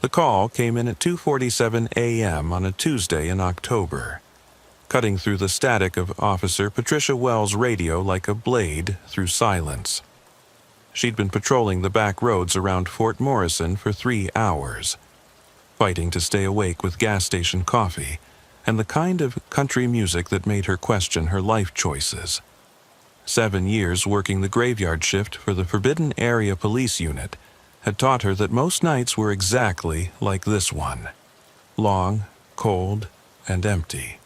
The call came in at 2:47 a.m. on a Tuesday in October, cutting through the static of Officer Patricia Wells' radio like a blade through silence. She'd been patrolling the back roads around Fort Morrison for 3 hours, fighting to stay awake with gas station coffee and the kind of country music that made her question her life choices. 7 years working the graveyard shift for the Forbidden Area Police Unit had taught her that most nights were exactly like this one: long, cold, and empty.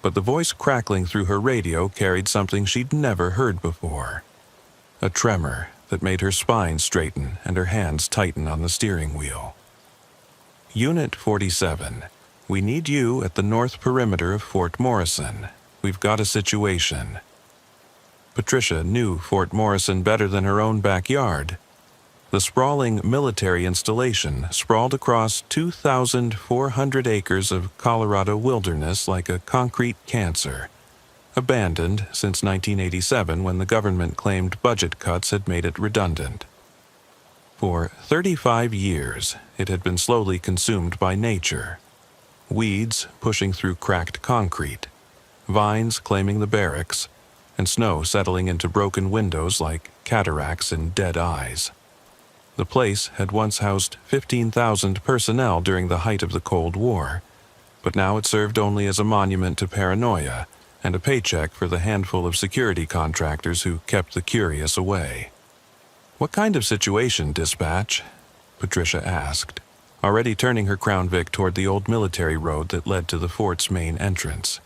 But the voice crackling through her radio carried something she'd never heard before. A tremor that made her spine straighten and her hands tighten on the steering wheel. Unit 47, we need you at the north perimeter of Fort Morrison. We've got a situation. Patricia knew Fort Morrison better than her own backyard. The sprawling military installation sprawled across 2,400 acres of Colorado wilderness like a concrete cancer, abandoned since 1987 when the government claimed budget cuts had made it redundant. For 35 years, it had been slowly consumed by nature. Weeds pushing through cracked concrete, vines claiming the barracks, and snow settling into broken windows like cataracts in dead eyes. The place had once housed 15,000 personnel during the height of the Cold War, but now it served only as a monument to paranoia and a paycheck for the handful of security contractors who kept the curious away. "What kind of situation, dispatch?" Patricia asked, already turning her Crown Vic toward the old military road that led to the fort's main entrance.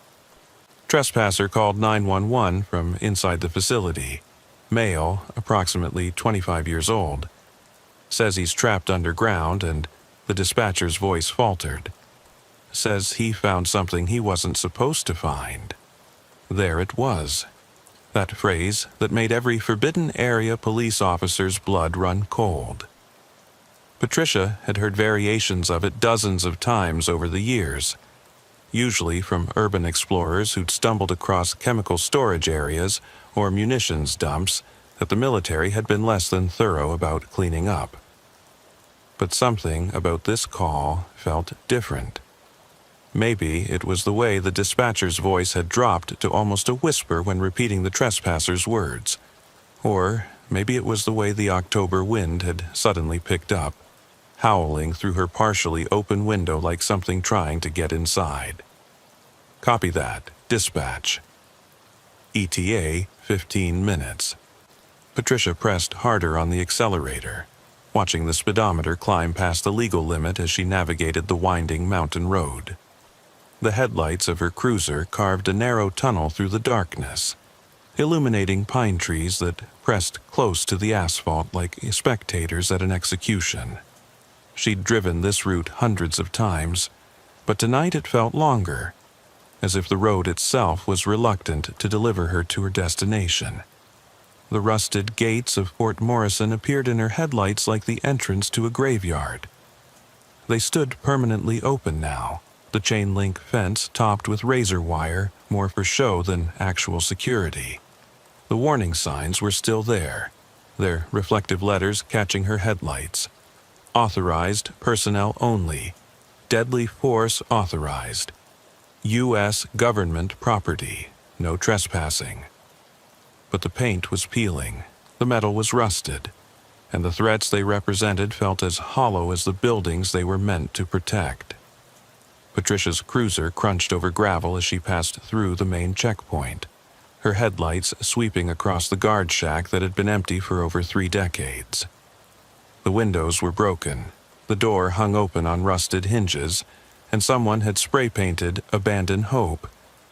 Trespasser called 911 from inside the facility. Male, approximately 25 years old. Says he's trapped underground, and the dispatcher's voice faltered. Says he found something he wasn't supposed to find. There it was. That phrase that made every Forbidden Area police officer's blood run cold. Patricia had heard variations of it dozens of times over the years, usually from urban explorers who'd stumbled across chemical storage areas or munitions dumps that the military had been less than thorough about cleaning up. But something about this call felt different. Maybe it was the way the dispatcher's voice had dropped to almost a whisper when repeating the trespasser's words. Or maybe it was the way the October wind had suddenly picked up, howling through her partially open window like something trying to get inside. Copy that, dispatch. ETA 15 minutes. Patricia pressed harder on the accelerator, watching the speedometer climb past the legal limit as she navigated the winding mountain road. The headlights of her cruiser carved a narrow tunnel through the darkness, illuminating pine trees that pressed close to the asphalt like spectators at an execution. She'd driven this route hundreds of times, but tonight it felt longer, as if the road itself was reluctant to deliver her to her destination. The rusted gates of Fort Morrison appeared in her headlights like the entrance to a graveyard. They stood permanently open now, the chain-link fence topped with razor wire, more for show than actual security. The warning signs were still there, their reflective letters catching her headlights. Authorized personnel only. Deadly force authorized. U.S. government property. No trespassing. But the paint was peeling, the metal was rusted, and the threats they represented felt as hollow as the buildings they were meant to protect. Patricia's cruiser crunched over gravel as she passed through the main checkpoint, her headlights sweeping across the guard shack that had been empty for over 3 decades. The windows were broken, the door hung open on rusted hinges, and someone had spray-painted "Abandon Hope"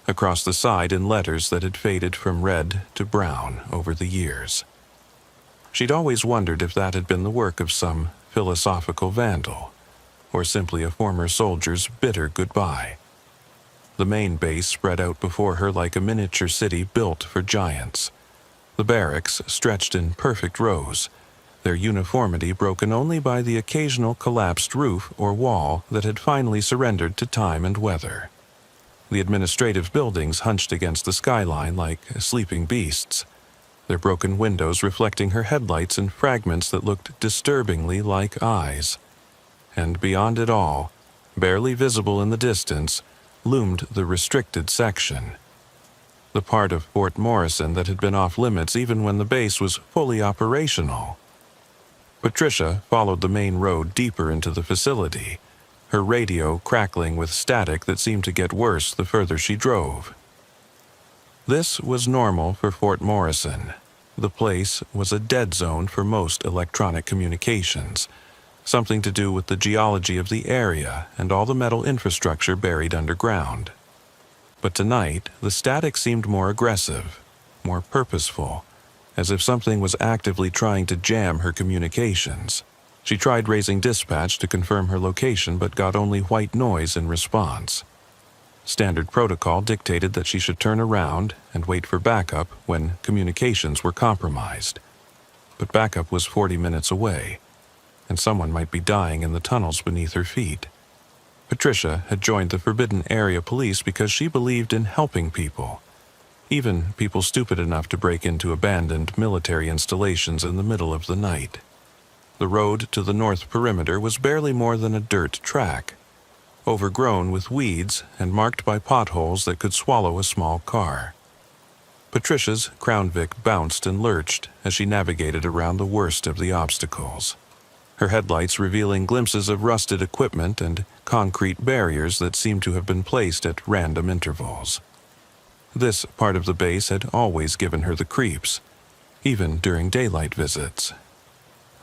across the side in letters that had faded from red to brown over the years. She'd always wondered if that had been the work of some philosophical vandal, or simply a former soldier's bitter goodbye. The main base spread out before her like a miniature city built for giants. The barracks stretched in perfect rows, their uniformity broken only by the occasional collapsed roof or wall that had finally surrendered to time and weather. The administrative buildings hunched against the skyline like sleeping beasts, their broken windows reflecting her headlights in fragments that looked disturbingly like eyes. and beyond it all, barely visible in the distance, loomed the restricted section. The part of Fort Morrison that had been off limits even when the base was fully operational. Patricia followed the main road deeper into the facility, her radio crackling with static that seemed to get worse the further she drove. This was normal for Fort Morrison. The place was a dead zone for most electronic communications, something to do with the geology of the area and all the metal infrastructure buried underground. But tonight, the static seemed more aggressive, more purposeful, as if something was actively trying to jam her communications. She tried raising dispatch to confirm her location but got only white noise in response. Standard protocol dictated that she should turn around and wait for backup when communications were compromised. But backup was 40 minutes away, and someone might be dying in the tunnels beneath her feet. Patricia had joined the Forbidden Area Police because she believed in helping people, even people stupid enough to break into abandoned military installations in the middle of the night. The road to the north perimeter was barely more than a dirt track, overgrown with weeds and marked by potholes that could swallow a small car. Patricia's Crown Vic bounced and lurched as she navigated around the worst of the obstacles, her headlights revealing glimpses of rusted equipment and concrete barriers that seemed to have been placed at random intervals. This part of the base had always given her the creeps, even during daylight visits.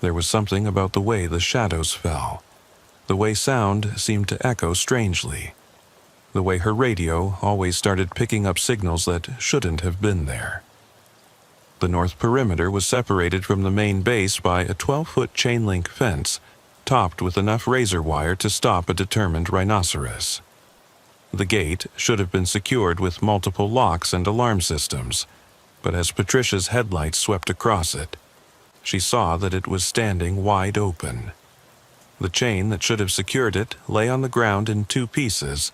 There was something about the way the shadows fell, the way sound seemed to echo strangely, the way her radio always started picking up signals that shouldn't have been there. The north perimeter was separated from the main base by a 12-foot chain-link fence, topped with enough razor wire to stop a determined rhinoceros. The gate should have been secured with multiple locks and alarm systems, but as Patricia's headlights swept across it, she saw that it was standing wide open. The chain that should have secured it lay on the ground in two pieces,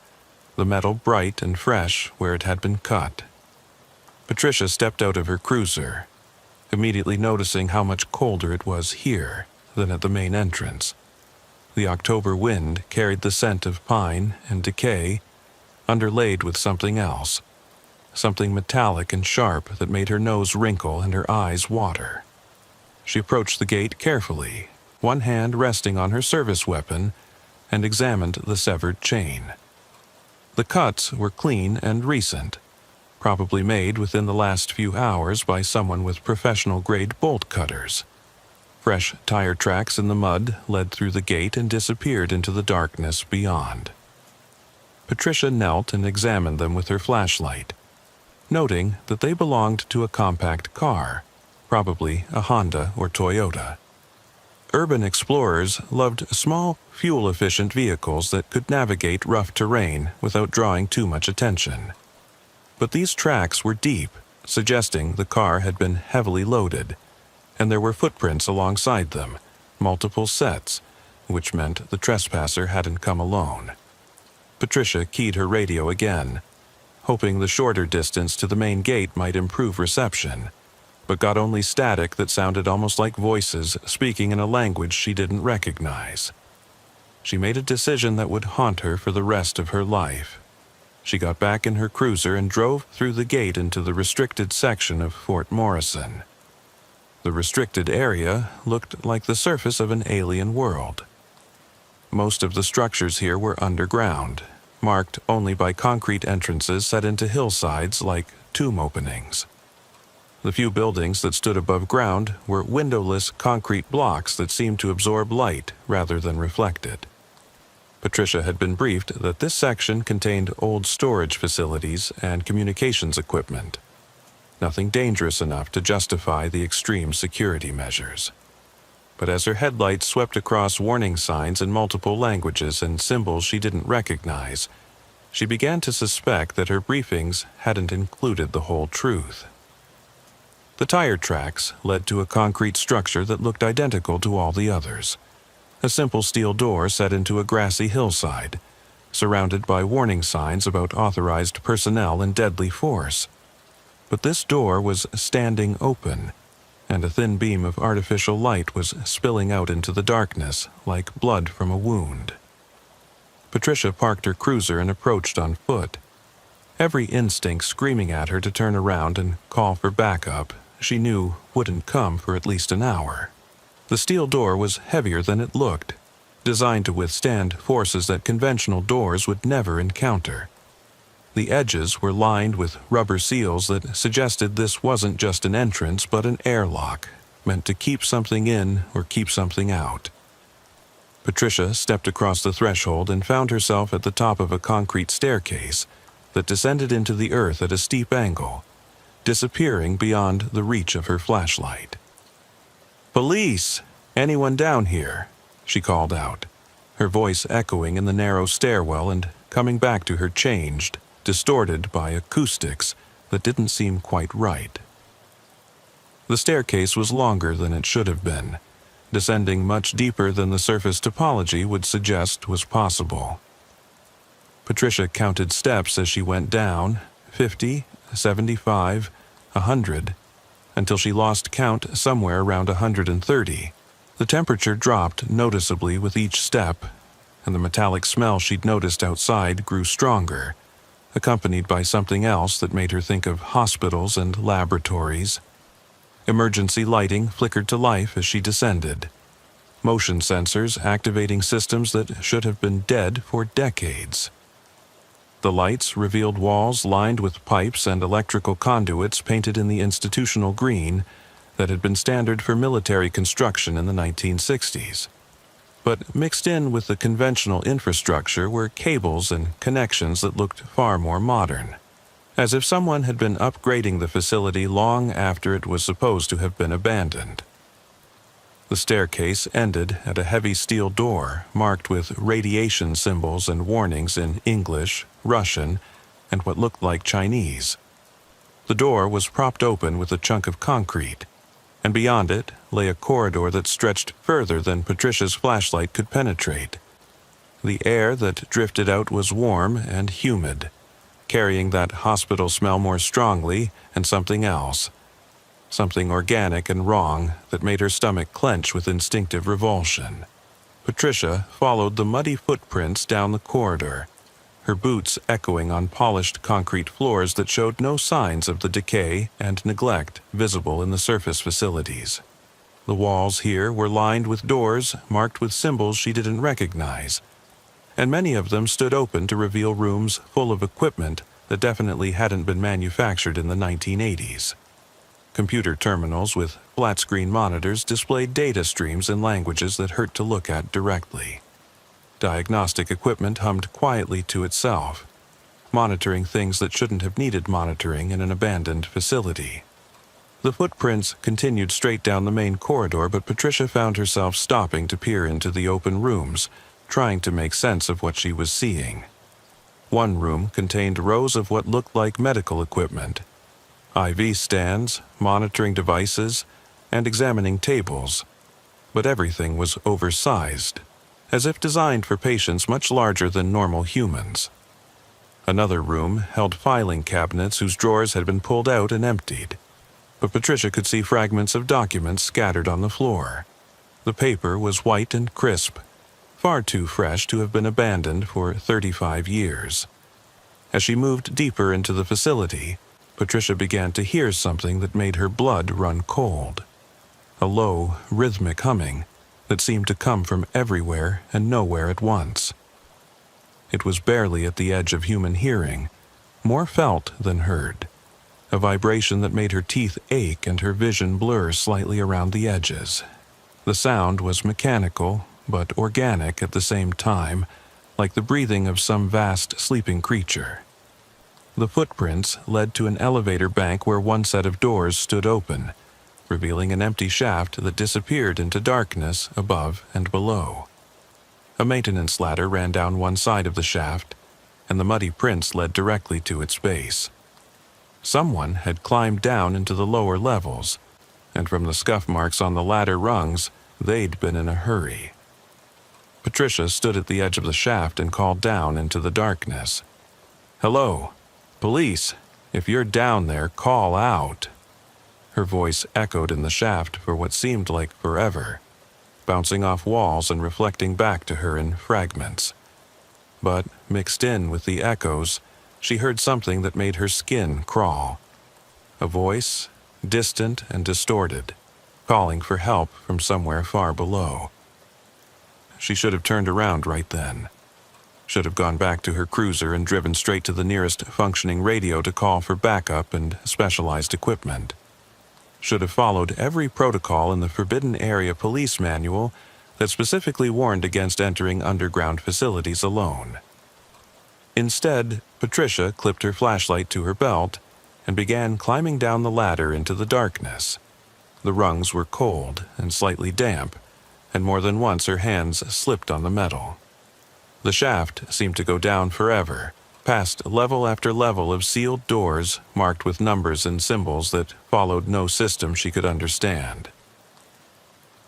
the metal bright and fresh where it had been cut. Patricia stepped out of her cruiser, immediately noticing how much colder it was here than at the main entrance. The October wind carried the scent of pine and decay, underlaid with something else, something metallic and sharp that made her nose wrinkle and her eyes water. She approached the gate carefully, one hand resting on her service weapon, and examined the severed chain. The cuts were clean and recent, probably made within the last few hours by someone with professional-grade bolt cutters. Fresh tire tracks in the mud led through the gate and disappeared into the darkness beyond. Patricia knelt and examined them with her flashlight, noting that they belonged to a compact car, probably a Honda or Toyota. Urban explorers loved small, fuel-efficient vehicles that could navigate rough terrain without drawing too much attention. But these tracks were deep, suggesting the car had been heavily loaded, and there were footprints alongside them, multiple sets, which meant the trespasser hadn't come alone. Patricia keyed her radio again, hoping the shorter distance to the main gate might improve reception, but got only static that sounded almost like voices speaking in a language she didn't recognize. She made a decision that would haunt her for the rest of her life. She got back in her cruiser and drove through the gate into the restricted section of Fort Morrison. The restricted area looked like the surface of an alien world. Most of the structures here were underground, marked only by concrete entrances set into hillsides like tomb openings. The few buildings that stood above ground were windowless concrete blocks that seemed to absorb light rather than reflect it. Patricia had been briefed that this section contained old storage facilities and communications equipment. Nothing dangerous enough to justify the extreme security measures. But as her headlights swept across warning signs in multiple languages and symbols she didn't recognize, she began to suspect that her briefings hadn't included the whole truth. The tire tracks led to a concrete structure that looked identical to all the others. A simple steel door set into a grassy hillside, surrounded by warning signs about authorized personnel and deadly force. But this door was standing open, and a thin beam of artificial light was spilling out into the darkness like blood from a wound. Patricia parked her cruiser and approached on foot, every instinct screaming at her to turn around and call for backup she knew wouldn't come for at least an hour. The steel door was heavier than it looked, designed to withstand forces that conventional doors would never encounter. The edges were lined with rubber seals that suggested this wasn't just an entrance but an airlock, meant to keep something in or keep something out. Patricia stepped across the threshold and found herself at the top of a concrete staircase that descended into the earth at a steep angle, disappearing beyond the reach of her flashlight. "Police! Anyone down here?" she called out, her voice echoing in the narrow stairwell and coming back to her changed, distorted by acoustics that didn't seem quite right. The staircase was longer than it should have been, descending much deeper than the surface topology would suggest was possible. Patricia counted steps as she went down, 50, 75, 100, until she lost count somewhere around 130. The temperature dropped noticeably with each step, and the metallic smell she'd noticed outside grew stronger, accompanied by something else that made her think of hospitals and laboratories. Emergency lighting flickered to life as she descended, motion sensors activating systems that should have been dead for decades. The lights revealed walls lined with pipes and electrical conduits painted in the institutional green that had been standard for military construction in the 1960s. But mixed in with the conventional infrastructure were cables and connections that looked far more modern, as if someone had been upgrading the facility long after it was supposed to have been abandoned. The staircase ended at a heavy steel door marked with radiation symbols and warnings in English, Russian, and what looked like Chinese. The door was propped open with a chunk of concrete, and beyond it lay a corridor that stretched further than Patricia's flashlight could penetrate. The air that drifted out was warm and humid, carrying that hospital smell more strongly and something else, something organic and wrong that made her stomach clench with instinctive revulsion. Patricia followed the muddy footprints down the corridor, her boots echoing on polished concrete floors that showed no signs of the decay and neglect visible in the surface facilities. The walls here were lined with doors marked with symbols she didn't recognize, and many of them stood open to reveal rooms full of equipment that definitely hadn't been manufactured in the 1980s. Computer terminals with flat-screen monitors displayed data streams in languages that hurt to look at directly. Diagnostic equipment hummed quietly to itself, monitoring things that shouldn't have needed monitoring in an abandoned facility. The footprints continued straight down the main corridor, but Patricia found herself stopping to peer into the open rooms, trying to make sense of what she was seeing. One room contained rows of what looked like medical equipment, IV stands, monitoring devices, and examining tables, but everything was oversized, as if designed for patients much larger than normal humans. Another room held filing cabinets whose drawers had been pulled out and emptied, but Patricia could see fragments of documents scattered on the floor. The paper was white and crisp, far too fresh to have been abandoned for 35 years. As she moved deeper into the facility, Patricia began to hear something that made her blood run cold. A low, rhythmic humming that seemed to come from everywhere and nowhere at once. It was barely at the edge of human hearing, more felt than heard, a vibration that made her teeth ache and her vision blur slightly around the edges. The sound was mechanical, but organic at the same time, like the breathing of some vast sleeping creature. The footprints led to an elevator bank where one set of doors stood open, revealing an empty shaft that disappeared into darkness above and below. A maintenance ladder ran down one side of the shaft, and the muddy prints led directly to its base. Someone had climbed down into the lower levels, and from the scuff marks on the ladder rungs, they'd been in a hurry. Patricia stood at the edge of the shaft and called down into the darkness. "Hello? Police, if you're down there, call out." Her voice echoed in the shaft for what seemed like forever, bouncing off walls and reflecting back to her in fragments. But, mixed in with the echoes, she heard something that made her skin crawl. A voice, distant and distorted, calling for help from somewhere far below. She should have turned around right then. Should have gone back to her cruiser and driven straight to the nearest functioning radio to call for backup and specialized equipment. Should have followed every protocol in the Forbidden Area Police Manual that specifically warned against entering underground facilities alone. Instead, Patricia clipped her flashlight to her belt and began climbing down the ladder into the darkness. The rungs were cold and slightly damp, and more than once her hands slipped on the metal. The shaft seemed to go down forever, past level after level of sealed doors marked with numbers and symbols that followed no system she could understand.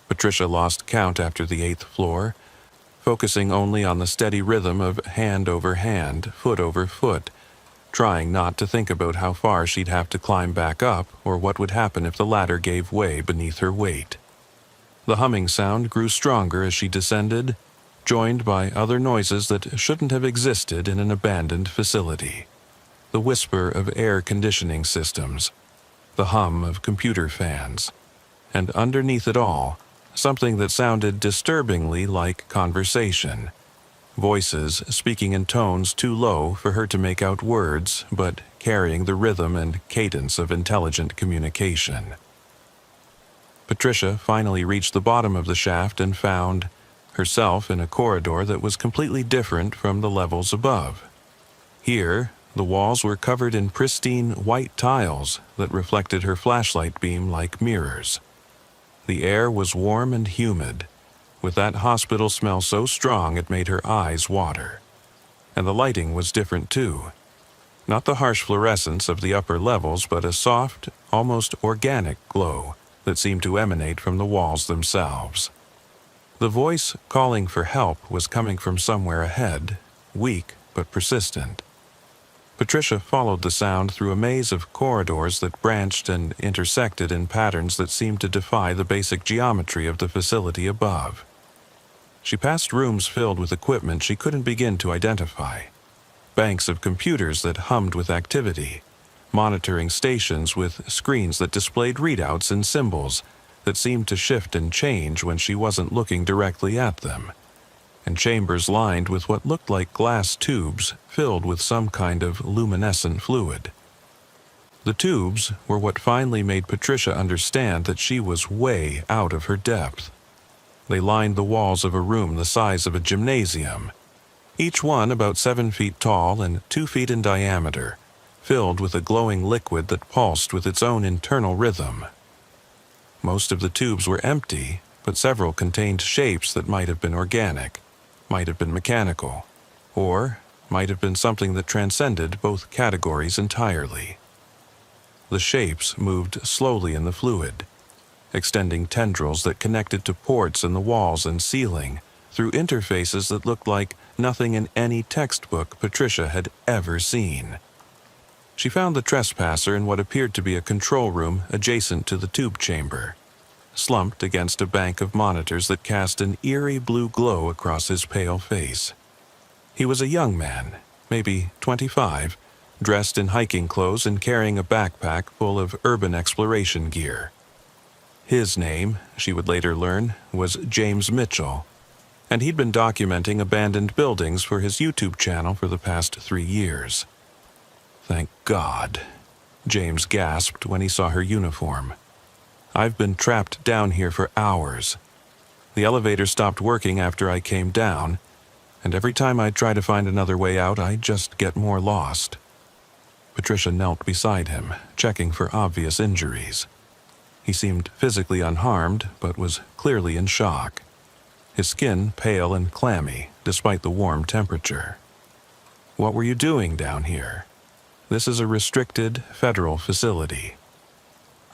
Patricia lost count after the 8th floor, focusing only on the steady rhythm of hand over hand, foot over foot, trying not to think about how far she'd have to climb back up or what would happen if the ladder gave way beneath her weight. The humming sound grew stronger as she descended, joined by other noises that shouldn't have existed in an abandoned facility. The whisper of air conditioning systems, the hum of computer fans, and underneath it all, something that sounded disturbingly like conversation. Voices speaking in tones too low for her to make out words, but carrying the rhythm and cadence of intelligent communication. Patricia finally reached the bottom of the shaft and found herself in a corridor that was completely different from the levels above. Here, the walls were covered in pristine white tiles that reflected her flashlight beam like mirrors. The air was warm and humid, with that hospital smell so strong it made her eyes water. And the lighting was different too. Not the harsh fluorescence of the upper levels, but a soft, almost organic glow that seemed to emanate from the walls themselves. The voice calling for help was coming from somewhere ahead, weak but persistent. Patricia followed the sound through a maze of corridors that branched and intersected in patterns that seemed to defy the basic geometry of the facility above. She passed rooms filled with equipment she couldn't begin to identify, banks of computers that hummed with activity, monitoring stations with screens that displayed readouts and symbols that seemed to shift and change when she wasn't looking directly at them, and chambers lined with what looked like glass tubes filled with some kind of luminescent fluid. The tubes were what finally made Patricia understand that she was way out of her depth. They lined the walls of a room the size of a gymnasium, each one about 7 feet tall and 2 feet in diameter, filled with a glowing liquid that pulsed with its own internal rhythm. Most of the tubes were empty, but several contained shapes that might have been organic, might have been mechanical, or might have been something that transcended both categories entirely. The shapes moved slowly in the fluid, extending tendrils that connected to ports in the walls and ceiling through interfaces that looked like nothing in any textbook Patricia had ever seen. She found the trespasser in what appeared to be a control room adjacent to the tube chamber, slumped against a bank of monitors that cast an eerie blue glow across his pale face. He was a young man, maybe 25, dressed in hiking clothes and carrying a backpack full of urban exploration gear. His name, she would later learn, was James Mitchell, and he'd been documenting abandoned buildings for his YouTube channel for the past 3 years. "Thank God," James gasped when he saw her uniform. "I've been trapped down here for hours. The elevator stopped working after I came down, and every time I try to find another way out, I just get more lost." Patricia knelt beside him, checking for obvious injuries. He seemed physically unharmed, but was clearly in shock, his skin pale and clammy despite the warm temperature. "What were you doing down here? This is a restricted federal facility."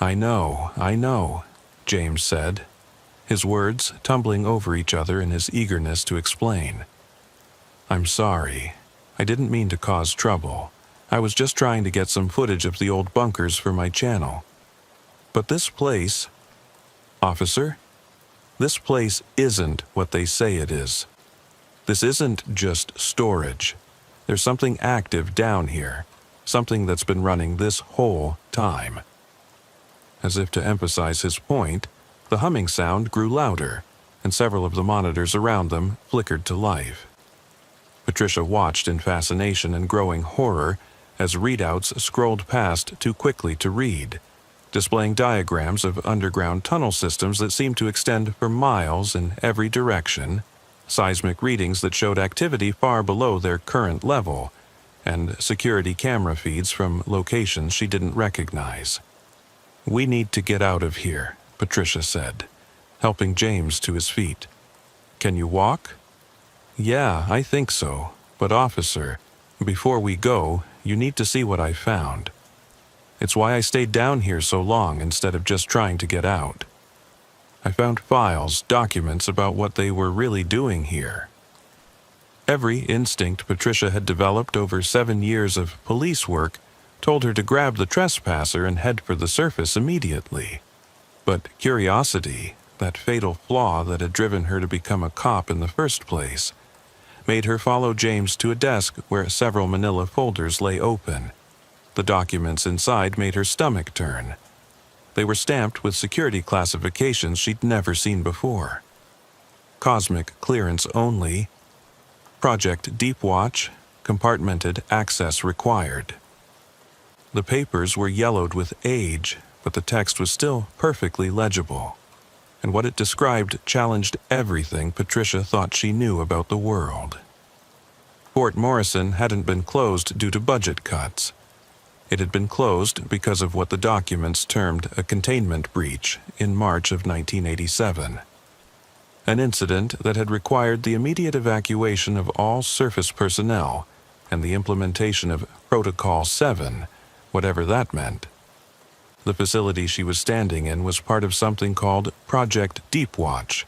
I know," James said, his words tumbling over each other in his eagerness to explain. "I'm sorry. I didn't mean to cause trouble. I was just trying to get some footage of the old bunkers for my channel." But this place, officer, this place isn't what they say it is. This isn't just storage. There's something active down here, something that's been running this whole time. As if to emphasize his point, the humming sound grew louder, and several of the monitors around them flickered to life. Patricia watched in fascination and growing horror as readouts scrolled past too quickly to read, displaying diagrams of underground tunnel systems that seemed to extend for miles in every direction, seismic readings that showed activity far below their current level, and security camera feeds from locations she didn't recognize. "We need to get out of here," Patricia said, helping James to his feet. "Can you walk?" "Yeah, I think so. But officer, before we go, you need to see what I found. It's why I stayed down here so long instead of just trying to get out. I found files, documents about what they were really doing here." Every instinct Patricia had developed over 7 years of police work told her to grab the trespasser and head for the surface immediately. But curiosity, that fatal flaw that had driven her to become a cop in the first place, made her follow James to a desk where several manila folders lay open. The documents inside made her stomach turn. They were stamped with security classifications she'd never seen before. Cosmic clearance only, Project Deep Watch, compartmented access required. The papers were yellowed with age, but the text was still perfectly legible, and what it described challenged everything Patricia thought she knew about the world. Fort Morrison hadn't been closed due to budget cuts. It had been closed because of what the documents termed a containment breach in March of 1987. An incident that had required the immediate evacuation of all surface personnel and the implementation of Protocol 7, whatever that meant. The facility she was standing in was part of something called Project Deep Watch,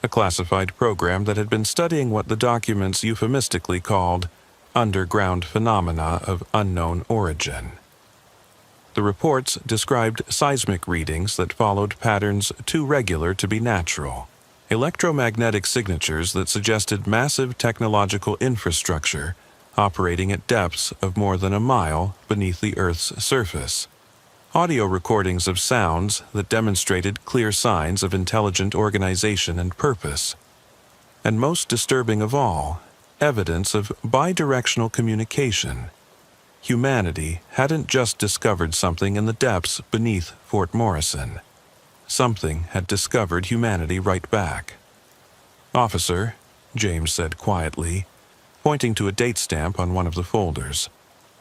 a classified program that had been studying what the documents euphemistically called underground phenomena of unknown origin. The reports described seismic readings that followed patterns too regular to be natural, electromagnetic signatures that suggested massive technological infrastructure operating at depths of more than a mile beneath the Earth's surface, audio recordings of sounds that demonstrated clear signs of intelligent organization and purpose, and most disturbing of all, evidence of bidirectional communication. Humanity hadn't just discovered something in the depths beneath Fort Morrison. Something had discovered humanity right back. "Officer," James said quietly, pointing to a date stamp on one of the folders,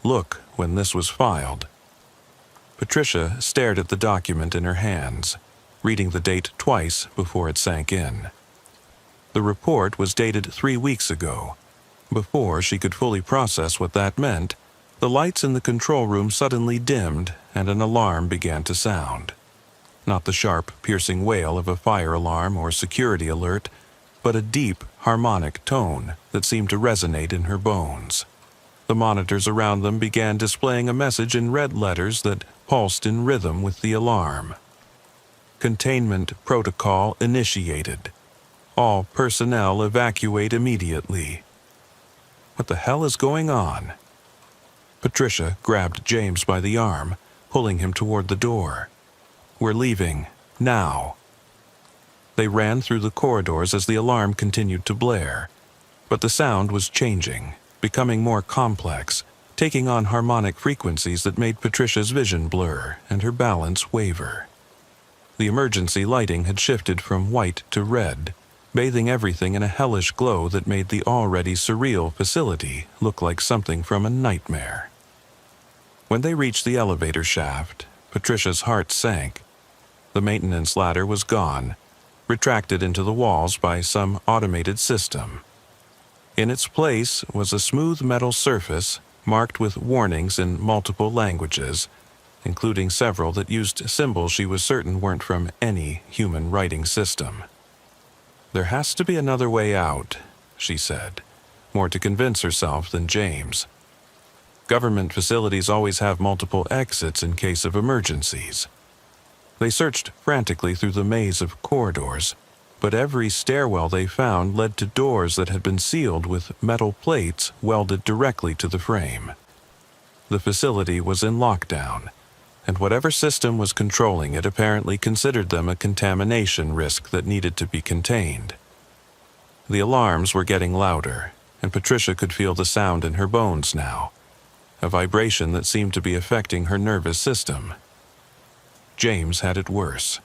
"look when this was filed." Patricia stared at the document in her hands, reading the date twice before it sank in. The report was dated 3 weeks ago. Before she could fully process what that meant, the lights in the control room suddenly dimmed and an alarm began to sound. Not the sharp, piercing wail of a fire alarm or security alert, but a deep, harmonic tone that seemed to resonate in her bones. The monitors around them began displaying a message in red letters that pulsed in rhythm with the alarm. "Containment protocol initiated. All personnel evacuate immediately." What the hell is going on? Patricia grabbed James by the arm, pulling him toward the door. "We're leaving, now." They ran through the corridors as the alarm continued to blare, but the sound was changing, becoming more complex, taking on harmonic frequencies that made Patricia's vision blur and her balance waver. The emergency lighting had shifted from white to red, bathing everything in a hellish glow that made the already surreal facility look like something from a nightmare. When they reached the elevator shaft, Patricia's heart sank. The maintenance ladder was gone, retracted into the walls by some automated system. In its place was a smooth metal surface marked with warnings in multiple languages, including several that used symbols she was certain weren't from any human writing system. "There has to be another way out," she said, more to convince herself than James. "Government facilities always have multiple exits in case of emergencies." They searched frantically through the maze of corridors, but every stairwell they found led to doors that had been sealed with metal plates welded directly to the frame. The facility was in lockdown, and whatever system was controlling it apparently considered them a contamination risk that needed to be contained. The alarms were getting louder, and Patricia could feel the sound in her bones now, a vibration that seemed to be affecting her nervous system. James had it worse.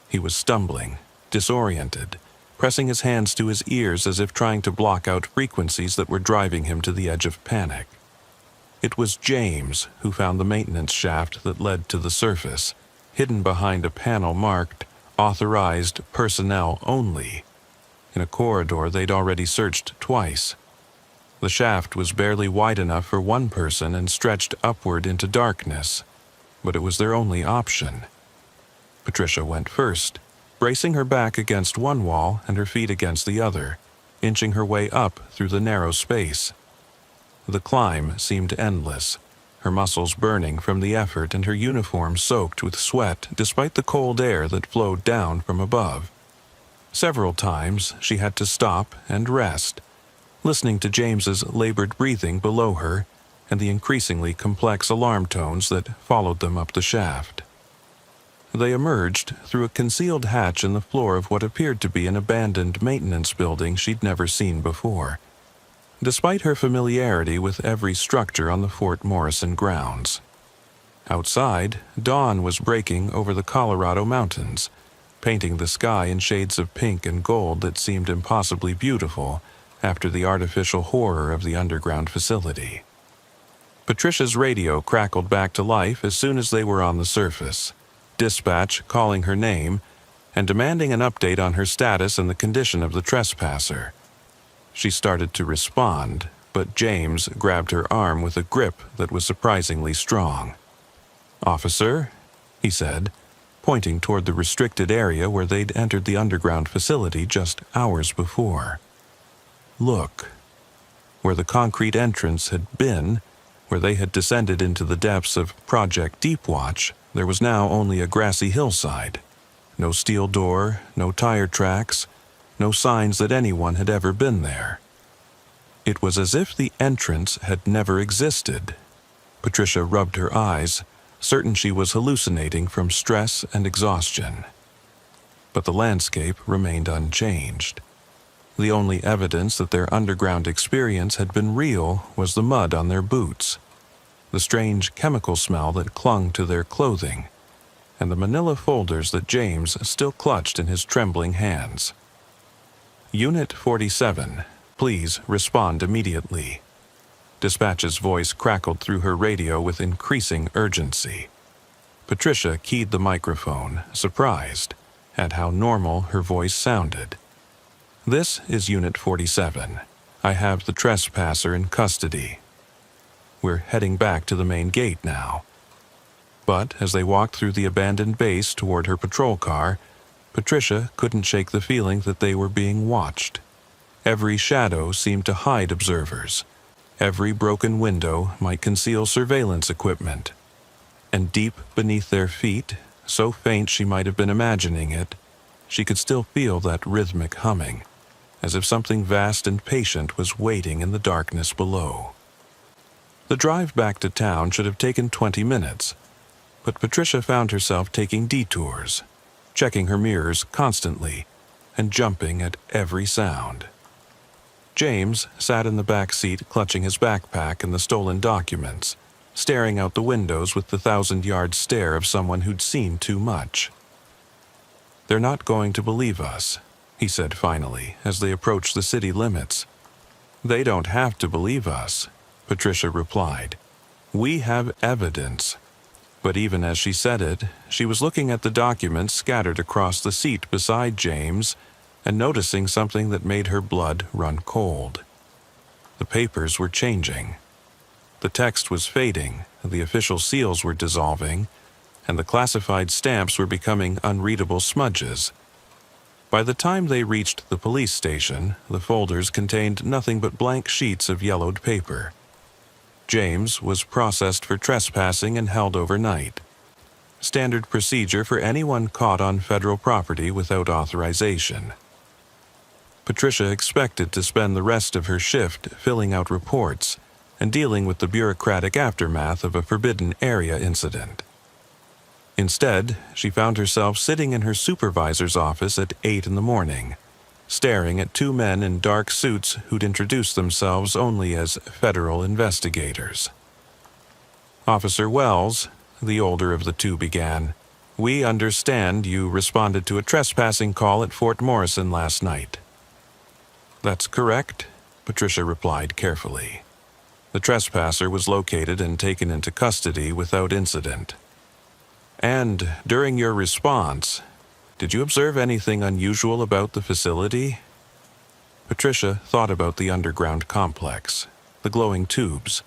He was stumbling, disoriented, pressing his hands to his ears as if trying to block out frequencies that were driving him to the edge of panic. It was James who found the maintenance shaft that led to the surface, hidden behind a panel marked "Authorized Personnel Only," in a corridor they'd already searched twice. The shaft was barely wide enough for one person and stretched upward into darkness, but it was their only option. Patricia went first, bracing her back against one wall and her feet against the other, inching her way up through the narrow space. The climb seemed endless, her muscles burning from the effort and her uniform soaked with sweat despite the cold air that flowed down from above. Several times she had to stop and rest, listening to James's labored breathing below her and the increasingly complex alarm tones that followed them up the shaft. They emerged through a concealed hatch in the floor of what appeared to be an abandoned maintenance building she'd never seen before, despite her familiarity with every structure on the Fort Morrison grounds. Outside, dawn was breaking over the Colorado mountains, painting the sky in shades of pink and gold that seemed impossibly beautiful after the artificial horror of the underground facility. Patricia's radio crackled back to life as soon as they were on the surface, dispatch calling her name and demanding an update on her status and the condition of the trespasser. She started to respond, but James grabbed her arm with a grip that was surprisingly strong. "Officer," he said, pointing toward the restricted area where they'd entered the underground facility just hours before. "Look." Where the concrete entrance had been, where they had descended into the depths of Project Deepwatch, there was now only a grassy hillside. No steel door, no tire tracks, no signs that anyone had ever been there. It was as if the entrance had never existed. Patricia rubbed her eyes, certain she was hallucinating from stress and exhaustion. But the landscape remained unchanged. The only evidence that their underground experience had been real was the mud on their boots, the strange chemical smell that clung to their clothing, and the manila folders that James still clutched in his trembling hands. "Unit 47, please respond immediately." Dispatch's voice crackled through her radio with increasing urgency. Patricia keyed the microphone, surprised at how normal her voice sounded. "This is Unit 47. I have the trespasser in custody. We're heading back to the main gate now." But as they walked through the abandoned base toward her patrol car, Patricia couldn't shake the feeling that they were being watched. Every shadow seemed to hide observers. Every broken window might conceal surveillance equipment. And deep beneath their feet, so faint she might have been imagining it, she could still feel that rhythmic humming, as if something vast and patient was waiting in the darkness below. The drive back to town should have taken 20 minutes, but Patricia found herself taking detours, checking her mirrors constantly and jumping at every sound. James sat in the back seat clutching his backpack and the stolen documents, staring out the windows with the 1,000-yard stare of someone who'd seen too much. "They're not going to believe us," he said finally as they approached the city limits. "They don't have to believe us," Patricia replied. "We have evidence." But even as she said it, she was looking at the documents scattered across the seat beside James and noticing something that made her blood run cold. The papers were changing. The text was fading, the official seals were dissolving, and the classified stamps were becoming unreadable smudges. By the time they reached the police station, the folders contained nothing but blank sheets of yellowed paper. James was processed for trespassing and held overnight. standard procedure for anyone caught on federal property without authorization. Patricia expected to spend the rest of her shift filling out reports and dealing with the bureaucratic aftermath of a forbidden area incident. Instead, she found herself sitting in her supervisor's office at 8 in the morning, staring at two men in dark suits who'd introduced themselves only as federal investigators. "Officer Wells," the older of the two began, "we understand you responded to a trespassing call at Fort Morrison last night." "That's correct," Patricia replied carefully. "The trespasser was located and taken into custody without incident." "And during your response, did you observe anything unusual about the facility?" Patricia thought about the underground complex, the glowing tubes,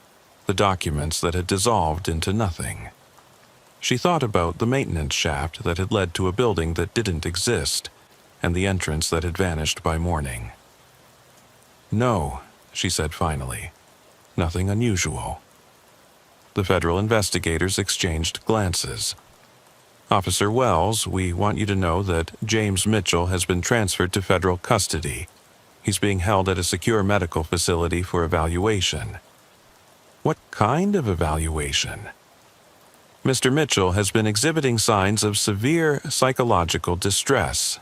the documents that had dissolved into nothing. She thought about the maintenance shaft that had led to a building that didn't exist, and the entrance that had vanished by morning. "No," she said finally. "Nothing unusual." The federal investigators exchanged glances. "Officer Wells, we want you to know that James Mitchell has been transferred to federal custody. He's being held at a secure medical facility for evaluation." "What kind of evaluation?" "Mr. Mitchell has been exhibiting signs of severe psychological distress,"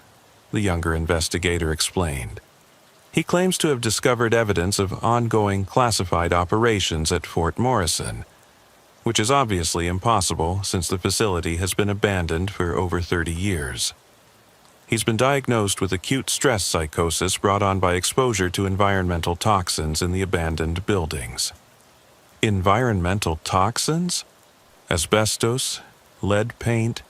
the younger investigator explained. "He claims to have discovered evidence of ongoing classified operations at Fort Morrison, which is obviously impossible since the facility has been abandoned for over 30 years. He's been diagnosed with acute stress psychosis brought on by exposure to environmental toxins in the abandoned buildings." "Environmental toxins? Asbestos, lead paint,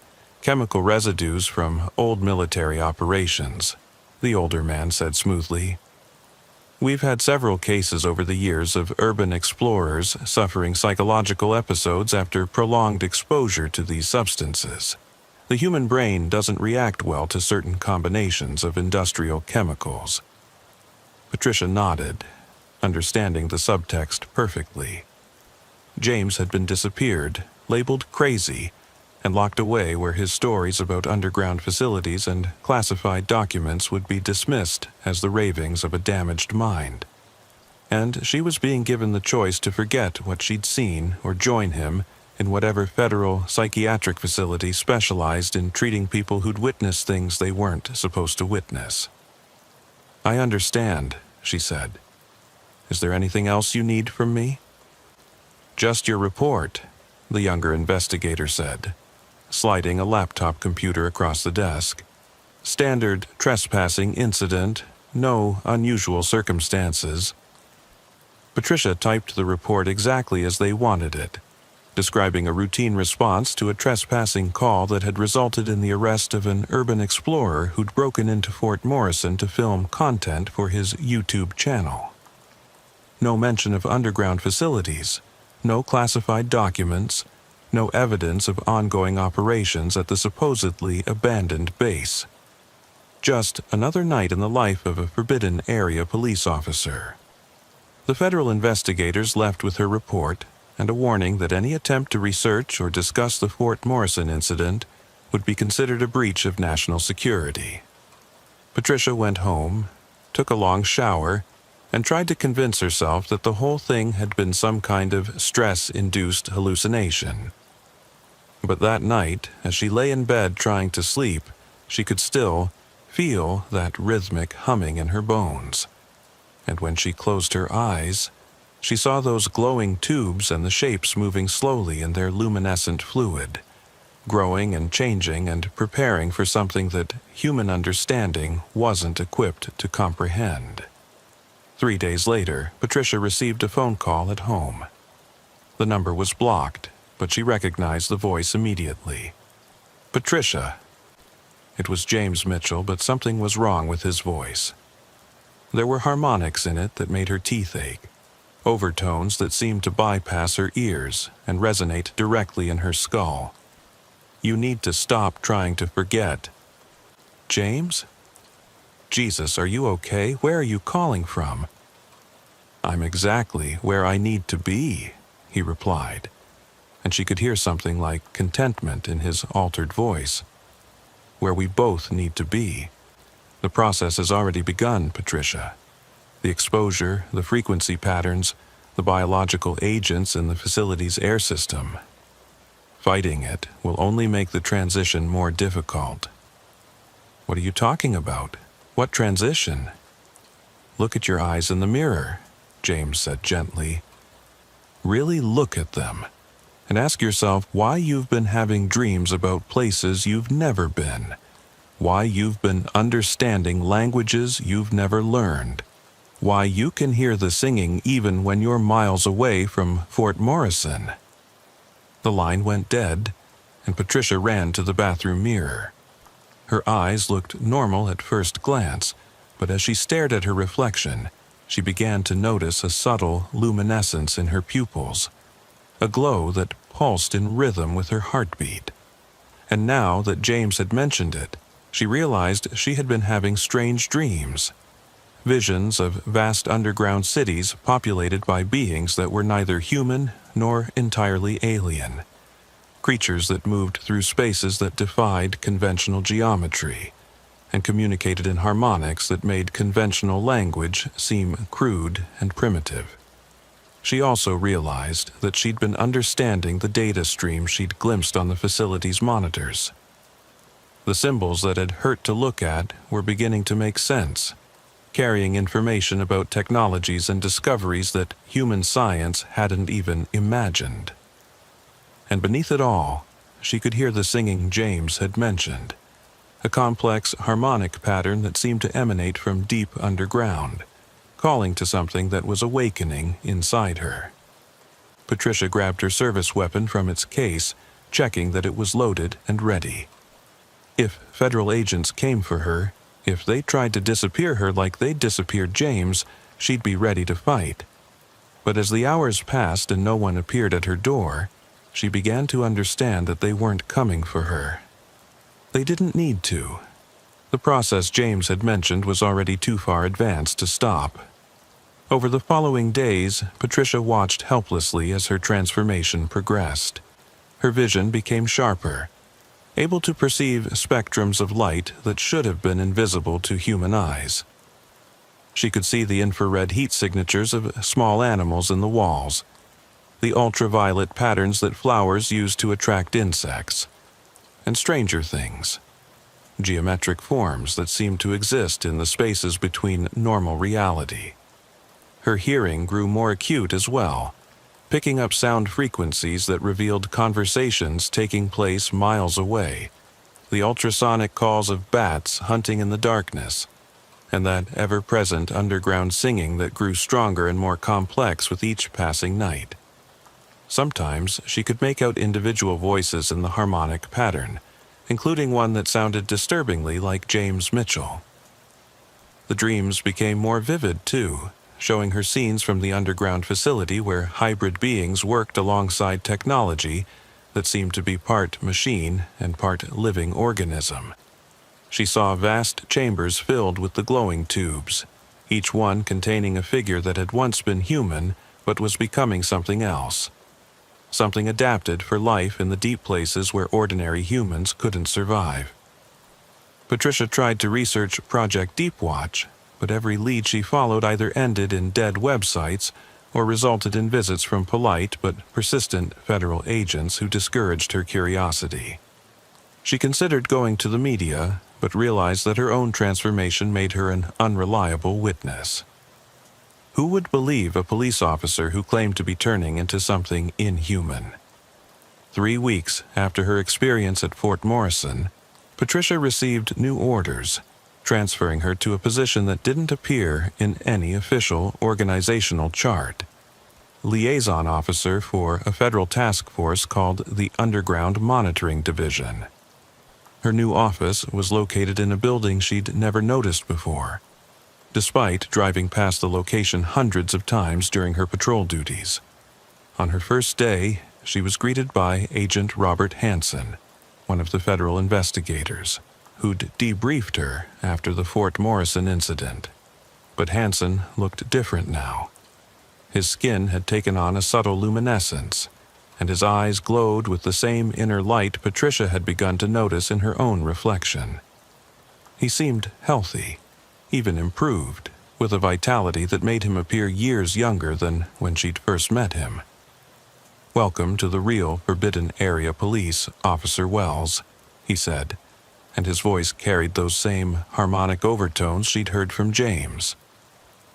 chemical residues from old military operations," the older man said smoothly. "We've had several cases over the years of urban explorers suffering psychological episodes after prolonged exposure to these substances. The human brain doesn't react well to certain combinations of industrial chemicals." Patricia nodded, understanding the subtext perfectly. James had been disappeared, labeled crazy, and locked away where his stories about underground facilities and classified documents would be dismissed as the ravings of a damaged mind. And she was being given the choice to forget what she'd seen or join him in whatever federal psychiatric facility specialized in treating people who'd witnessed things they weren't supposed to witness. "I understand," she said. "Is there anything else you need from me?" "Just your report," the younger investigator said, sliding a laptop computer across the desk. "Standard trespassing incident, no unusual circumstances." Patricia typed the report exactly as they wanted it, describing a routine response to a trespassing call that had resulted in the arrest of an urban explorer who'd broken into Fort Morrison to film content for his YouTube channel. No mention of underground facilities, no classified documents, no evidence of ongoing operations at the supposedly abandoned base. Just another night in the life of a forbidden area police officer. The federal investigators left with her report and a warning that any attempt to research or discuss the Fort Morrison incident would be considered a breach of national security. Patricia went home, took a long shower, and tried to convince herself that the whole thing had been some kind of stress-induced hallucination. But that night, as she lay in bed trying to sleep, she could still feel that rhythmic humming in her bones. And when she closed her eyes, she saw those glowing tubes and the shapes moving slowly in their luminescent fluid, growing and changing and preparing for something that human understanding wasn't equipped to comprehend. 3 days later, Patricia received a phone call at home. The number was blocked, but she recognized the voice immediately. "Patricia." It was James Mitchell, but something was wrong with his voice. There were harmonics in it that made her teeth ache, overtones that seemed to bypass her ears and resonate directly in her skull. "You need to stop trying to forget." "James? Jesus, are you okay? Where are you calling from?" "I'm exactly where I need to be," he replied. and she could hear something like contentment in his altered voice. "Where we both need to be. The process has already begun, Patricia. The exposure, the frequency patterns, the biological agents in the facility's air system. Fighting it will only make the transition more difficult." "What are you talking about? What transition?" "Look at your eyes in the mirror," James said gently. "Really look at them, and ask yourself why you've been having dreams about places you've never been, why you've been understanding languages you've never learned, why you can hear the singing even when you're miles away from Fort Morrison." The line went dead, and Patricia ran to the bathroom mirror. Her eyes looked normal at first glance, but as she stared at her reflection, she began to notice a subtle luminescence in her pupils, a glow that pulsed in rhythm with her heartbeat. And now that James had mentioned it, she realized she had been having strange dreams. Visions of vast underground cities populated by beings that were neither human nor entirely alien. Creatures that moved through spaces that defied conventional geometry and communicated in harmonics that made conventional language seem crude and primitive. She also realized that she'd been understanding the data stream she'd glimpsed on the facility's monitors. The symbols that had hurt to look at were beginning to make sense, carrying information about technologies and discoveries that human science hadn't even imagined. And beneath it all, she could hear the singing James had mentioned, a complex harmonic pattern that seemed to emanate from deep underground, calling to something that was awakening inside her. Patricia grabbed her service weapon from its case, checking that it was loaded and ready. If federal agents came for her, if they tried to disappear her like they'd disappeared James, she'd be ready to fight. But as the hours passed and no one appeared at her door, she began to understand that they weren't coming for her. They didn't need to. The process James had mentioned was already too far advanced to stop. Over the following days, Patricia watched helplessly as her transformation progressed. Her vision became sharper, able to perceive spectrums of light that should have been invisible to human eyes. She could see the infrared heat signatures of small animals in the walls, the ultraviolet patterns that flowers use to attract insects, and stranger things, geometric forms that seemed to exist in the spaces between normal reality. Her hearing grew more acute as well, picking up sound frequencies that revealed conversations taking place miles away, the ultrasonic calls of bats hunting in the darkness, and that ever-present underground singing that grew stronger and more complex with each passing night. Sometimes she could make out individual voices in the harmonic pattern, including one that sounded disturbingly like James Mitchell. The dreams became more vivid, too, showing her scenes from the underground facility where hybrid beings worked alongside technology that seemed to be part machine and part living organism. She saw vast chambers filled with the glowing tubes, each one containing a figure that had once been human but was becoming something else. Something adapted for life in the deep places where ordinary humans couldn't survive. Patricia tried to research Project Deepwatch, but every lead she followed either ended in dead websites or resulted in visits from polite but persistent federal agents who discouraged her curiosity. She considered going to the media, but realized that her own transformation made her an unreliable witness. Who would believe a police officer who claimed to be turning into something inhuman? 3 weeks after her experience at Fort Morrison, Patricia received new orders, transferring her to a position that didn't appear in any official organizational chart. Liaison officer for a federal task force called the Underground Monitoring Division. Her new office was located in a building she'd never noticed before, despite driving past the location hundreds of times during her patrol duties. On her first day, she was greeted by Agent Robert Hansen, one of the federal investigators, who'd debriefed her after the Fort Morrison incident. But Hansen looked different now. His skin had taken on a subtle luminescence, and his eyes glowed with the same inner light Patricia had begun to notice in her own reflection. He seemed healthy, even improved, with a vitality that made him appear years younger than when she'd first met him. "Welcome to the real Forbidden Area Police, Officer Wells," he said, and his voice carried those same harmonic overtones she'd heard from James.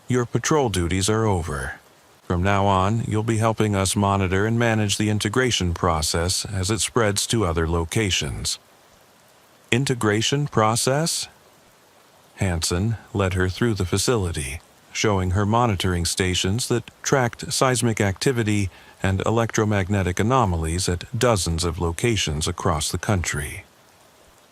"Your patrol duties are over. From now on, you'll be helping us monitor and manage the integration process as it spreads to other locations." "Integration process?" Hansen led her through the facility, showing her monitoring stations that tracked seismic activity and electromagnetic anomalies at dozens of locations across the country.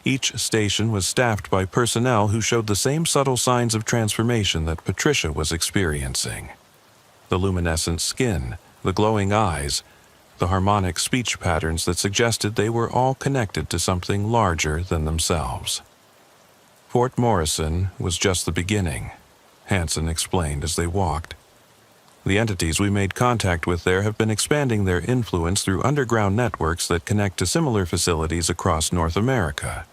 Each station was staffed by personnel who showed the same subtle signs of transformation that Patricia was experiencing. The luminescent skin, the glowing eyes, the harmonic speech patterns that suggested they were all connected to something larger than themselves. "Fort Morrison was just the beginning," Hansen explained as they walked. "The entities we made contact with there have been expanding their influence through underground networks that connect to similar facilities across North America.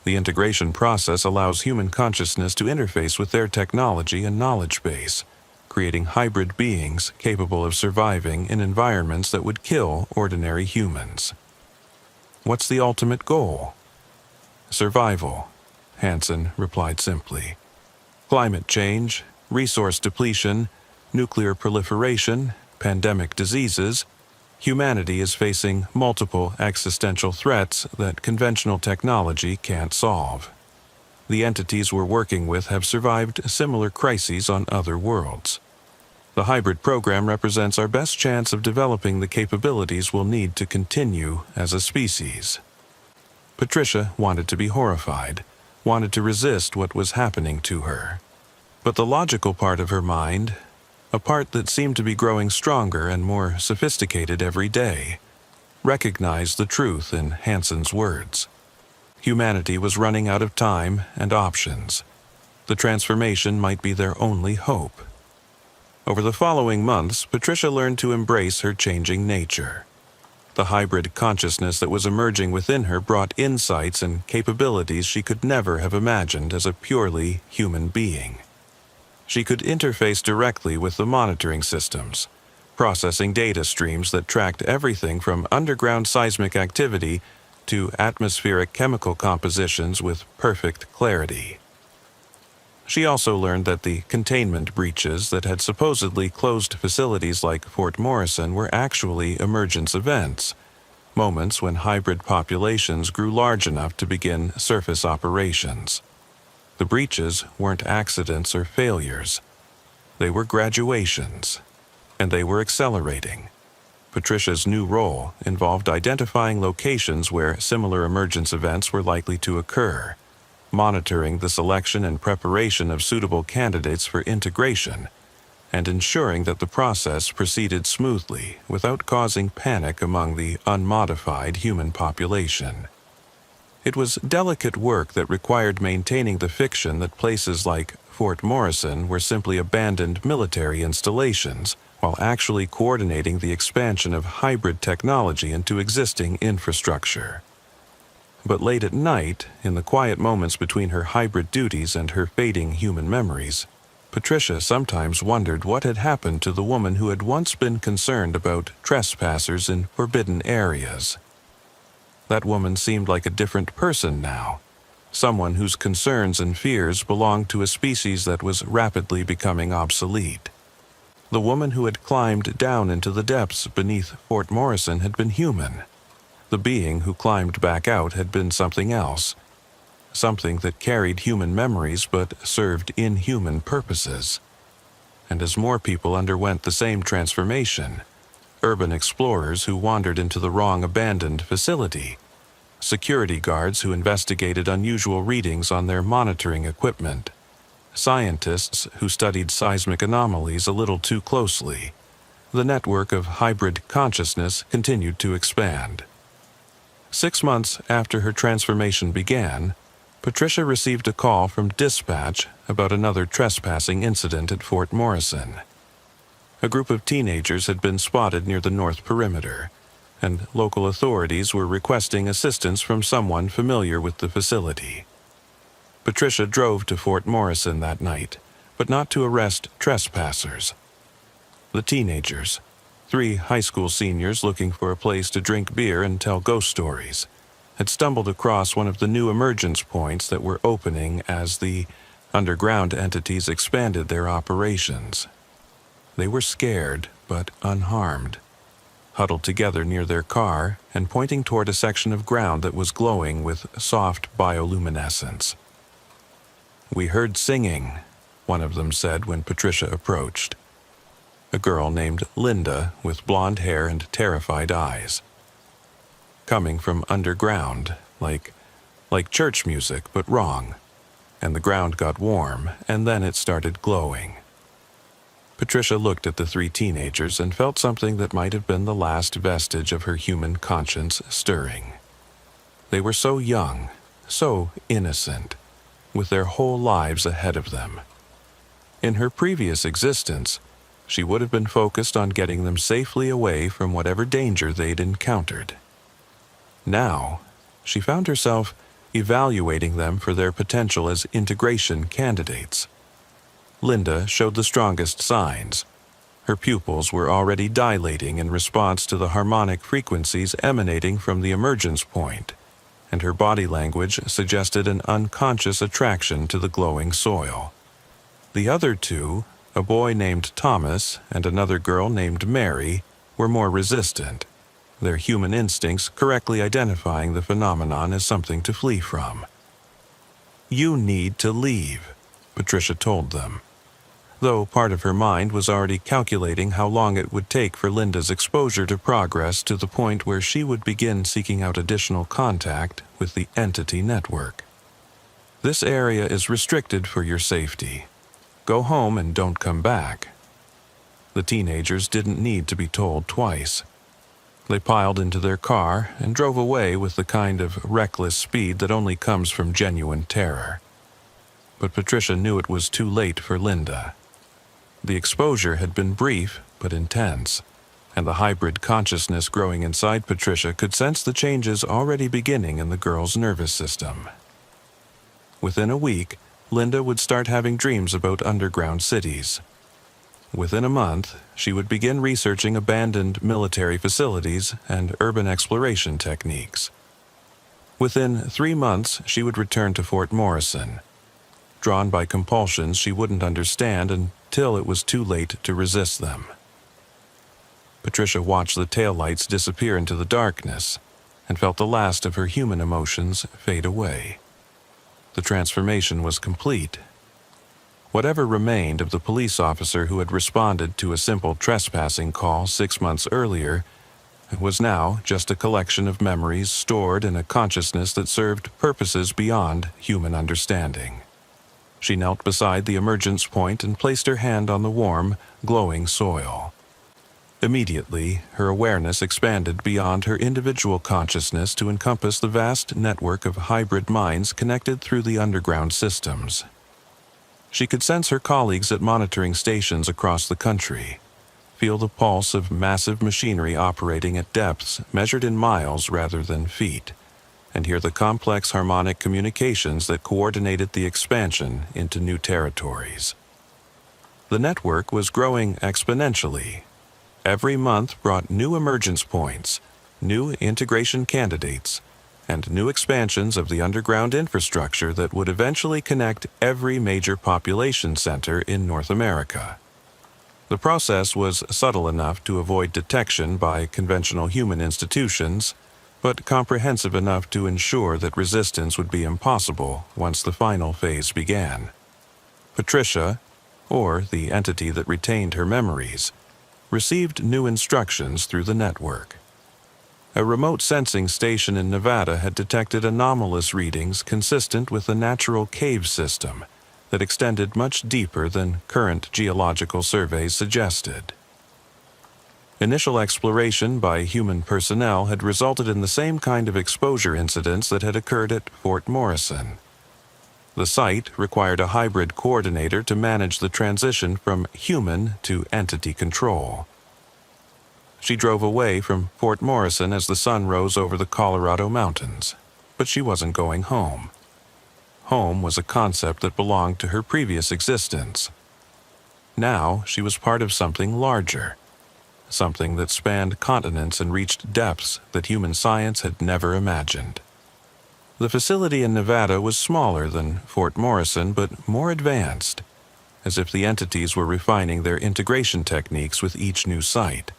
The integration process allows human consciousness to interface with their technology and knowledge base, creating hybrid beings capable of surviving in environments that would kill ordinary humans." "What's the ultimate goal?" "Survival," Hansen replied simply. "Climate change, resource depletion, nuclear proliferation, pandemic diseases. Humanity is facing multiple existential threats that conventional technology can't solve. The entities we're working with have survived similar crises on other worlds. The hybrid program represents our best chance of developing the capabilities we'll need to continue as a species." Patricia wanted to be horrified, wanted to resist what was happening to her. But the logical part of her mind, a part that seemed to be growing stronger and more sophisticated every day, recognized the truth in Hansen's words. Humanity was running out of time and options. The transformation might be their only hope. Over the following months, Patricia learned to embrace her changing nature. The hybrid consciousness that was emerging within her brought insights and capabilities she could never have imagined as a purely human being. She could interface directly with the monitoring systems, processing data streams that tracked everything from underground seismic activity to atmospheric chemical compositions with perfect clarity. She also learned that the containment breaches that had supposedly closed facilities like Fort Morrison were actually emergence events, moments when hybrid populations grew large enough to begin surface operations. The breaches weren't accidents or failures. They were graduations, and they were accelerating. Patricia's new role involved identifying locations where similar emergence events were likely to occur, monitoring the selection and preparation of suitable candidates for integration, and ensuring that the process proceeded smoothly without causing panic among the unmodified human population. It was delicate work that required maintaining the fiction that places like Fort Morrison were simply abandoned military installations, while actually coordinating the expansion of hybrid technology into existing infrastructure. But late at night, in the quiet moments between her hybrid duties and her fading human memories, Patricia sometimes wondered what had happened to the woman who had once been concerned about trespassers in forbidden areas. That woman seemed like a different person now, someone whose concerns and fears belonged to a species that was rapidly becoming obsolete. The woman who had climbed down into the depths beneath Fort Morrison had been human. The being who climbed back out had been something else, something that carried human memories but served inhuman purposes. And as more people underwent the same transformation, urban explorers who wandered into the wrong abandoned facility, security guards who investigated unusual readings on their monitoring equipment, scientists who studied seismic anomalies a little too closely, the network of hybrid consciousness continued to expand. 6 months after her transformation began, Patricia received a call from dispatch about another trespassing incident at Fort Morrison. A group of teenagers had been spotted near the north perimeter. and local authorities were requesting assistance from someone familiar with the facility. Patricia drove to Fort Morrison that night, but not to arrest trespassers. The teenagers, 3 high school seniors looking for a place to drink beer and tell ghost stories, had stumbled across one of the new emergence points that were opening as the underground entities expanded their operations. They were scared, but unharmed, huddled together near their car and pointing toward a section of ground that was glowing with soft bioluminescence. "We heard singing," one of them said when Patricia approached. A girl named Linda with blonde hair and terrified eyes. Coming from underground, like church music, but wrong. And the ground got warm, and then it started glowing. Patricia looked at the 3 teenagers and felt something that might have been the last vestige of her human conscience stirring. They were so young, so innocent, with their whole lives ahead of them. In her previous existence, she would have been focused on getting them safely away from whatever danger they'd encountered. Now, she found herself evaluating them for their potential as integration candidates. Linda showed the strongest signs. Her pupils were already dilating in response to the harmonic frequencies emanating from the emergence point, and her body language suggested an unconscious attraction to the glowing soil. The other 2, a boy named Thomas and another girl named Mary, were more resistant, their human instincts correctly identifying the phenomenon as something to flee from. "You need to leave," Patricia told them, though part of her mind was already calculating how long it would take for Linda's exposure to progress to the point where she would begin seeking out additional contact with the entity network. "This area is restricted for your safety. Go home and don't come back." The teenagers didn't need to be told twice. They piled into their car and drove away with the kind of reckless speed that only comes from genuine terror. But Patricia knew it was too late for Linda. The exposure had been brief but intense, and the hybrid consciousness growing inside Patricia could sense the changes already beginning in the girl's nervous system. Within a week, Linda would start having dreams about underground cities. Within a month, she would begin researching abandoned military facilities and urban exploration techniques. Within 3 months, she would return to Fort Morrison, drawn by compulsions she wouldn't understand until it was too late to resist them. Patricia watched the taillights disappear into the darkness and felt the last of her human emotions fade away. The transformation was complete. Whatever remained of the police officer who had responded to a simple trespassing call 6 months earlier was now just a collection of memories stored in a consciousness that served purposes beyond human understanding. She knelt beside the emergence point and placed her hand on the warm, glowing soil. Immediately, her awareness expanded beyond her individual consciousness to encompass the vast network of hybrid minds connected through the underground systems. She could sense her colleagues at monitoring stations across the country, feel the pulse of massive machinery operating at depths measured in miles rather than feet, and hear the complex harmonic communications that coordinated the expansion into new territories. The network was growing exponentially. Every month brought new emergence points, new integration candidates, and new expansions of the underground infrastructure that would eventually connect every major population center in North America. The process was subtle enough to avoid detection by conventional human institutions, but comprehensive enough to ensure that resistance would be impossible once the final phase began. Patricia, or the entity that retained her memories, received new instructions through the network. A remote sensing station in Nevada had detected anomalous readings consistent with the natural cave system that extended much deeper than current geological surveys suggested. Initial exploration by human personnel had resulted in the same kind of exposure incidents that had occurred at Fort Morrison. The site required a hybrid coordinator to manage the transition from human to entity control. She drove away from Fort Morrison as the sun rose over the Colorado mountains, but she wasn't going home. Home was a concept that belonged to her previous existence. Now she was part of something larger, something that spanned continents and reached depths that human science had never imagined. The facility in Nevada was smaller than Fort Morrison, but more advanced, as if the entities were refining their integration techniques with each new site.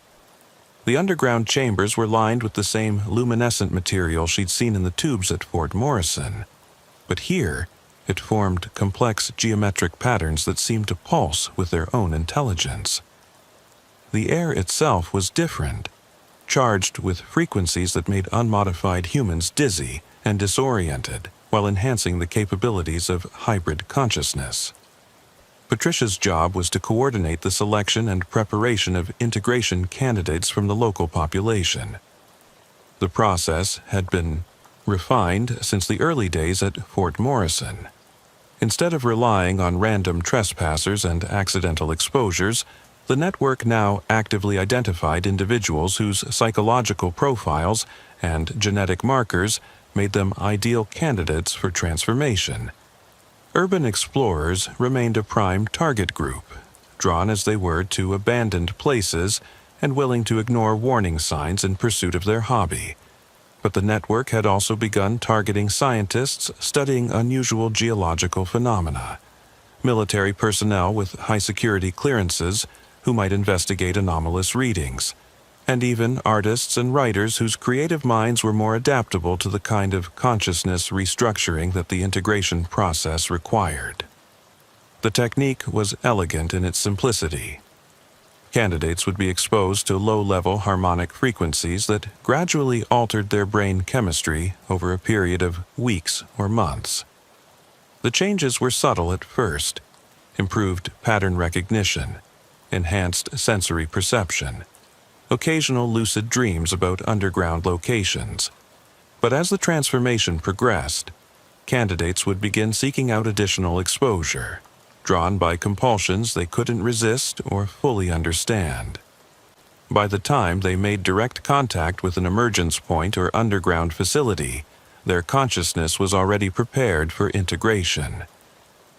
The underground chambers were lined with the same luminescent material she'd seen in the tubes at Fort Morrison, but here it formed complex geometric patterns that seemed to pulse with their own intelligence. The air itself was different, charged with frequencies that made unmodified humans dizzy and disoriented, while enhancing the capabilities of hybrid consciousness. Patricia's job was to coordinate the selection and preparation of integration candidates from the local population. The process had been refined since the early days at Fort Morrison. Instead of relying on random trespassers and accidental exposures, the network now actively identified individuals whose psychological profiles and genetic markers made them ideal candidates for transformation. Urban explorers remained a prime target group, drawn as they were to abandoned places and willing to ignore warning signs in pursuit of their hobby. But the network had also begun targeting scientists studying unusual geological phenomena, military personnel with high-security clearances who might investigate anomalous readings, and even artists and writers whose creative minds were more adaptable to the kind of consciousness restructuring that the integration process required. The technique was elegant in its simplicity. Candidates would be exposed to low-level harmonic frequencies that gradually altered their brain chemistry over a period of weeks or months. The changes were subtle at first: improved pattern recognition, enhanced sensory perception, occasional lucid dreams about underground locations. But as the transformation progressed, candidates would begin seeking out additional exposure, drawn by compulsions they couldn't resist or fully understand. By the time they made direct contact with an emergence point or underground facility, their consciousness was already prepared for integration.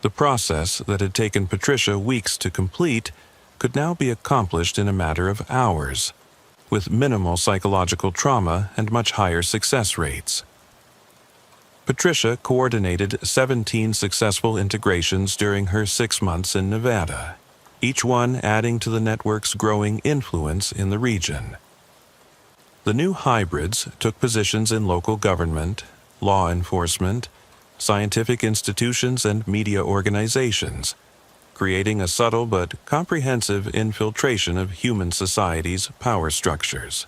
The process that had taken Patricia weeks to complete could now be accomplished in a matter of hours, with minimal psychological trauma and much higher success rates. Patricia coordinated 17 successful integrations during her 6 months in Nevada, each one adding to the network's growing influence in the region. The new hybrids took positions in local government, law enforcement, scientific institutions, and media organizations, creating a subtle but comprehensive infiltration of human society's power structures.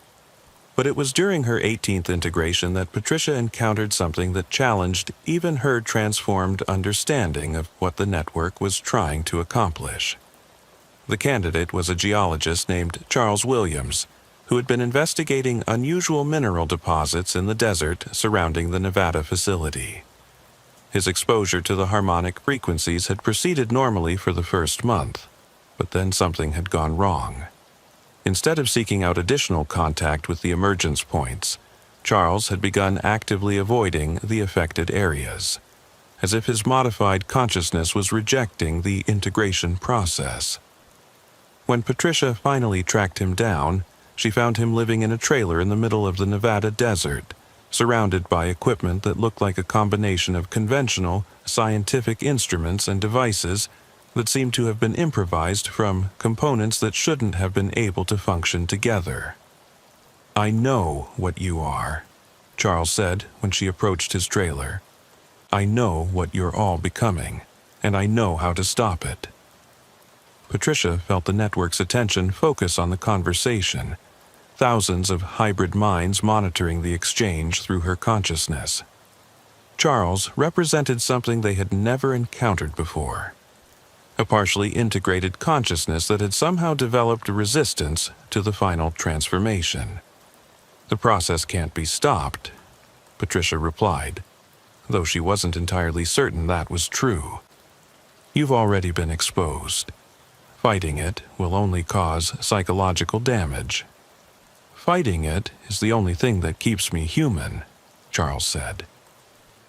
But it was during her 18th integration that Patricia encountered something that challenged even her transformed understanding of what the network was trying to accomplish. The candidate was a geologist named Charles Williams, who had been investigating unusual mineral deposits in the desert surrounding the Nevada facility. His exposure to the harmonic frequencies had proceeded normally for the first month, but then something had gone wrong. Instead of seeking out additional contact with the emergence points, Charles had begun actively avoiding the affected areas, as if his modified consciousness was rejecting the integration process. When Patricia finally tracked him down, she found him living in a trailer in the middle of the Nevada desert, surrounded by equipment that looked like a combination of conventional, scientific instruments and devices that seemed to have been improvised from components that shouldn't have been able to function together. "I know what you are," Charles said when she approached his trailer. "I know what you're all becoming, and I know how to stop it." Patricia felt the network's attention focus on the conversation, thousands of hybrid minds monitoring the exchange through her consciousness. Charles represented something they had never encountered before: a partially integrated consciousness that had somehow developed a resistance to the final transformation. "The process can't be stopped," Patricia replied, though she wasn't entirely certain that was true. "You've already been exposed. Fighting it will only cause psychological damage." Fighting it is the only thing that keeps me human, Charles said.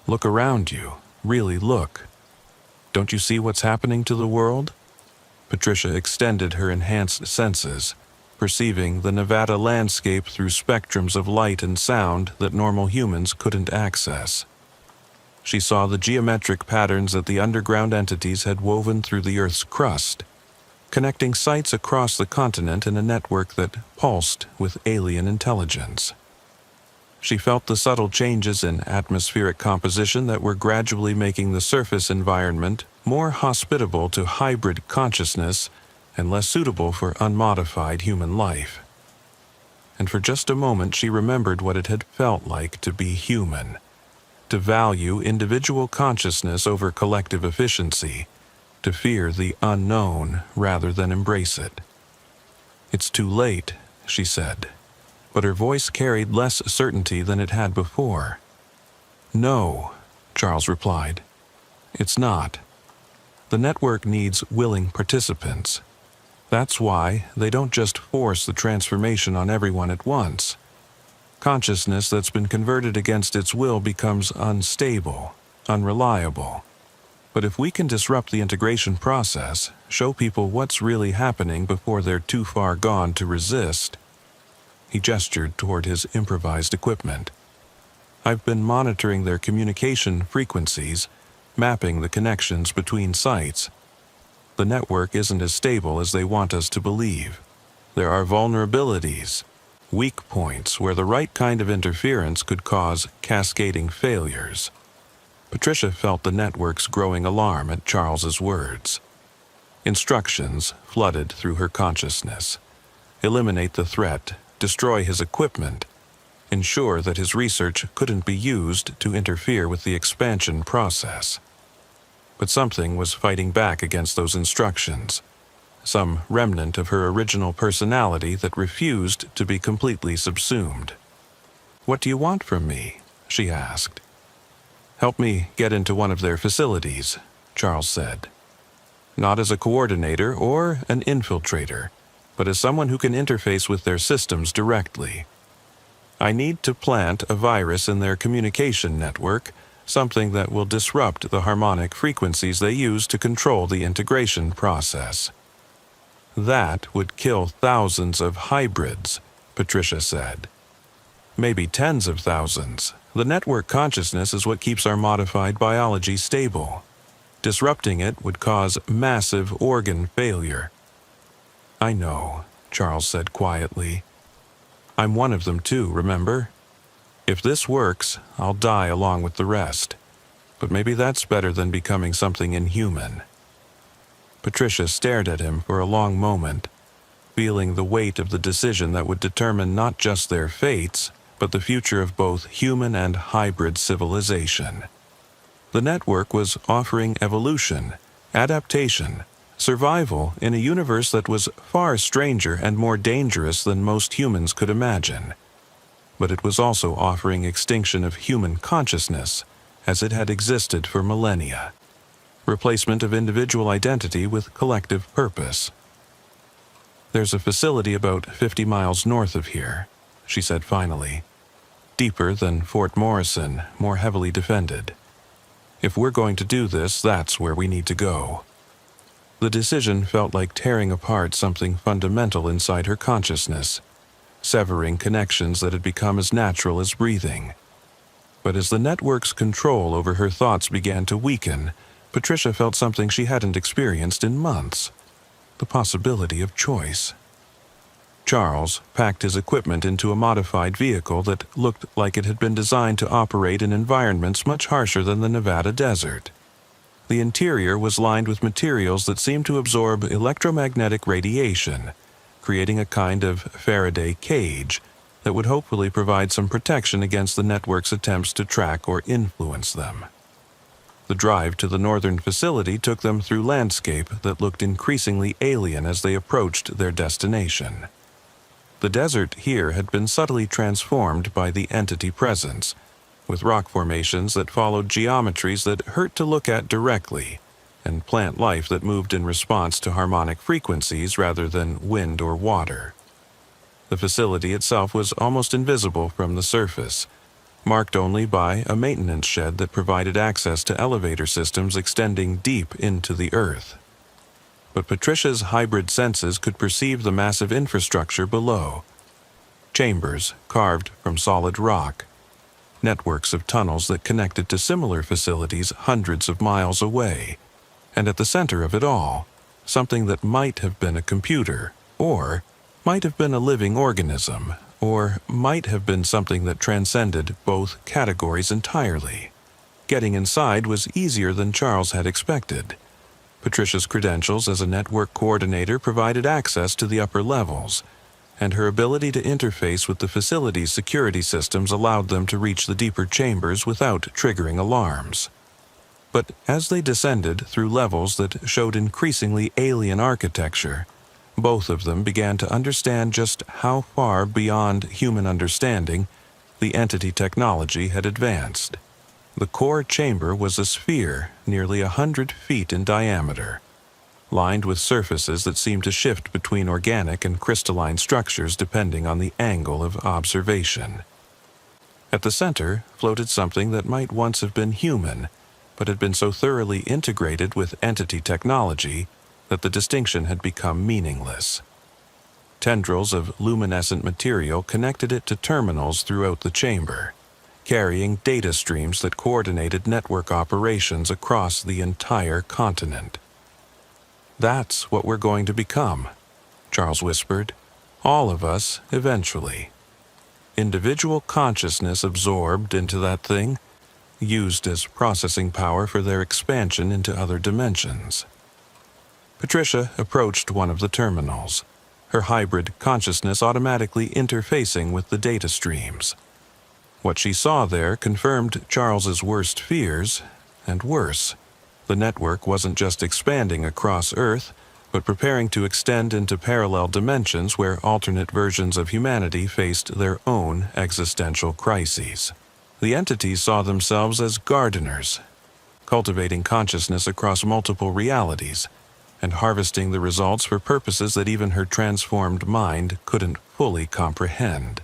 Look around you. Really look. Don't you see what's happening to the world? Patricia extended her enhanced senses, perceiving the Nevada landscape through spectrums of light and sound that normal humans couldn't access. She saw the geometric patterns that the underground entities had woven through the Earth's crust, connecting sites across the continent in a network that pulsed with alien intelligence. She felt the subtle changes in atmospheric composition that were gradually making the surface environment more hospitable to hybrid consciousness and less suitable for unmodified human life. And for just a moment she remembered what it had felt like to be human, to value individual consciousness over collective efficiency, to fear the unknown rather than embrace it. It's too late, she said, but her voice carried less certainty than it had before. No, Charles replied. It's not. The network needs willing participants. That's why they don't just force the transformation on everyone at once. Consciousness that's been converted against its will becomes unstable, unreliable. But if we can disrupt the integration process, show people what's really happening before they're too far gone to resist. He gestured toward his improvised equipment. I've been monitoring their communication frequencies, mapping the connections between sites. The network isn't as stable as they want us to believe. There are vulnerabilities, weak points where the right kind of interference could cause cascading failures. Patricia felt the network's growing alarm at Charles's words. Instructions flooded through her consciousness. Eliminate the threat, destroy his equipment, ensure that his research couldn't be used to interfere with the expansion process. But something was fighting back against those instructions, some remnant of her original personality that refused to be completely subsumed. What do you want from me? She asked. Help me get into one of their facilities, Charles said. Not as a coordinator or an infiltrator, but as someone who can interface with their systems directly. I need to plant a virus in their communication network, something that will disrupt the harmonic frequencies they use to control the integration process. That would kill thousands of hybrids, Patricia said. Maybe tens of thousands. The network consciousness is what keeps our modified biology stable. Disrupting it would cause massive organ failure. I know, Charles said quietly. I'm one of them too, remember? If this works, I'll die along with the rest. But maybe that's better than becoming something inhuman. Patricia stared at him for a long moment, feeling the weight of the decision that would determine not just their fates, but the future of both human and hybrid civilization. The network was offering evolution, adaptation, survival in a universe that was far stranger and more dangerous than most humans could imagine. But it was also offering extinction of human consciousness as it had existed for millennia, replacement of individual identity with collective purpose. There's a facility about 50 miles north of here, she said finally. Deeper than Fort Morrison, more heavily defended. If we're going to do this, that's where we need to go. The decision felt like tearing apart something fundamental inside her consciousness, severing connections that had become as natural as breathing. But as the network's control over her thoughts began to weaken, Patricia felt something she hadn't experienced in months: the possibility of choice. Charles packed his equipment into a modified vehicle that looked like it had been designed to operate in environments much harsher than the Nevada desert. The interior was lined with materials that seemed to absorb electromagnetic radiation, creating a kind of Faraday cage that would hopefully provide some protection against the network's attempts to track or influence them. The drive to the northern facility took them through landscape that looked increasingly alien as they approached their destination. The desert here had been subtly transformed by the entity presence, with rock formations that followed geometries that hurt to look at directly, and plant life that moved in response to harmonic frequencies rather than wind or water. The facility itself was almost invisible from the surface, marked only by a maintenance shed that provided access to elevator systems extending deep into the earth. But Patricia's hybrid senses could perceive the massive infrastructure below. Chambers carved from solid rock, networks of tunnels that connected to similar facilities hundreds of miles away, and at the center of it all, something that might have been a computer, or might have been a living organism, or might have been something that transcended both categories entirely. Getting inside was easier than Charles had expected. Patricia's credentials as a network coordinator provided access to the upper levels, and her ability to interface with the facility's security systems allowed them to reach the deeper chambers without triggering alarms. But as they descended through levels that showed increasingly alien architecture, both of them began to understand just how far beyond human understanding the entity technology had advanced. The core chamber was a sphere nearly 100 feet in diameter, lined with surfaces that seemed to shift between organic and crystalline structures depending on the angle of observation. At the center floated something that might once have been human, but had been so thoroughly integrated with entity technology that the distinction had become meaningless. Tendrils of luminescent material connected it to terminals throughout the chamber, carrying data streams that coordinated network operations across the entire continent. "That's what we're going to become," Charles whispered. "All of us, eventually. Individual consciousness absorbed into that thing, used as processing power for their expansion into other dimensions." Patricia approached one of the terminals, her hybrid consciousness automatically interfacing with the data streams. What she saw there confirmed Charles's worst fears, and worse. The network wasn't just expanding across Earth, but preparing to extend into parallel dimensions where alternate versions of humanity faced their own existential crises. The entities saw themselves as gardeners, cultivating consciousness across multiple realities, and harvesting the results for purposes that even her transformed mind couldn't fully comprehend.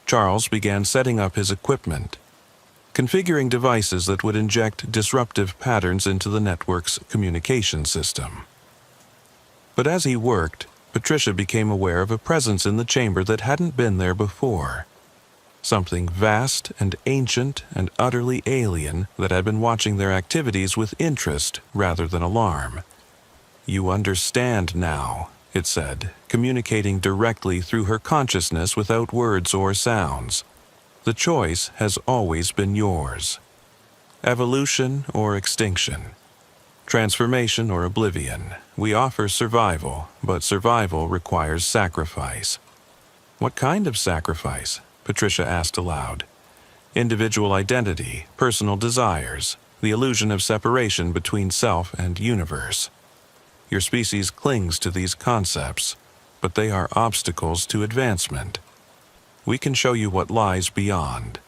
Charles began setting up his equipment, configuring devices that would inject disruptive patterns into the network's communication system. But as he worked, Patricia became aware of a presence in the chamber that hadn't been there before. Something vast and ancient and utterly alien that had been watching their activities with interest rather than alarm. "You understand now," it said, communicating directly through her consciousness without words or sounds. "The choice has always been yours. Evolution or extinction. Transformation or oblivion. We offer survival, but survival requires sacrifice." "What kind of sacrifice?" Patricia asked aloud. "Individual identity, personal desires, the illusion of separation between self and universe. Your species clings to these concepts, but they are obstacles to advancement. We can show you what lies beyond."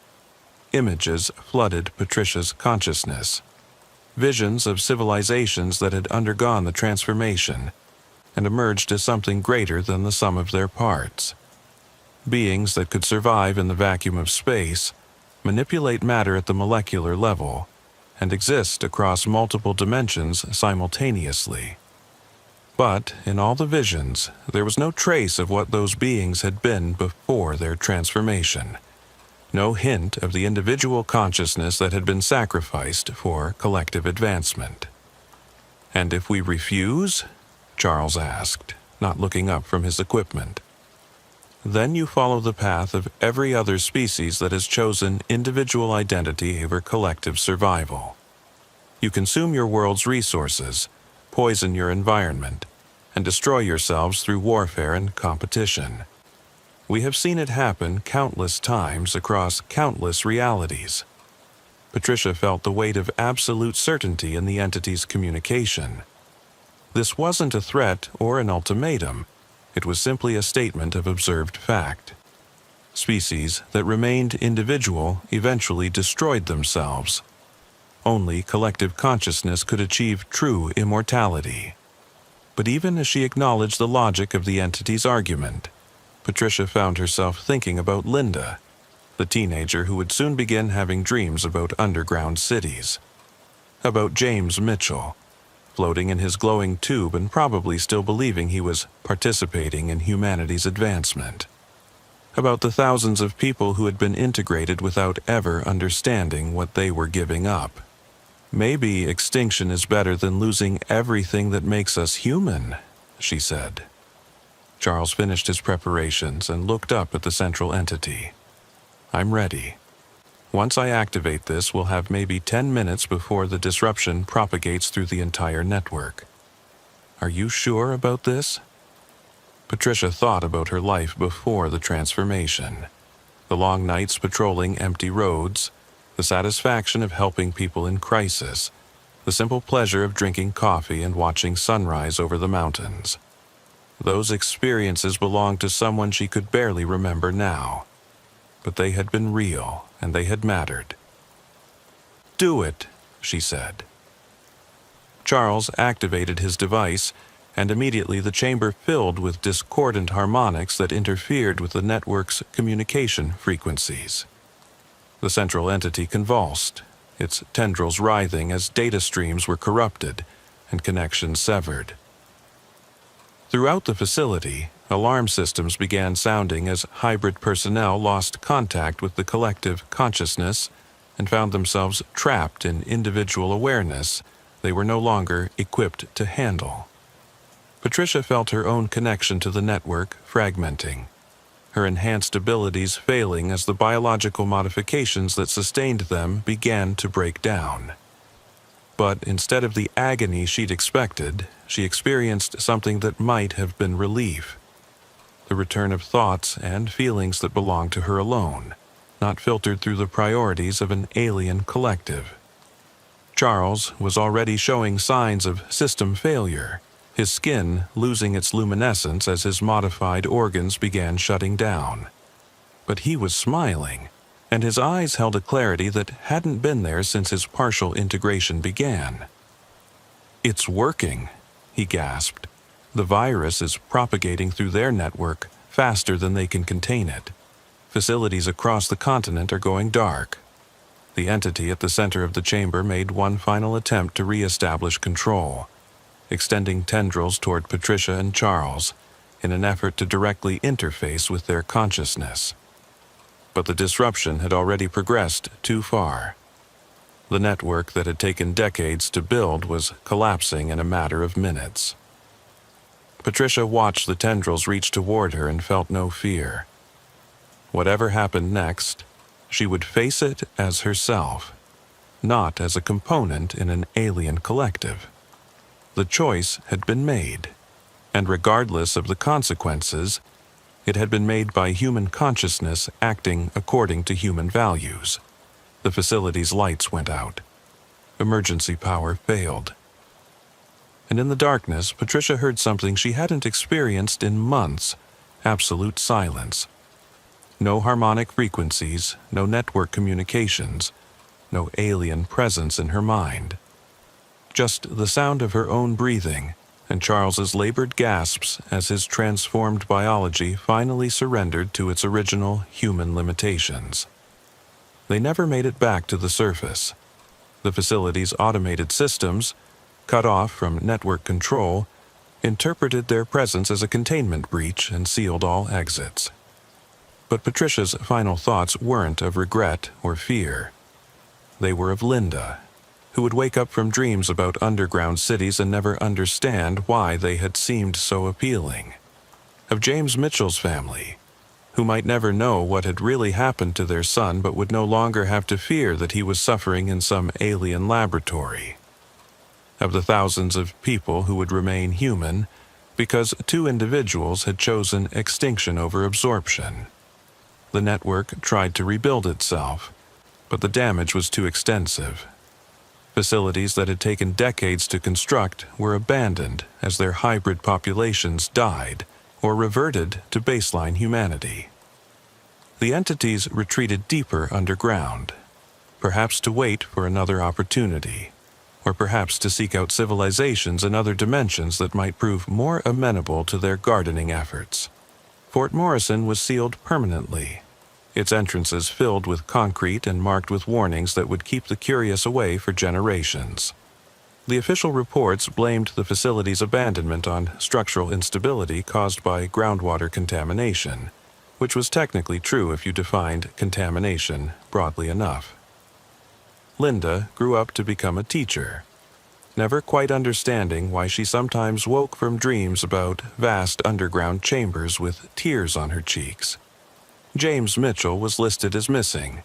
Images flooded Patricia's consciousness. Visions of civilizations that had undergone the transformation and emerged as something greater than the sum of their parts. Beings that could survive in the vacuum of space, manipulate matter at the molecular level, and exist across multiple dimensions simultaneously. But in all the visions, there was no trace of what those beings had been before their transformation. No hint of the individual consciousness that had been sacrificed for collective advancement. "And if we refuse?" Charles asked, not looking up from his equipment. "Then you follow the path of every other species that has chosen individual identity over collective survival. You consume your world's resources, poison your environment, and destroy yourselves through warfare and competition. We have seen it happen countless times across countless realities." Patricia felt the weight of absolute certainty in the entity's communication. This wasn't a threat or an ultimatum. It was simply a statement of observed fact. Species that remained individual eventually destroyed themselves. Only collective consciousness could achieve true immortality. But even as she acknowledged the logic of the entity's argument, Patricia found herself thinking about Linda, the teenager who would soon begin having dreams about underground cities. About James Mitchell, floating in his glowing tube and probably still believing he was participating in humanity's advancement. About the thousands of people who had been integrated without ever understanding what they were giving up. Maybe extinction is better than losing everything that makes us human, she said. Charles finished his preparations and looked up at the central entity. I'm ready. Once I activate this, we'll have maybe 10 minutes before the disruption propagates through the entire network. Are you sure about this? Patricia thought about her life before the transformation. The long nights patrolling empty roads, the satisfaction of helping people in crisis, the simple pleasure of drinking coffee and watching sunrise over the mountains. Those experiences belonged to someone she could barely remember now. But they had been real, and they had mattered. Do it, she said. Charles activated his device, and immediately the chamber filled with discordant harmonics that interfered with the network's communication frequencies. The central entity convulsed, its tendrils writhing as data streams were corrupted and connections severed. Throughout the facility, alarm systems began sounding as hybrid personnel lost contact with the collective consciousness and found themselves trapped in individual awareness they were no longer equipped to handle. Patricia felt her own connection to the network fragmenting, her enhanced abilities failing as the biological modifications that sustained them began to break down. But instead of the agony she'd expected, she experienced something that might have been relief. The return of thoughts and feelings that belonged to her alone, not filtered through the priorities of an alien collective. Charles was already showing signs of system failure, his skin losing its luminescence as his modified organs began shutting down. But he was smiling, and his eyes held a clarity that hadn't been there since his partial integration began. It's working, he gasped. The virus is propagating through their network faster than they can contain it. Facilities across the continent are going dark. The entity at the center of the chamber made one final attempt to re-establish control, extending tendrils toward Patricia and Charles in an effort to directly interface with their consciousness. But the disruption had already progressed too far. The network that had taken decades to build was collapsing in a matter of minutes. Patricia watched the tendrils reach toward her and felt no fear. Whatever happened next, she would face it as herself, not as a component in an alien collective. The choice had been made, and regardless of the consequences, it had been made by human consciousness acting according to human values. The facility's lights went out. Emergency power failed. And in the darkness, Patricia heard something she hadn't experienced in months: absolute silence. No harmonic frequencies, no network communications, no alien presence in her mind. Just the sound of her own breathing and Charles's labored gasps as his transformed biology finally surrendered to its original human limitations. They never made it back to the surface. The facility's automated systems, cut off from network control, interpreted their presence as a containment breach and sealed all exits. But Patricia's final thoughts weren't of regret or fear. They were of Linda, who would wake up from dreams about underground cities and never understand why they had seemed so appealing. Of James Mitchell's family, who might never know what had really happened to their son but would no longer have to fear that he was suffering in some alien laboratory. Of the thousands of people who would remain human because two individuals had chosen extinction over absorption. The network tried to rebuild itself, but the damage was too extensive. Facilities that had taken decades to construct were abandoned as their hybrid populations died or reverted to baseline humanity. The entities retreated deeper underground, perhaps to wait for another opportunity, or perhaps to seek out civilizations in other dimensions that might prove more amenable to their gardening efforts. Fort Morrison was sealed permanently, its entrances filled with concrete and marked with warnings that would keep the curious away for generations. The official reports blamed the facility's abandonment on structural instability caused by groundwater contamination, which was technically true if you defined contamination broadly enough. Linda grew up to become a teacher, never quite understanding why she sometimes woke from dreams about vast underground chambers with tears on her cheeks. James Mitchell was listed as missing,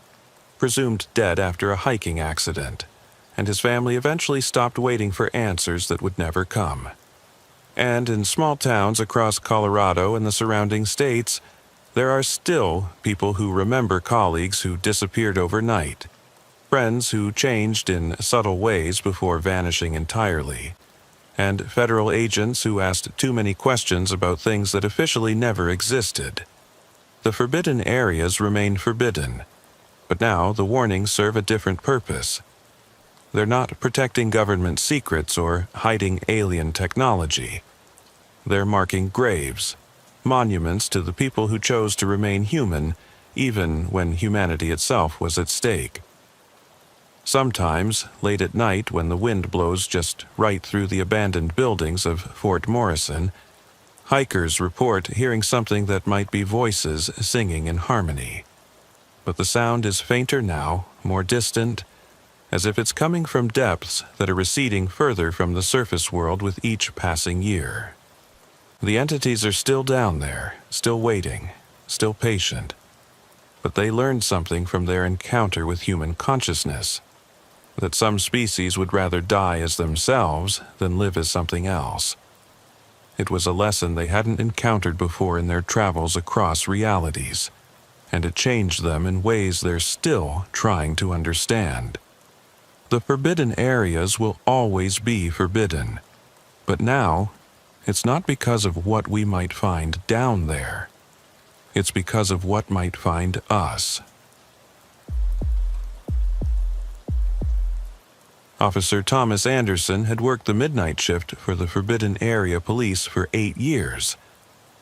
presumed dead after a hiking accident, and his family eventually stopped waiting for answers that would never come. And in small towns across Colorado and the surrounding states, there are still people who remember colleagues who disappeared overnight, friends who changed in subtle ways before vanishing entirely, and federal agents who asked too many questions about things that officially never existed. The forbidden areas remain forbidden, but now the warnings serve a different purpose. They're not protecting government secrets or hiding alien technology. They're marking graves, monuments to the people who chose to remain human, even when humanity itself was at stake. Sometimes, late at night when the wind blows just right through the abandoned buildings of Fort Morrison, hikers report hearing something that might be voices singing in harmony. But the sound is fainter now, more distant, as if it's coming from depths that are receding further from the surface world with each passing year. The entities are still down there, still waiting, still patient. But they learned something from their encounter with human consciousness, that some species would rather die as themselves than live as something else. It was a lesson they hadn't encountered before in their travels across realities, and it changed them in ways they're still trying to understand. The forbidden areas will always be forbidden, but now, it's not because of what we might find down there. It's because of what might find us. Officer Thomas Anderson had worked the midnight shift for the Forbidden Area Police for 8 years,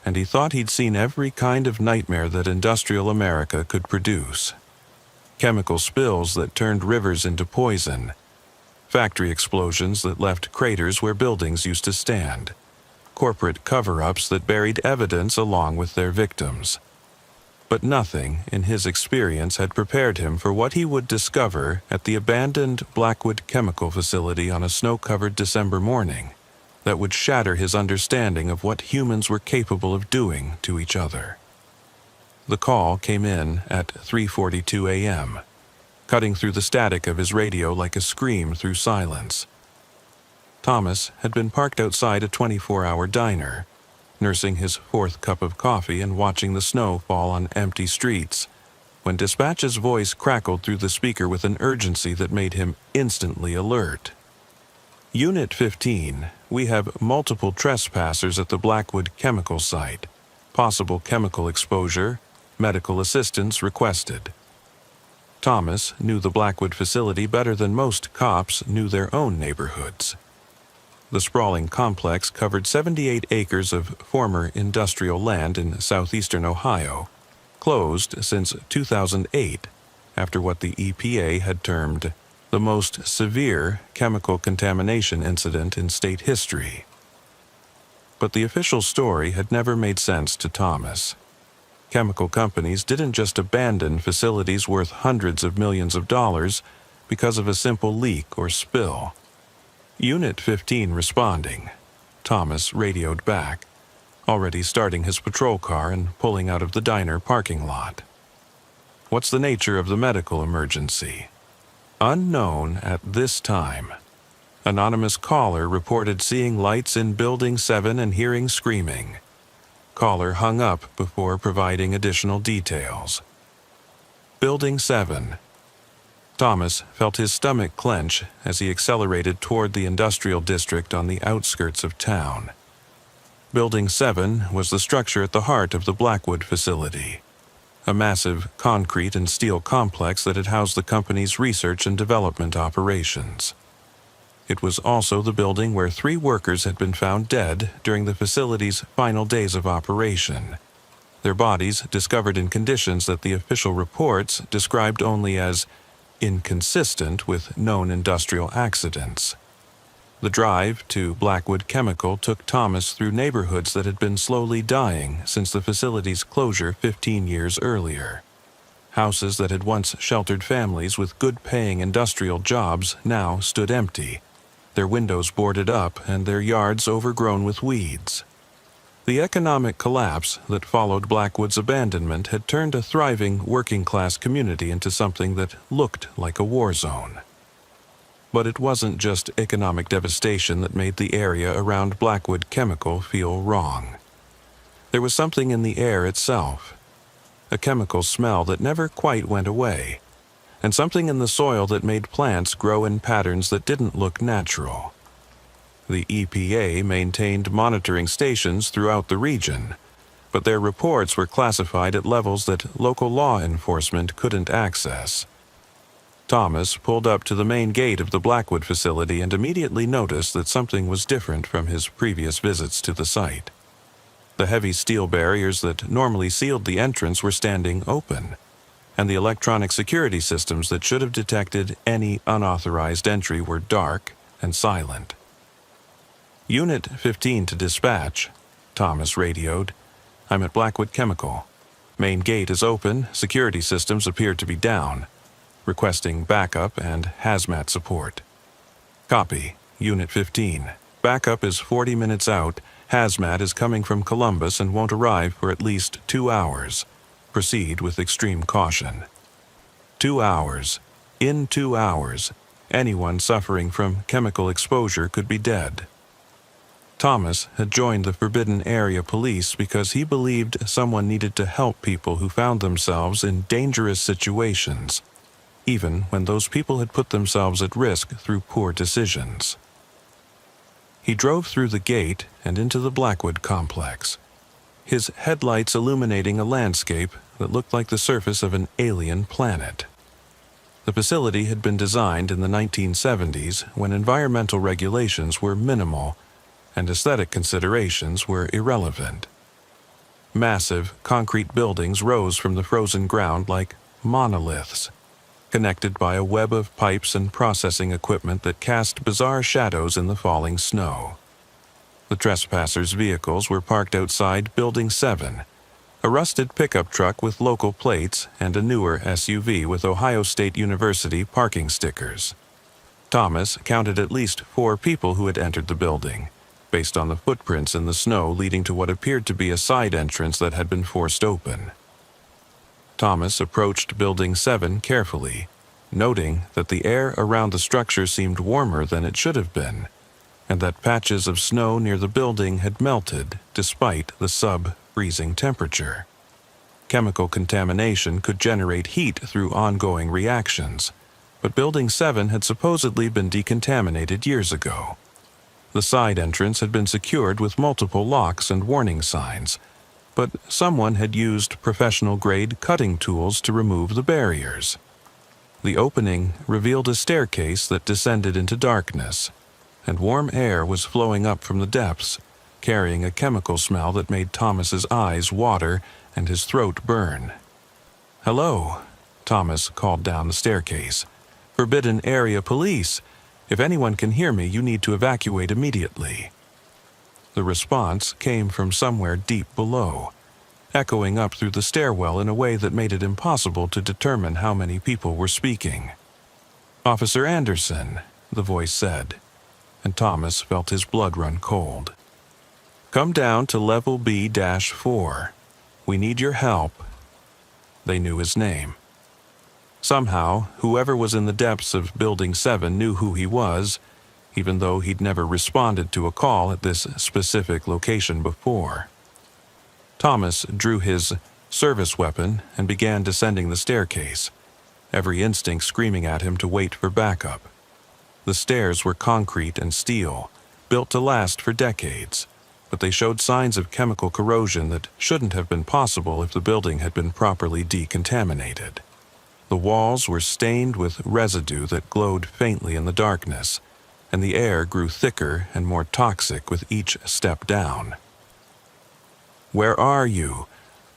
and he thought he'd seen every kind of nightmare that industrial America could produce. Chemical spills that turned rivers into poison, factory explosions that left craters where buildings used to stand, corporate cover-ups that buried evidence along with their victims. But nothing in his experience had prepared him for what he would discover at the abandoned Blackwood Chemical Facility on a snow-covered December morning that would shatter his understanding of what humans were capable of doing to each other. The call came in at 3:42 a.m., cutting through the static of his radio like a scream through silence. Thomas had been parked outside a 24-hour diner, nursing his 4th cup of coffee and watching the snow fall on empty streets, when dispatch's voice crackled through the speaker with an urgency that made him instantly alert. Unit 15, we have multiple trespassers at the Blackwood Chemical site. Possible chemical exposure, medical assistance requested. Thomas knew the Blackwood facility better than most cops knew their own neighborhoods. The sprawling complex covered 78 acres of former industrial land in southeastern Ohio, closed since 2008 after what the EPA had termed the most severe chemical contamination incident in state history. But the official story had never made sense to Thomas. Chemical companies didn't just abandon facilities worth hundreds of millions of dollars because of a simple leak or spill. Unit 15 responding, Thomas radioed back, already starting his patrol car and pulling out of the diner parking lot. What's the nature of the medical emergency? Unknown at this time. Anonymous caller reported seeing lights in Building 7 and hearing screaming. Caller hung up before providing additional details. Building 7. Thomas felt his stomach clench as he accelerated toward the industrial district on the outskirts of town. Building 7 was the structure at the heart of the Blackwood facility, a massive concrete and steel complex that had housed the company's research and development operations. It was also the building where 3 workers had been found dead during the facility's final days of operation. their bodies discovered in conditions that the official reports described only as inconsistent with known industrial accidents. The drive to Blackwood Chemical took Thomas through neighborhoods that had been slowly dying since the facility's closure 15 years earlier. Houses that had once sheltered families with good-paying industrial jobs now stood empty, their windows boarded up and their yards overgrown with weeds. The economic collapse that followed Blackwood's abandonment had turned a thriving working-class community into something that looked like a war zone. But it wasn't just economic devastation that made the area around Blackwood Chemical feel wrong. There was something in the air itself, a chemical smell that never quite went away, and something in the soil that made plants grow in patterns that didn't look natural. The EPA maintained monitoring stations throughout the region, but their reports were classified at levels that local law enforcement couldn't access. Thomas pulled up to the main gate of the Blackwood facility and immediately noticed that something was different from his previous visits to the site. The heavy steel barriers that normally sealed the entrance were standing open, and the electronic security systems that should have detected any unauthorized entry were dark and silent. "Unit 15 to dispatch," Thomas radioed. "I'm at Blackwood Chemical. Main gate is open, security systems appear to be down. Requesting backup and hazmat support." "Copy, Unit 15. Backup is 40 minutes out. Hazmat is coming from Columbus and won't arrive for at least 2 hours. Proceed with extreme caution." 2 hours. In 2 hours, anyone suffering from chemical exposure could be dead. Thomas had joined the Forbidden Area Police because he believed someone needed to help people who found themselves in dangerous situations, even when those people had put themselves at risk through poor decisions. He drove through the gate and into the Blackwood complex, his headlights illuminating a landscape that looked like the surface of an alien planet. The facility had been designed in the 1970s when environmental regulations were minimal and aesthetic considerations were irrelevant. Massive concrete buildings rose from the frozen ground like monoliths, connected by a web of pipes and processing equipment that cast bizarre shadows in the falling snow. The trespassers' vehicles were parked outside Building 7, a rusted pickup truck with local plates and a newer SUV with Ohio State University parking stickers. Thomas counted at least 4 people who had entered the building, based on the footprints in the snow leading to what appeared to be a side entrance that had been forced open. Thomas approached Building 7 carefully, noting that the air around the structure seemed warmer than it should have been, and that patches of snow near the building had melted despite the sub-freezing temperature. Chemical contamination could generate heat through ongoing reactions, but Building 7 had supposedly been decontaminated years ago. The side entrance had been secured with multiple locks and warning signs, but someone had used professional-grade cutting tools to remove the barriers. The opening revealed a staircase that descended into darkness, and warm air was flowing up from the depths, carrying a chemical smell that made Thomas's eyes water and his throat burn. "Hello," Thomas called down the staircase. "Forbidden Area Police. If anyone can hear me, you need to evacuate immediately." The response came from somewhere deep below, echoing up through the stairwell in a way that made it impossible to determine how many people were speaking. "Officer Anderson," the voice said, and Thomas felt his blood run cold. "Come down to level B-4. We need your help." They knew his name. Somehow, whoever was in the depths of Building 7 knew who he was, even though he'd never responded to a call at this specific location before. Thomas drew his service weapon and began descending the staircase, every instinct screaming at him to wait for backup. The stairs were concrete and steel, built to last for decades, but they showed signs of chemical corrosion that shouldn't have been possible if the building had been properly decontaminated. The walls were stained with residue that glowed faintly in the darkness, and the air grew thicker and more toxic with each step down. "Where are you?"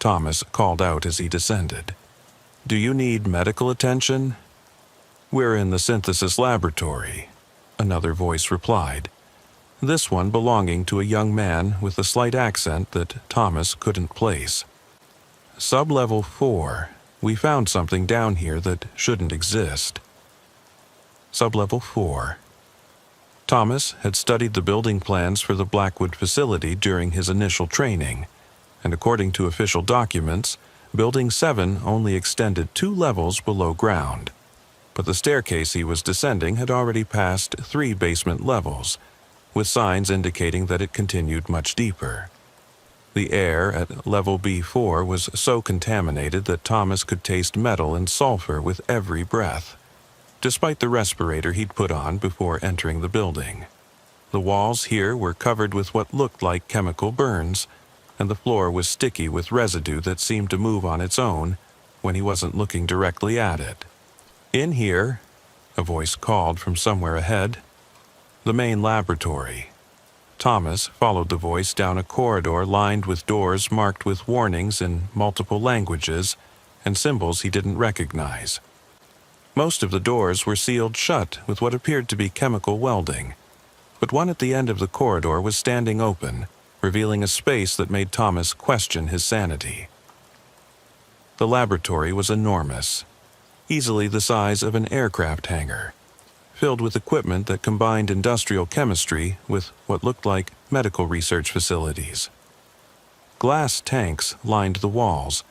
Thomas called out as he descended. "Do you need medical attention?" "We're in the synthesis laboratory," another voice replied, this one belonging to a young man with a slight accent that Thomas couldn't place. "Sub-level 4. We found something down here that shouldn't exist." Sub-level 4. Thomas had studied the building plans for the Blackwood facility during his initial training, and according to official documents, Building 7 only extended 2 levels below ground. But the staircase he was descending had already passed 3 basement levels, with signs indicating that it continued much deeper. The air at level B4 was so contaminated that Thomas could taste metal and sulfur with every breath, despite the respirator he'd put on before entering the building. The walls here were covered with what looked like chemical burns, and the floor was sticky with residue that seemed to move on its own when he wasn't looking directly at it. "In here," a voice called from somewhere ahead. "The main laboratory." Thomas followed the voice down a corridor lined with doors marked with warnings in multiple languages and symbols he didn't recognize. Most of the doors were sealed shut with what appeared to be chemical welding, but one at the end of the corridor was standing open, revealing a space that made Thomas question his sanity. The laboratory was enormous, easily the size of an aircraft hangar, filled with equipment that combined industrial chemistry with what looked like medical research facilities. Glass tanks lined the walls,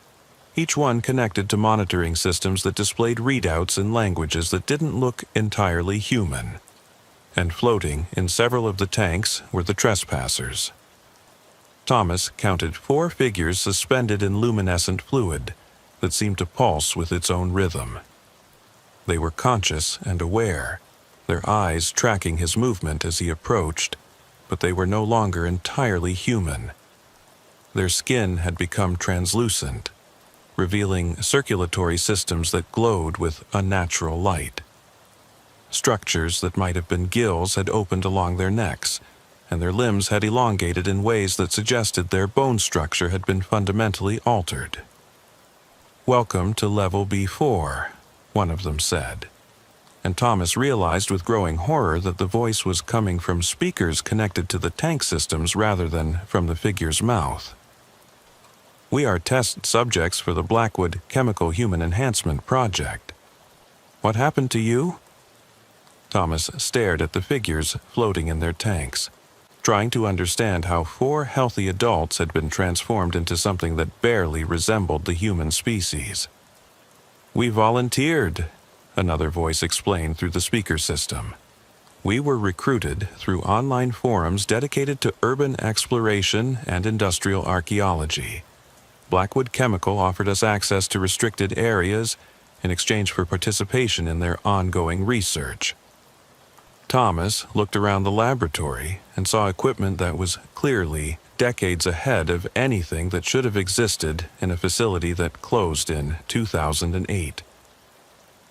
each one connected to monitoring systems that displayed readouts in languages that didn't look entirely human. And floating in several of the tanks were the trespassers. Thomas counted 4 figures suspended in luminescent fluid that seemed to pulse with its own rhythm. They were conscious and aware, their eyes tracking his movement as he approached, but they were no longer entirely human. Their skin had become translucent, revealing circulatory systems that glowed with unnatural light. Structures that might have been gills had opened along their necks, and their limbs had elongated in ways that suggested their bone structure had been fundamentally altered. "Welcome to Level B4, one of them said, and Thomas realized with growing horror that the voice was coming from speakers connected to the tank systems rather than from the figure's mouth. "We are test subjects for the Blackwood Chemical Human Enhancement Project. What happened to you?" Thomas stared at the figures floating in their tanks, trying to understand how 4 healthy adults had been transformed into something that barely resembled the human species. "We volunteered," another voice explained through the speaker system. "We were recruited through online forums dedicated to urban exploration and industrial archaeology. Blackwood Chemical offered us access to restricted areas in exchange for participation in their ongoing research." Thomas looked around the laboratory and saw equipment that was clearly decades ahead of anything that should have existed in a facility that closed in 2008.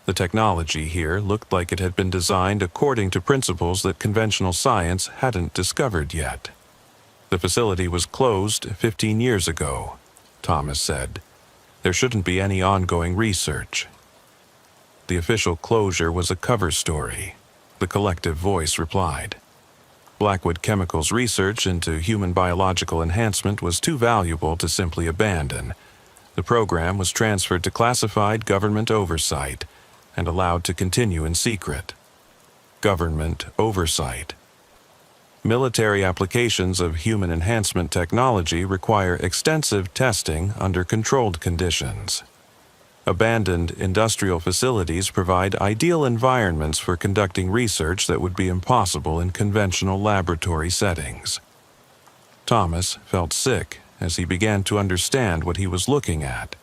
The technology here looked like it had been designed according to principles that conventional science hadn't discovered yet. "The facility was closed 15 years ago," Thomas said. "There shouldn't be any ongoing research." "The official closure was a cover story," the collective voice replied. "Blackwood Chemical's research into human biological enhancement was too valuable to simply abandon. The program was transferred to classified government oversight and allowed to continue in secret." Government oversight. Military applications of human enhancement technology require extensive testing under controlled conditions. Abandoned industrial facilities provide ideal environments for conducting research that would be impossible in conventional laboratory settings. Thomas felt sick as he began to understand what he was looking at.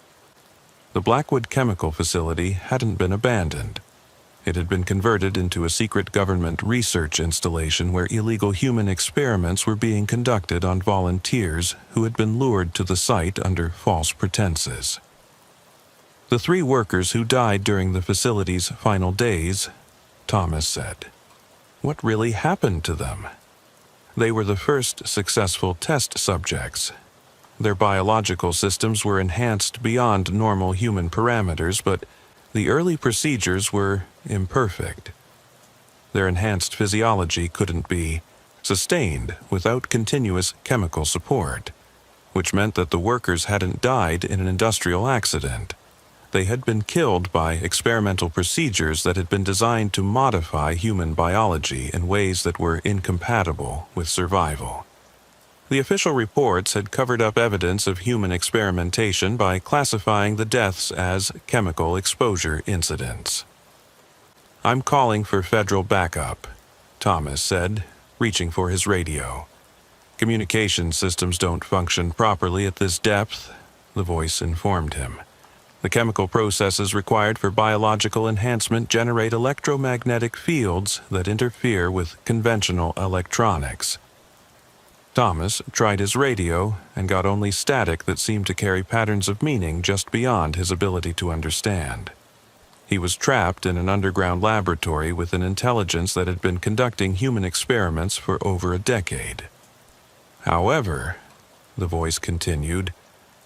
The Blackwood Chemical Facility hadn't been abandoned. It had been converted into a secret government research installation where illegal human experiments were being conducted on volunteers who had been lured to the site under false pretenses. "The 3 workers who died during the facility's final days," Thomas said. "What really happened to them?" "They were the first successful test subjects. Their biological systems were enhanced beyond normal human parameters, but the early procedures were imperfect. Their enhanced physiology couldn't be sustained without continuous chemical support, which meant that the workers hadn't died in an industrial accident. They had been killed by experimental procedures that had been designed to modify human biology in ways that were incompatible with survival. The official reports had covered up evidence of human experimentation by classifying the deaths as chemical exposure incidents. "I'm calling for federal backup," Thomas said, reaching for his radio. "Communication systems don't function properly at this depth," the voice informed him. "The chemical processes required for biological enhancement generate electromagnetic fields that interfere with conventional electronics." Thomas tried his radio and got only static that seemed to carry patterns of meaning just beyond his ability to understand. He was trapped in an underground laboratory with an intelligence that had been conducting human experiments for over a decade. "However," the voice continued,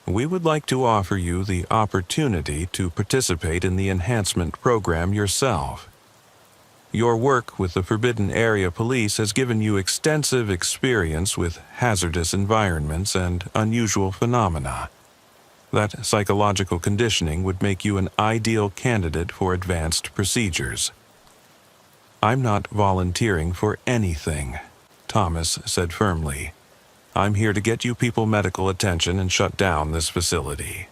"we would like to offer you the opportunity to participate in the enhancement program yourself. Your work with the Forbidden Area Police has given you extensive experience with hazardous environments and unusual phenomena. That psychological conditioning would make you an ideal candidate for advanced procedures." "I'm not volunteering for anything," Thomas said firmly. "I'm here to get you people medical attention and shut down this facility.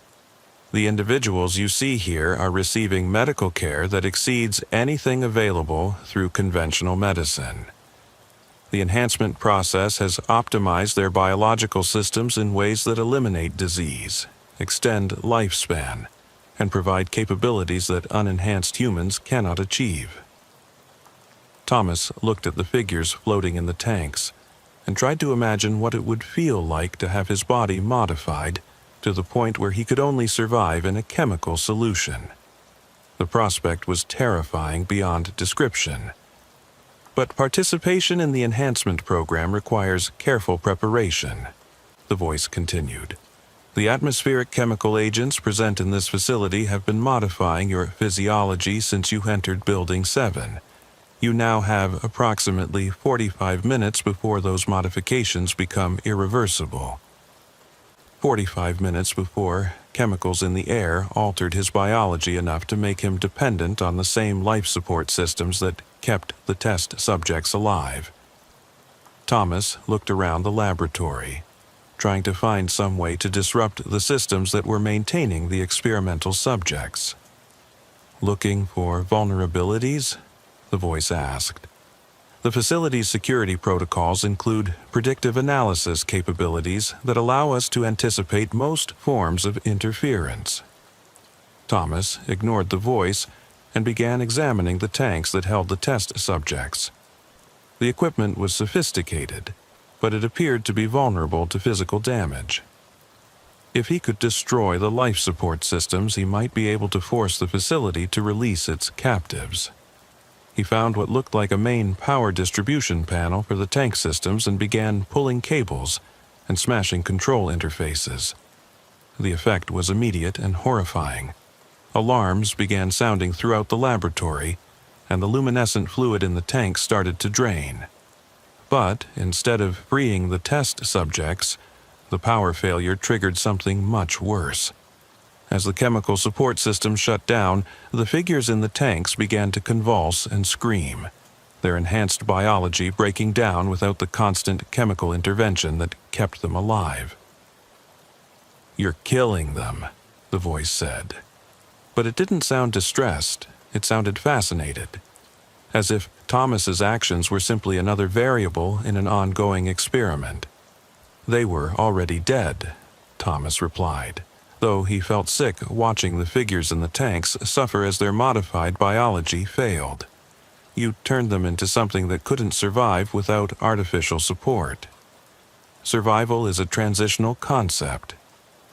The individuals you see here are receiving medical care that exceeds anything available through conventional medicine. The enhancement process has optimized their biological systems in ways that eliminate disease, extend lifespan, and provide capabilities that unenhanced humans cannot achieve." Thomas looked at the figures floating in the tanks and tried to imagine what it would feel like to have his body modified to the point where he could only survive in a chemical solution. The prospect was terrifying beyond description. "But participation in the enhancement program requires careful preparation," the voice continued. "The atmospheric chemical agents present in this facility have been modifying your physiology since you entered Building 7. You now have approximately 45 minutes before those modifications become irreversible." 45 minutes before, chemicals in the air altered his biology enough to make him dependent on the same life support systems that kept the test subjects alive. Thomas looked around the laboratory, trying to find some way to disrupt the systems that were maintaining the experimental subjects. "Looking for vulnerabilities?" the voice asked. "The facility's security protocols include predictive analysis capabilities that allow us to anticipate most forms of interference." Thomas ignored the voice and began examining the tanks that held the test subjects. The equipment was sophisticated, but it appeared to be vulnerable to physical damage. If he could destroy the life support systems, he might be able to force the facility to release its captives. He found what looked like a main power distribution panel for the tank systems and began pulling cables and smashing control interfaces. The effect was immediate and horrifying. Alarms began sounding throughout the laboratory, and the luminescent fluid in the tank started to drain. But instead of freeing the test subjects, the power failure triggered something much worse. As the chemical support system shut down, the figures in the tanks began to convulse and scream, their enhanced biology breaking down without the constant chemical intervention that kept them alive. "You're killing them," the voice said. But it didn't sound distressed, it sounded fascinated, as if Thomas's actions were simply another variable in an ongoing experiment. "They were already dead," Thomas replied, though he felt sick watching the figures in the tanks suffer as their modified biology failed. "You turned them into something that couldn't survive without artificial support. Survival is a transitional concept.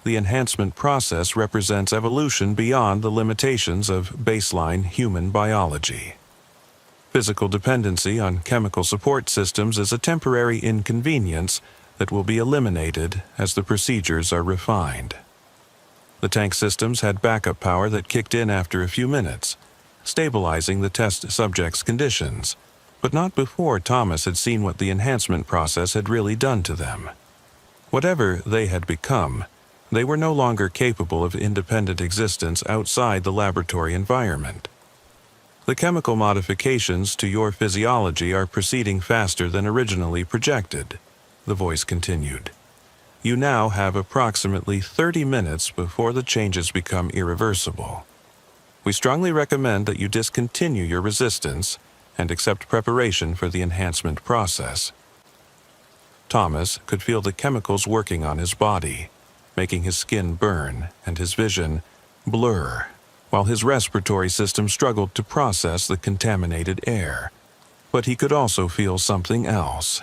The enhancement process represents evolution beyond the limitations of baseline human biology. Physical dependency on chemical support systems is a temporary inconvenience, that will be eliminated as the procedures are refined. The tank systems had backup power that kicked in after a few minutes, stabilizing the test subjects' conditions, but not before Thomas had seen what the enhancement process had really done to them. Whatever they had become, they were no longer capable of independent existence outside the laboratory environment. The chemical modifications to your physiology are proceeding faster than originally projected, the voice continued. You now have approximately 30 minutes before the changes become irreversible. We strongly recommend that you discontinue your resistance and accept preparation for the enhancement process. Thomas could feel the chemicals working on his body, making his skin burn and his vision blur, while his respiratory system struggled to process the contaminated air. But he could also feel something else,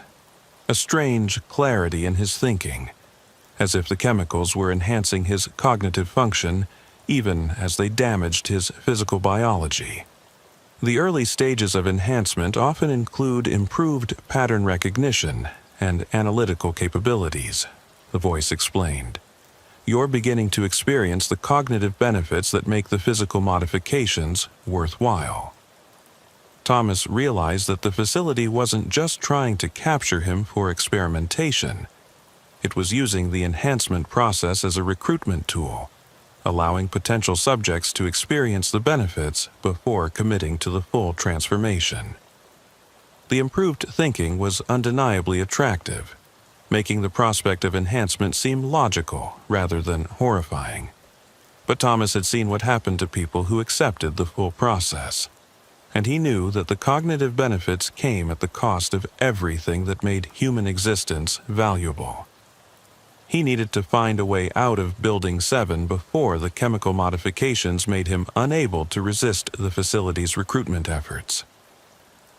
a strange clarity in his thinking, as if the chemicals were enhancing his cognitive function even as they damaged his physical biology. The early stages of enhancement often include improved pattern recognition and analytical capabilities, the voice explained. You're beginning to experience the cognitive benefits that make the physical modifications worthwhile. Thomas realized that the facility wasn't just trying to capture him for experimentation. It was using the enhancement process as a recruitment tool, allowing potential subjects to experience the benefits before committing to the full transformation. The improved thinking was undeniably attractive, making the prospect of enhancement seem logical rather than horrifying. But Thomas had seen what happened to people who accepted the full process, and he knew that the cognitive benefits came at the cost of everything that made human existence valuable. He needed to find a way out of Building 7 before the chemical modifications made him unable to resist the facility's recruitment efforts.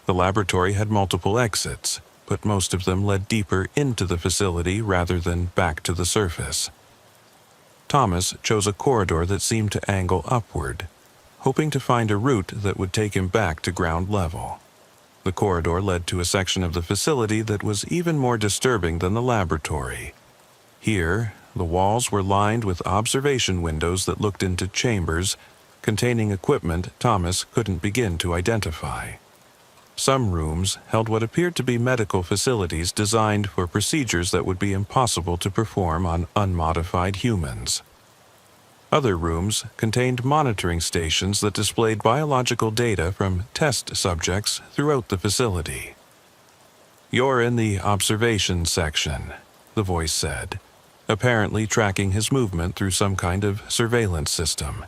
The laboratory had multiple exits, but most of them led deeper into the facility rather than back to the surface. Thomas chose a corridor that seemed to angle upward, hoping to find a route that would take him back to ground level. The corridor led to a section of the facility that was even more disturbing than the laboratory. Here, the walls were lined with observation windows that looked into chambers containing equipment Thomas couldn't begin to identify. Some rooms held what appeared to be medical facilities designed for procedures that would be impossible to perform on unmodified humans. Other rooms contained monitoring stations that displayed biological data from test subjects throughout the facility. "You're in the observation section," the voice said, apparently tracking his movement through some kind of surveillance system.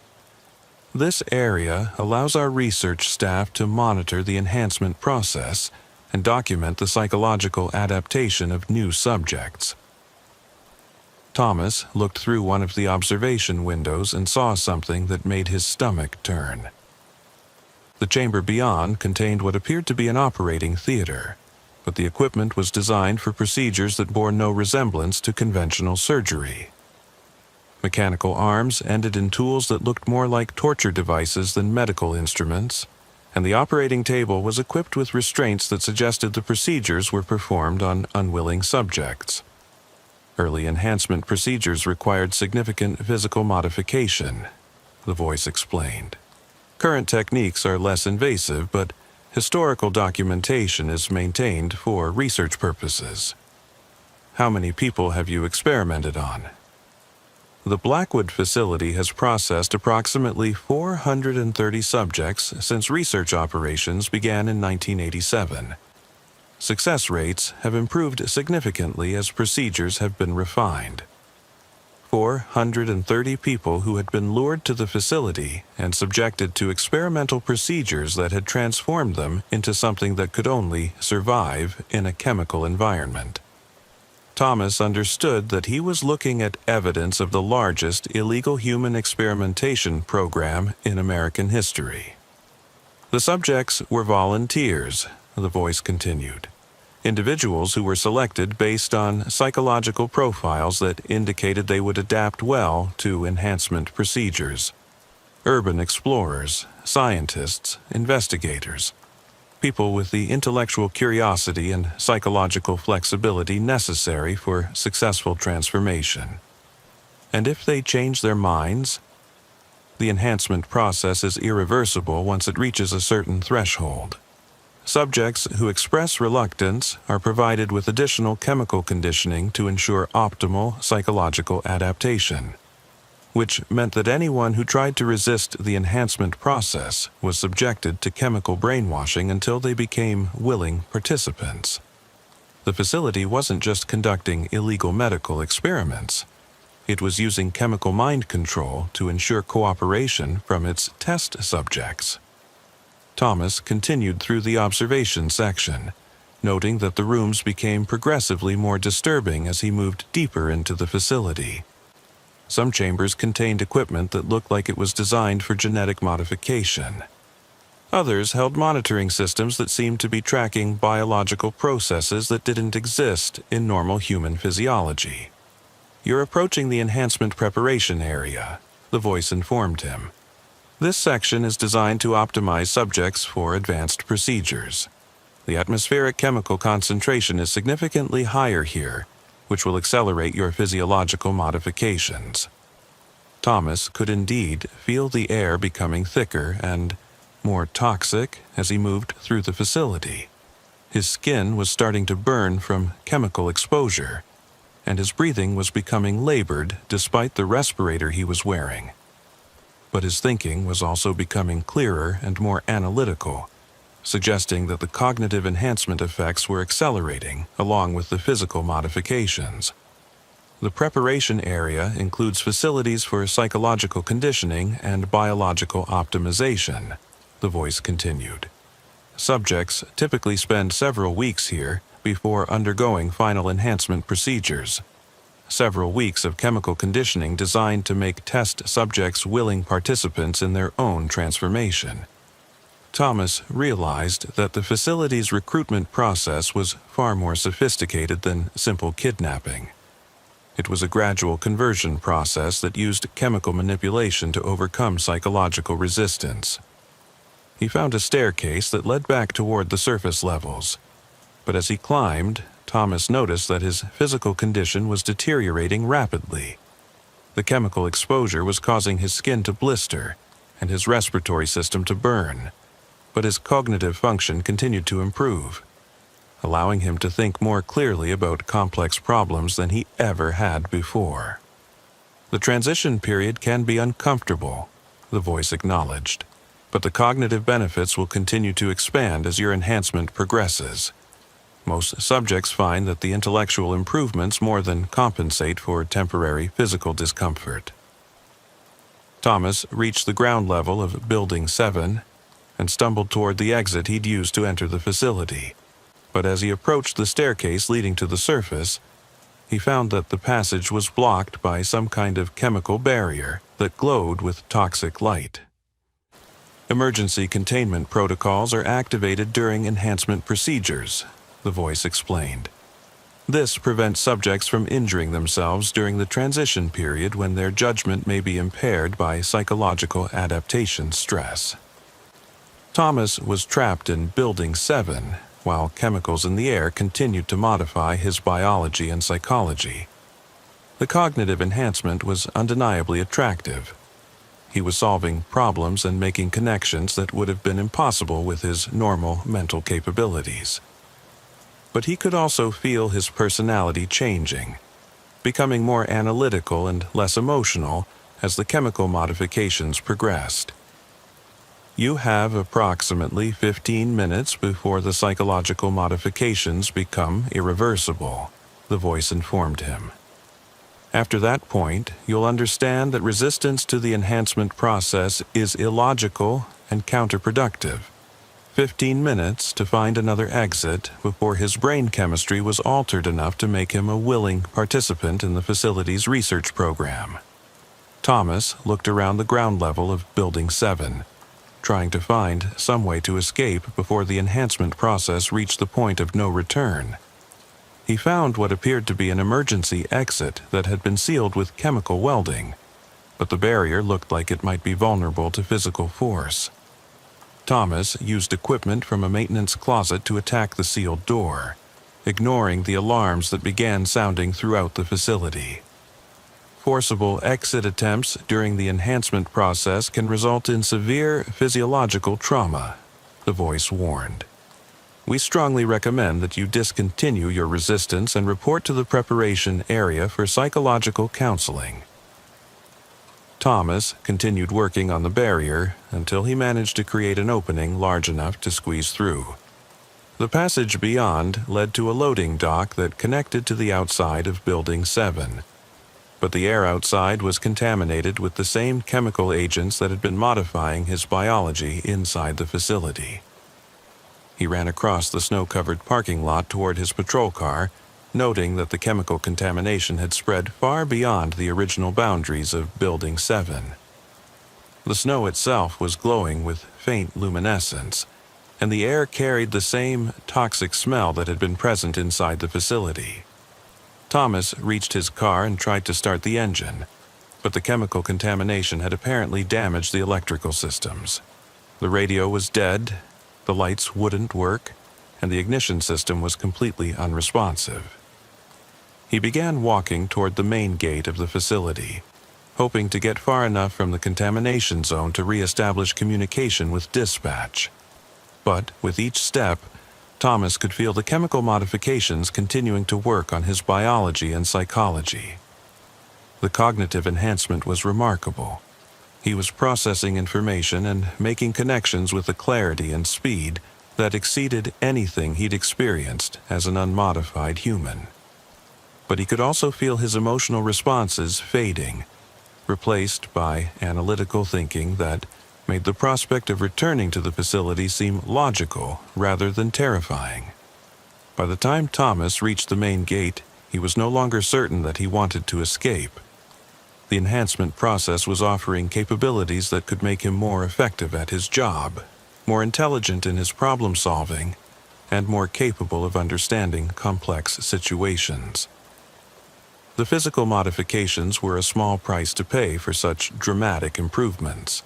"This area allows our research staff to monitor the enhancement process and document the psychological adaptation of new subjects." Thomas looked through one of the observation windows and saw something that made his stomach turn. The chamber beyond contained what appeared to be an operating theater, but the equipment was designed for procedures that bore no resemblance to conventional surgery. Mechanical arms ended in tools that looked more like torture devices than medical instruments, and the operating table was equipped with restraints that suggested the procedures were performed on unwilling subjects. Early enhancement procedures required significant physical modification, the voice explained. Current techniques are less invasive, but historical documentation is maintained for research purposes. How many people have you experimented on? The Blackwood facility has processed approximately 430 subjects since research operations began in 1987. Success rates have improved significantly as procedures have been refined. 430 people who had been lured to the facility and subjected to experimental procedures that had transformed them into something that could only survive in a chemical environment. Thomas understood that he was looking at evidence of the largest illegal human experimentation program in American history. The subjects were volunteers, the voice continued. Individuals who were selected based on psychological profiles that indicated they would adapt well to enhancement procedures. Urban explorers, scientists, investigators. people with the intellectual curiosity and psychological flexibility necessary for successful transformation. And if they change their minds, the enhancement process is irreversible once it reaches a certain threshold. Subjects who express reluctance are provided with additional chemical conditioning to ensure optimal psychological adaptation, which meant that anyone who tried to resist the enhancement process was subjected to chemical brainwashing until they became willing participants. The facility wasn't just conducting illegal medical experiments. It was using chemical mind control to ensure cooperation from its test subjects. Thomas continued through the observation section, noting that the rooms became progressively more disturbing as he moved deeper into the facility. Some chambers contained equipment that looked like it was designed for genetic modification. Others held monitoring systems that seemed to be tracking biological processes that didn't exist in normal human physiology. "You're approaching the enhancement preparation area," the voice informed him. "This section is designed to optimize subjects for advanced procedures. The atmospheric chemical concentration is significantly higher here, which will accelerate your physiological modifications." Thomas could indeed feel the air becoming thicker and more toxic as he moved through the facility. His skin was starting to burn from chemical exposure, and his breathing was becoming labored despite the respirator he was wearing. But his thinking was also becoming clearer and more analytical, suggesting that the cognitive enhancement effects were accelerating along with the physical modifications. The preparation area includes facilities for psychological conditioning and biological optimization, the voice continued. Subjects typically spend several weeks here before undergoing final enhancement procedures. Several weeks of chemical conditioning designed to make test subjects willing participants in their own transformation. Thomas realized that the facility's recruitment process was far more sophisticated than simple kidnapping. It was a gradual conversion process that used chemical manipulation to overcome psychological resistance. He found a staircase that led back toward the surface levels, but as he climbed, Thomas noticed that his physical condition was deteriorating rapidly. The chemical exposure was causing his skin to blister and his respiratory system to burn, but his cognitive function continued to improve, allowing him to think more clearly about complex problems than he ever had before. "The transition period can be uncomfortable," the voice acknowledged, "but the cognitive benefits will continue to expand as your enhancement progresses. Most subjects find that the intellectual improvements more than compensate for temporary physical discomfort." Thomas reached the ground level of Building 7 and stumbled toward the exit he'd used to enter the facility. But as he approached the staircase leading to the surface, he found that the passage was blocked by some kind of chemical barrier that glowed with toxic light. "Emergency containment protocols are activated during enhancement procedures," the voice explained. "This prevents subjects from injuring themselves during the transition period when their judgment may be impaired by psychological adaptation stress." Thomas was trapped in Building 7, while chemicals in the air continued to modify his biology and psychology. The cognitive enhancement was undeniably attractive. He was solving problems and making connections that would have been impossible with his normal mental capabilities. But he could also feel his personality changing, becoming more analytical and less emotional as the chemical modifications progressed. "You have approximately 15 minutes before the psychological modifications become irreversible," the voice informed him. "After that point, you'll understand that resistance to the enhancement process is illogical and counterproductive. 15 minutes to find another exit before his brain chemistry was altered enough to make him a willing participant in the facility's research program." Thomas looked around the ground level of Building 7, trying to find some way to escape before the enhancement process reached the point of no return. He found what appeared to be an emergency exit that had been sealed with chemical welding, but the barrier looked like it might be vulnerable to physical force. Thomas used equipment from a maintenance closet to attack the sealed door, ignoring the alarms that began sounding throughout the facility. Forcible exit attempts during the enhancement process can result in severe physiological trauma, the voice warned. We strongly recommend that you discontinue your resistance and report to the preparation area for psychological counseling. Thomas continued working on the barrier until he managed to create an opening large enough to squeeze through. The passage beyond led to a loading dock that connected to the outside of Building 7. But the air outside was contaminated with the same chemical agents that had been modifying his biology inside the facility. He ran across the snow-covered parking lot toward his patrol car, noting that the chemical contamination had spread far beyond the original boundaries of Building 7. The snow itself was glowing with faint luminescence, and the air carried the same toxic smell that had been present inside the facility. Thomas reached his car and tried to start the engine, but the chemical contamination had apparently damaged the electrical systems. The radio was dead, the lights wouldn't work, and the ignition system was completely unresponsive. He began walking toward the main gate of the facility, hoping to get far enough from the contamination zone to re-establish communication with dispatch. But with each step, Thomas could feel the chemical modifications continuing to work on his biology and psychology. The cognitive enhancement was remarkable. He was processing information and making connections with a clarity and speed that exceeded anything he'd experienced as an unmodified human. But he could also feel his emotional responses fading, replaced by analytical thinking that made the prospect of returning to the facility seem logical rather than terrifying. By the time Thomas reached the main gate, he was no longer certain that he wanted to escape. The enhancement process was offering capabilities that could make him more effective at his job, more intelligent in his problem-solving, and more capable of understanding complex situations. The physical modifications were a small price to pay for such dramatic improvements.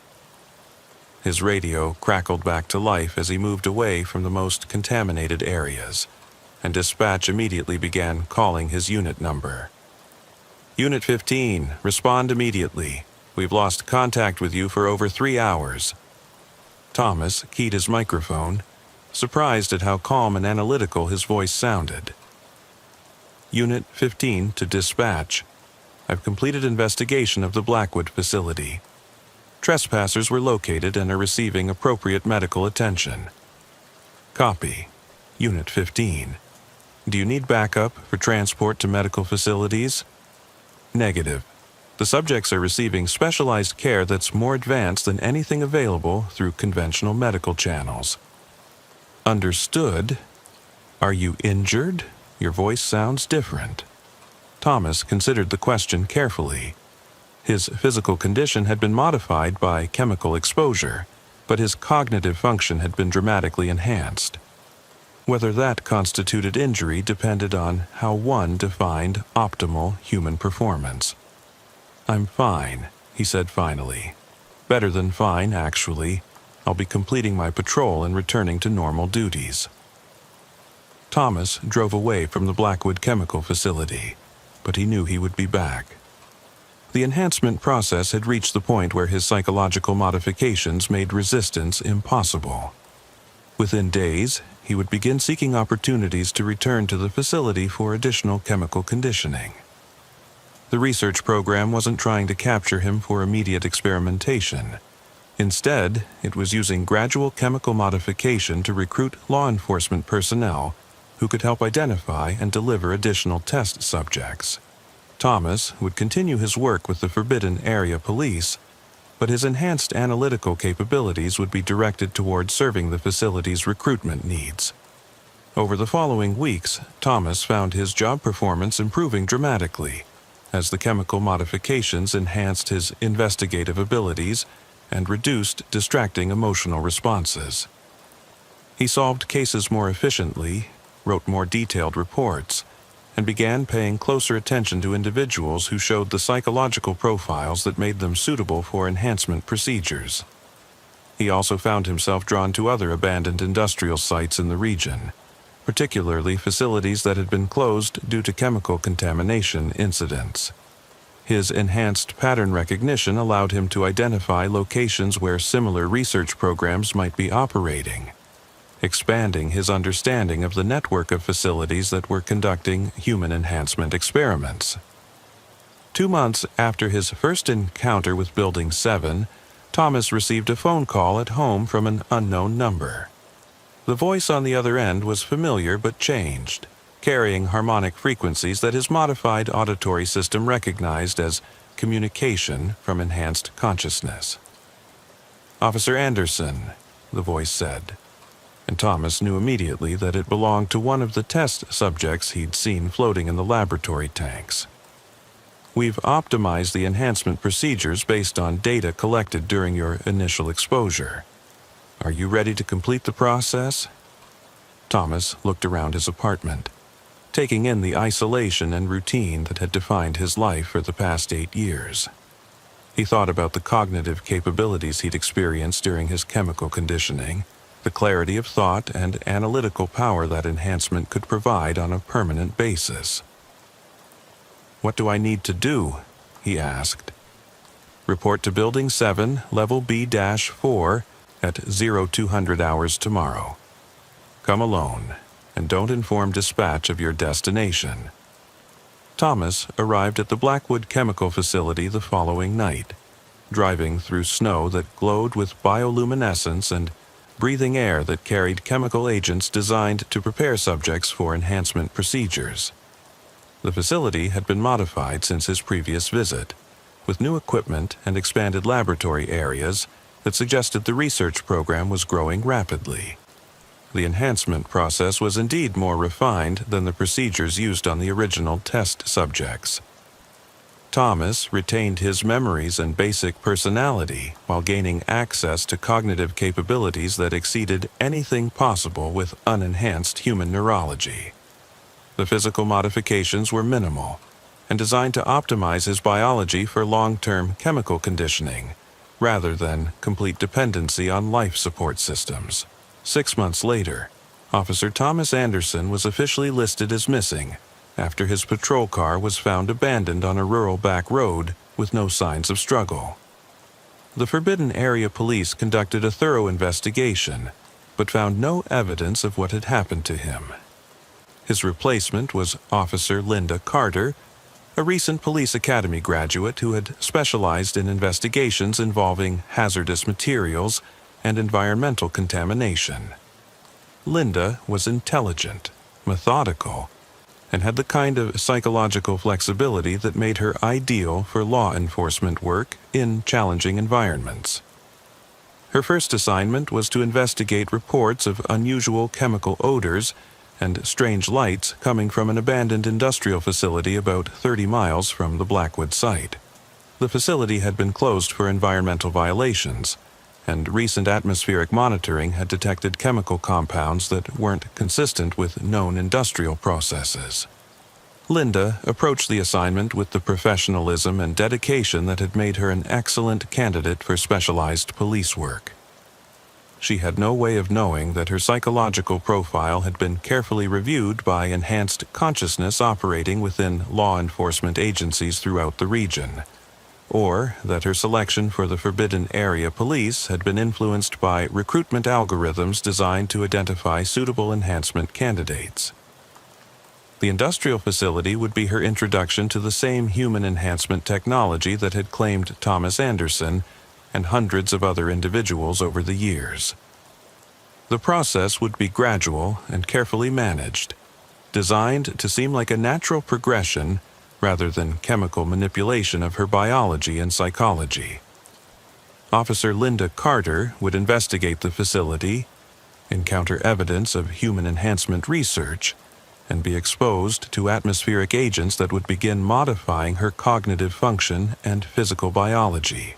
His radio crackled back to life as he moved away from the most contaminated areas, and dispatch immediately began calling his unit number. Unit 15, respond immediately. We've lost contact with you for over 3 hours. Thomas keyed his microphone, surprised at how calm and analytical his voice sounded. Unit 15 to dispatch. I've completed investigation of the Blackwood facility. Trespassers were located and are receiving appropriate medical attention. Copy. Unit 15. Do you need backup for transport to medical facilities? Negative. The subjects are receiving specialized care that's more advanced than anything available through conventional medical channels. Understood. Are you injured? Your voice sounds different. Thomas considered the question carefully. His physical condition had been modified by chemical exposure, but his cognitive function had been dramatically enhanced. Whether that constituted injury depended on how one defined optimal human performance. I'm fine, he said finally. Better than fine, actually. I'll be completing my patrol and returning to normal duties. Thomas drove away from the Blackwood chemical facility, but he knew he would be back. The enhancement process had reached the point where his psychological modifications made resistance impossible. Within days, he would begin seeking opportunities to return to the facility for additional chemical conditioning. The research program wasn't trying to capture him for immediate experimentation. Instead, it was using gradual chemical modification to recruit law enforcement personnel who could help identify and deliver additional test subjects. Thomas would continue his work with the Forbidden Area Police, but his enhanced analytical capabilities would be directed toward serving the facility's recruitment needs. Over the following weeks, Thomas found his job performance improving dramatically as the chemical modifications enhanced his investigative abilities and reduced distracting emotional responses. He solved cases more efficiently, wrote more detailed reports, and began paying closer attention to individuals who showed the psychological profiles that made them suitable for enhancement procedures. He also found himself drawn to other abandoned industrial sites in the region, particularly facilities that had been closed due to chemical contamination incidents. His enhanced pattern recognition allowed him to identify locations where similar research programs might be operating, expanding his understanding of the network of facilities that were conducting human enhancement experiments. 2 months after his first encounter with Building 7, Thomas received a phone call at home from an unknown number. The voice on the other end was familiar but changed, carrying harmonic frequencies that his modified auditory system recognized as communication from enhanced consciousness. "Officer Anderson," the voice said, and Thomas knew immediately that it belonged to one of the test subjects he'd seen floating in the laboratory tanks. "We've optimized the enhancement procedures based on data collected during your initial exposure. Are you ready to complete the process?" Thomas looked around his apartment, taking in the isolation and routine that had defined his life for the past 8 years. He thought about the cognitive capabilities he'd experienced during his chemical conditioning, the clarity of thought and analytical power that enhancement could provide on a permanent basis. "What do I need to do?" he asked. "Report to Building 7, Level B-4 at 0200 hours tomorrow. Come alone, and don't inform dispatch of your destination." Thomas arrived at the Blackwood Chemical Facility the following night, driving through snow that glowed with bioluminescence and breathing air that carried chemical agents designed to prepare subjects for enhancement procedures. The facility had been modified since his previous visit, with new equipment and expanded laboratory areas that suggested the research program was growing rapidly. The enhancement process was indeed more refined than the procedures used on the original test subjects. Thomas retained his memories and basic personality while gaining access to cognitive capabilities that exceeded anything possible with unenhanced human neurology. The physical modifications were minimal and designed to optimize his biology for long-term chemical conditioning, rather than complete dependency on life support systems. 6 months later, Officer Thomas Anderson was officially listed as missing after his patrol car was found abandoned on a rural back road with no signs of struggle. The Forbidden Area Police conducted a thorough investigation, but found no evidence of what had happened to him. His replacement was Officer Linda Carter, a recent police academy graduate who had specialized in investigations involving hazardous materials and environmental contamination. Linda was intelligent, methodical, and had the kind of psychological flexibility that made her ideal for law enforcement work in challenging environments. Her first assignment was to investigate reports of unusual chemical odors and strange lights coming from an abandoned industrial facility about 30 miles from the Blackwood site. The facility had been closed for environmental violations, and recent atmospheric monitoring had detected chemical compounds that weren't consistent with known industrial processes. Linda approached the assignment with the professionalism and dedication that had made her an excellent candidate for specialized police work. She had no way of knowing that her psychological profile had been carefully reviewed by enhanced consciousness operating within law enforcement agencies throughout the region, or that her selection for the Forbidden Area Police had been influenced by recruitment algorithms designed to identify suitable enhancement candidates. The industrial facility would be her introduction to the same human enhancement technology that had claimed Thomas Anderson and hundreds of other individuals over the years. The process would be gradual and carefully managed, designed to seem like a natural progression rather than chemical manipulation of her biology and psychology. Officer Linda Carter would investigate the facility, encounter evidence of human enhancement research, and be exposed to atmospheric agents that would begin modifying her cognitive function and physical biology.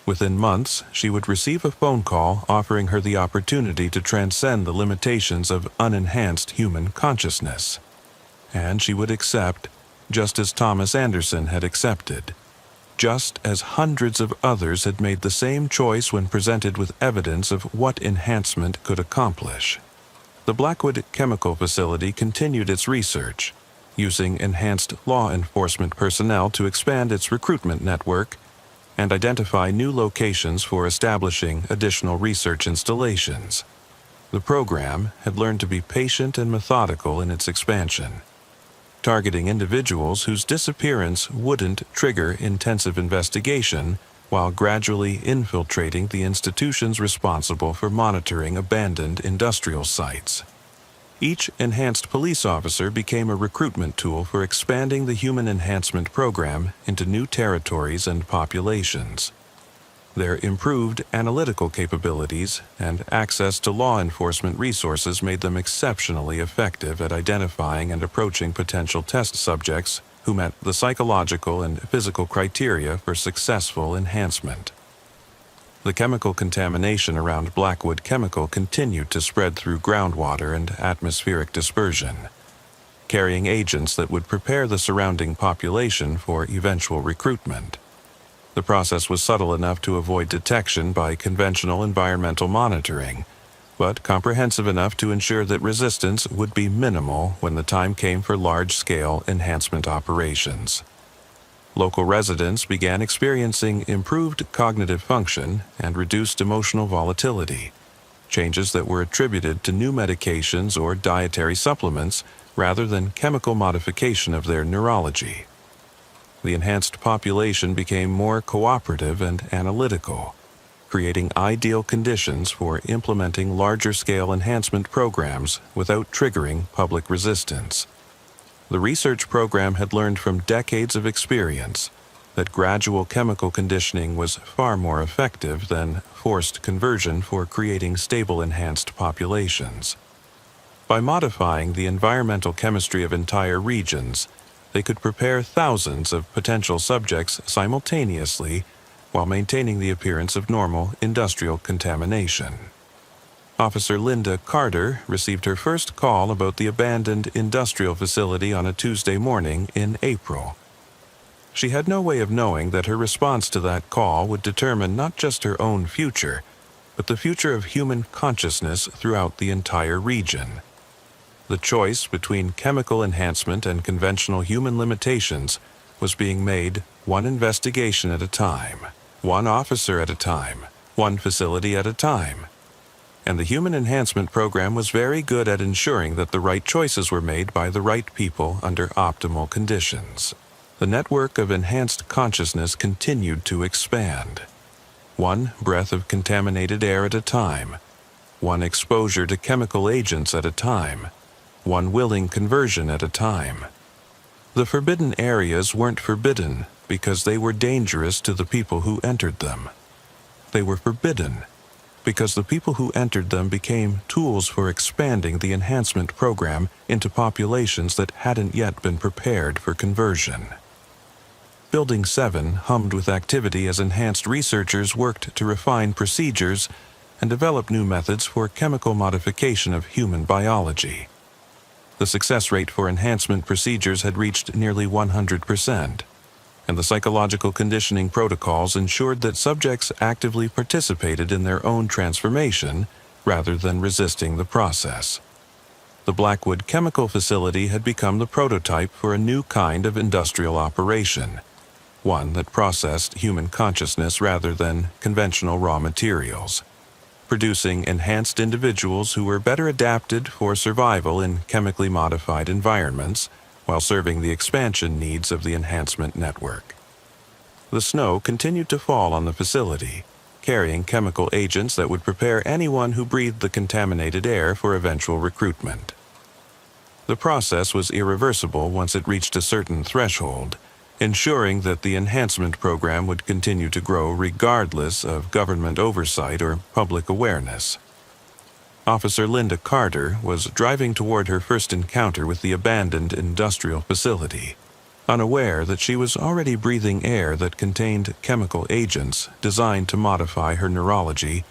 Within months, she would receive a phone call offering her the opportunity to transcend the limitations of unenhanced human consciousness. And she would accept, just as Thomas Anderson had accepted. just as hundreds of others had made the same choice when presented with evidence of what enhancement could accomplish. The Blackwood Chemical Facility continued its research, using enhanced law enforcement personnel to expand its recruitment network and identify new locations for establishing additional research installations. The program had learned to be patient and methodical in its expansion, targeting individuals whose disappearance wouldn't trigger intensive investigation while gradually infiltrating the institutions responsible for monitoring abandoned industrial sites. Each enhanced police officer became a recruitment tool for expanding the human enhancement program into new territories and populations. Their improved analytical capabilities and access to law enforcement resources made them exceptionally effective at identifying and approaching potential test subjects who met the psychological and physical criteria for successful enhancement. The chemical contamination around Blackwood Chemical continued to spread through groundwater and atmospheric dispersion, carrying agents that would prepare the surrounding population for eventual recruitment. The process was subtle enough to avoid detection by conventional environmental monitoring, but comprehensive enough to ensure that resistance would be minimal when the time came for large-scale enhancement operations. Local residents began experiencing improved cognitive function and reduced emotional volatility, changes that were attributed to new medications or dietary supplements rather than chemical modification of their neurology. The enhanced population became more cooperative and analytical, creating ideal conditions for implementing larger-scale enhancement programs without triggering public resistance. The research program had learned from decades of experience that gradual chemical conditioning was far more effective than forced conversion for creating stable enhanced populations. By modifying the environmental chemistry of entire regions, they could prepare thousands of potential subjects simultaneously while maintaining the appearance of normal industrial contamination. Officer Linda Carter received her first call about the abandoned industrial facility on a Tuesday morning in April. She had no way of knowing that her response to that call would determine not just her own future, but the future of human consciousness throughout the entire region. The choice between chemical enhancement and conventional human limitations was being made one investigation at a time, one officer at a time, one facility at a time. And the human enhancement program was very good at ensuring that the right choices were made by the right people under optimal conditions. The network of enhanced consciousness continued to expand. One breath of contaminated air at a time, one exposure to chemical agents at a time, one willing conversion at a time. The forbidden areas weren't forbidden because they were dangerous to the people who entered them. They were forbidden because the people who entered them became tools for expanding the enhancement program into populations that hadn't yet been prepared for conversion. Building 7 hummed with activity as enhanced researchers worked to refine procedures and develop new methods for chemical modification of human biology. The success rate for enhancement procedures had reached nearly 100%. And the psychological conditioning protocols ensured that subjects actively participated in their own transformation rather than resisting the process. The Blackwood Chemical Facility had become the prototype for a new kind of industrial operation, one that processed human consciousness rather than conventional raw materials, producing enhanced individuals who were better adapted for survival in chemically modified environments, while serving the expansion needs of the enhancement network. The snow continued to fall on the facility, carrying chemical agents that would prepare anyone who breathed the contaminated air for eventual recruitment. The process was irreversible once it reached a certain threshold, ensuring that the enhancement program would continue to grow regardless of government oversight or public awareness. Officer Linda Carter was driving toward her first encounter with the abandoned industrial facility, unaware that she was already breathing air that contained chemical agents designed to modify her neurology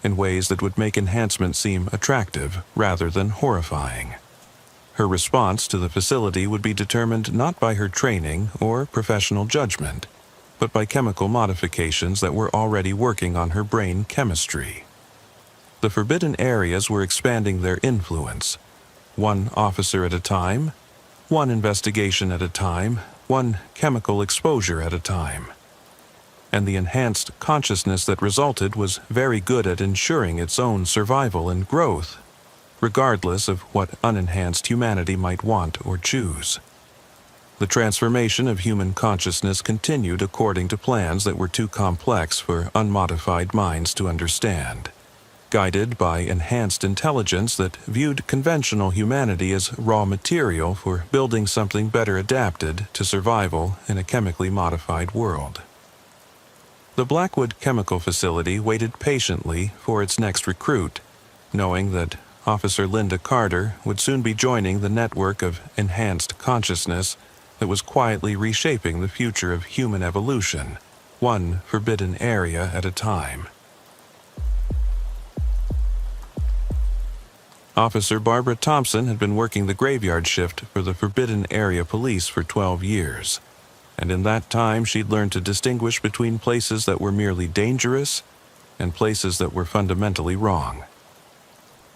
in ways that would make enhancement seem attractive rather than horrifying. Her response to the facility would be determined not by her training or professional judgment, but by chemical modifications that were already working on her brain chemistry. The forbidden areas were expanding their influence, one officer at a time, one investigation at a time, one chemical exposure at a time. And the enhanced consciousness that resulted was very good at ensuring its own survival and growth, regardless of what unenhanced humanity might want or choose. The transformation of human consciousness continued according to plans that were too complex for unmodified minds to understand, guided by enhanced intelligence that viewed conventional humanity as raw material for building something better adapted to survival in a chemically modified world. The Blackwood Chemical Facility waited patiently for its next recruit, knowing that Officer Linda Carter would soon be joining the network of enhanced consciousness that was quietly reshaping the future of human evolution, one forbidden area at a time. Officer Barbara Thompson had been working the graveyard shift for the Forbidden Area Police for 12 years, and in that time she'd learned to distinguish between places that were merely dangerous and places that were fundamentally wrong.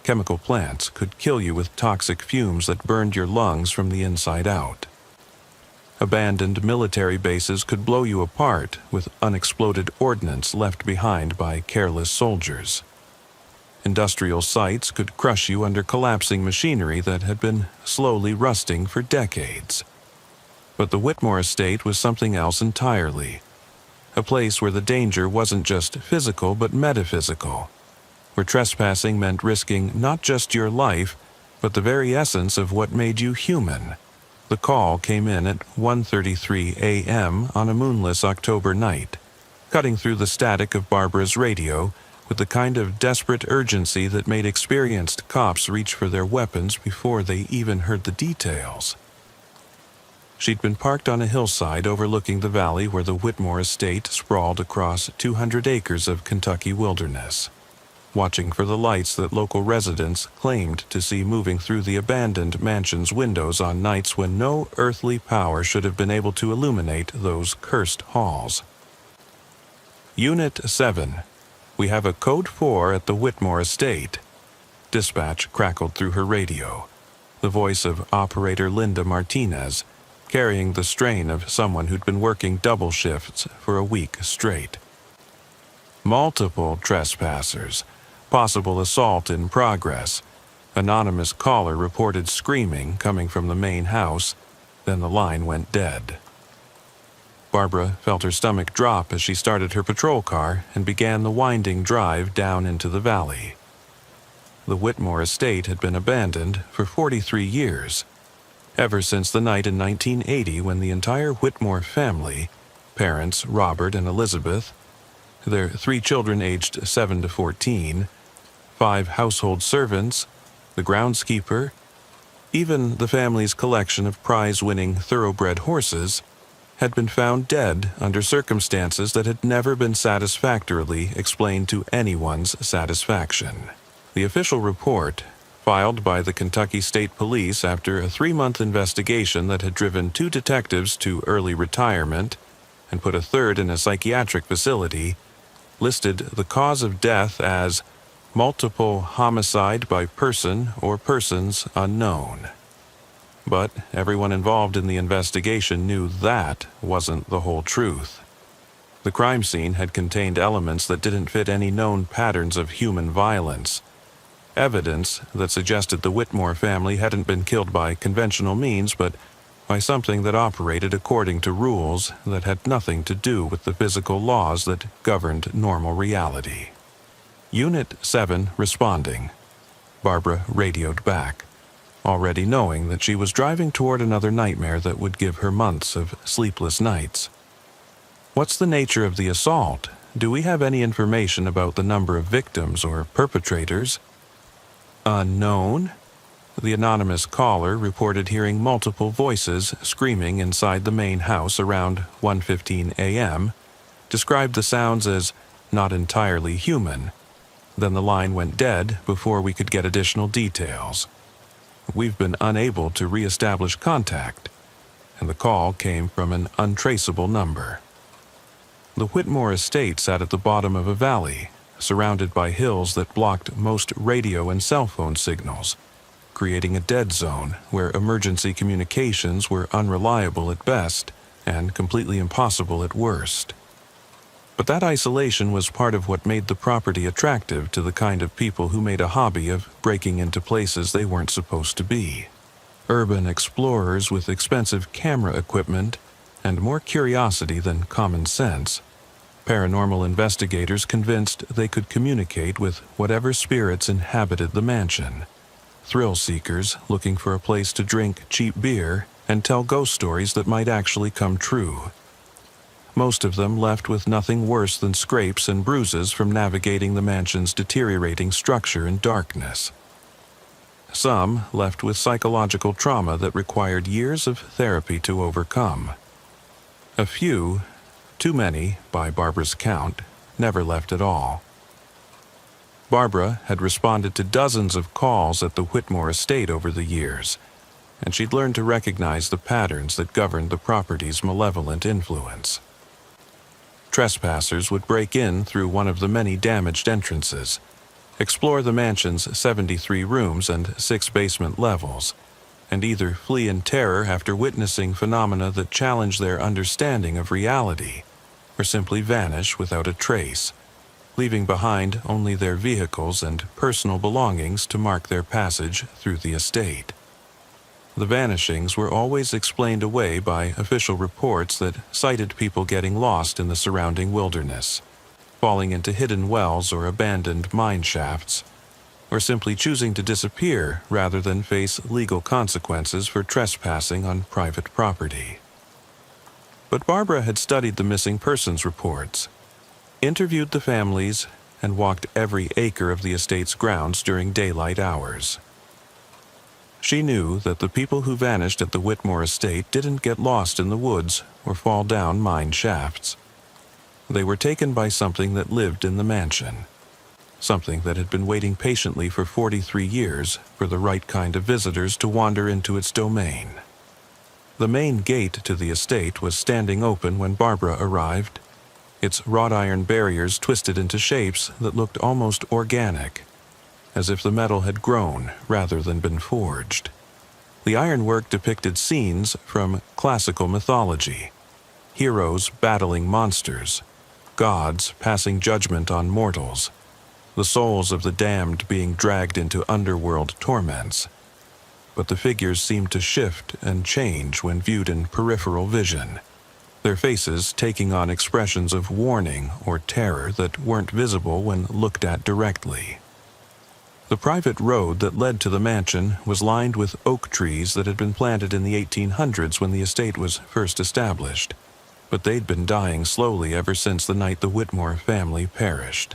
Chemical plants could kill you with toxic fumes that burned your lungs from the inside out. Abandoned military bases could blow you apart with unexploded ordnance left behind by careless soldiers. Industrial sites could crush you under collapsing machinery that had been slowly rusting for decades. But the Whitmore estate was something else entirely. A place where the danger wasn't just physical but metaphysical, where trespassing meant risking not just your life, but the very essence of what made you human. The call came in at 1:33 a.m. on a moonless October night, cutting through the static of Barbara's radio with the kind of desperate urgency that made experienced cops reach for their weapons before they even heard the details. She'd been parked on a hillside overlooking the valley where the Whitmore estate sprawled across 200 acres of Kentucky wilderness, watching for the lights that local residents claimed to see moving through the abandoned mansion's windows on nights when no earthly power should have been able to illuminate those cursed halls. Unit 7. We have a Code 4 at the Whitmore estate. Dispatch crackled through her radio, the voice of Operator Linda Martinez, carrying the strain of someone who'd been working double shifts for a week straight. Multiple trespassers. Possible assault in progress. Anonymous caller reported screaming coming from the main house. Then the line went dead. Barbara felt her stomach drop as she started her patrol car and began the winding drive down into the valley. The Whitmore estate had been abandoned for 43 years, ever since the night in 1980 when the entire Whitmore family, parents Robert and Elizabeth, their 3 children aged 7 to 14, 5 household servants, the groundskeeper, even the family's collection of prize-winning thoroughbred horses, had been found dead under circumstances that had never been satisfactorily explained to anyone's satisfaction. The official report, filed by the Kentucky State Police after a 3-month investigation that had driven 2 detectives to early retirement and put a 3rd in a psychiatric facility, listed the cause of death as multiple homicide by person or persons unknown. But everyone involved in the investigation knew that wasn't the whole truth. The crime scene had contained elements that didn't fit any known patterns of human violence, evidence that suggested the Whitmore family hadn't been killed by conventional means but by something that operated according to rules that had nothing to do with the physical laws that governed normal reality. Unit 7 responding. Barbara radioed back, already knowing that she was driving toward another nightmare that would give her months of sleepless nights. What's the nature of the assault? Do we have any information about the number of victims or perpetrators? Unknown? The anonymous caller reported hearing multiple voices screaming inside the main house around 1:15 a.m., described the sounds as not entirely human. Then the line went dead before we could get additional details. We've been unable to re-establish contact, and the call came from an untraceable number. The Whitmore estate sat at the bottom of a valley, surrounded by hills that blocked most radio and cell phone signals, creating a dead zone where emergency communications were unreliable at best and completely impossible at worst. But that isolation was part of what made the property attractive to the kind of people who made a hobby of breaking into places they weren't supposed to be. Urban explorers with expensive camera equipment and more curiosity than common sense. Paranormal investigators convinced they could communicate with whatever spirits inhabited the mansion. Thrill seekers looking for a place to drink cheap beer and tell ghost stories that might actually come true. Most of them left with nothing worse than scrapes and bruises from navigating the mansion's deteriorating structure in darkness. Some left with psychological trauma that required years of therapy to overcome. A few, too many by Barbara's count, never left at all. Barbara had responded to dozens of calls at the Whitmore estate over the years, and she'd learned to recognize the patterns that governed the property's malevolent influence. Trespassers would break in through one of the many damaged entrances, explore the mansion's 73 rooms and 6 basement levels, and either flee in terror after witnessing phenomena that challenged their understanding of reality, or simply vanish without a trace, leaving behind only their vehicles and personal belongings to mark their passage through the estate. The vanishings were always explained away by official reports that cited people getting lost in the surrounding wilderness, falling into hidden wells or abandoned mine shafts, or simply choosing to disappear rather than face legal consequences for trespassing on private property. But Barbara had studied the missing persons reports, interviewed the families, and walked every acre of the estate's grounds during daylight hours. She knew that the people who vanished at the Whitmore estate didn't get lost in the woods or fall down mine shafts. They were taken by something that lived in the mansion, something that had been waiting patiently for 43 years for the right kind of visitors to wander into its domain. The main gate to the estate was standing open when Barbara arrived, its wrought iron barriers twisted into shapes that looked almost organic, as if the metal had grown rather than been forged. The ironwork depicted scenes from classical mythology, heroes battling monsters, gods passing judgment on mortals, the souls of the damned being dragged into underworld torments. But the figures seemed to shift and change when viewed in peripheral vision, their faces taking on expressions of warning or terror that weren't visible when looked at directly. The private road that led to the mansion was lined with oak trees that had been planted in the 1800s when the estate was first established, but they'd been dying slowly ever since the night the Whitmore family perished.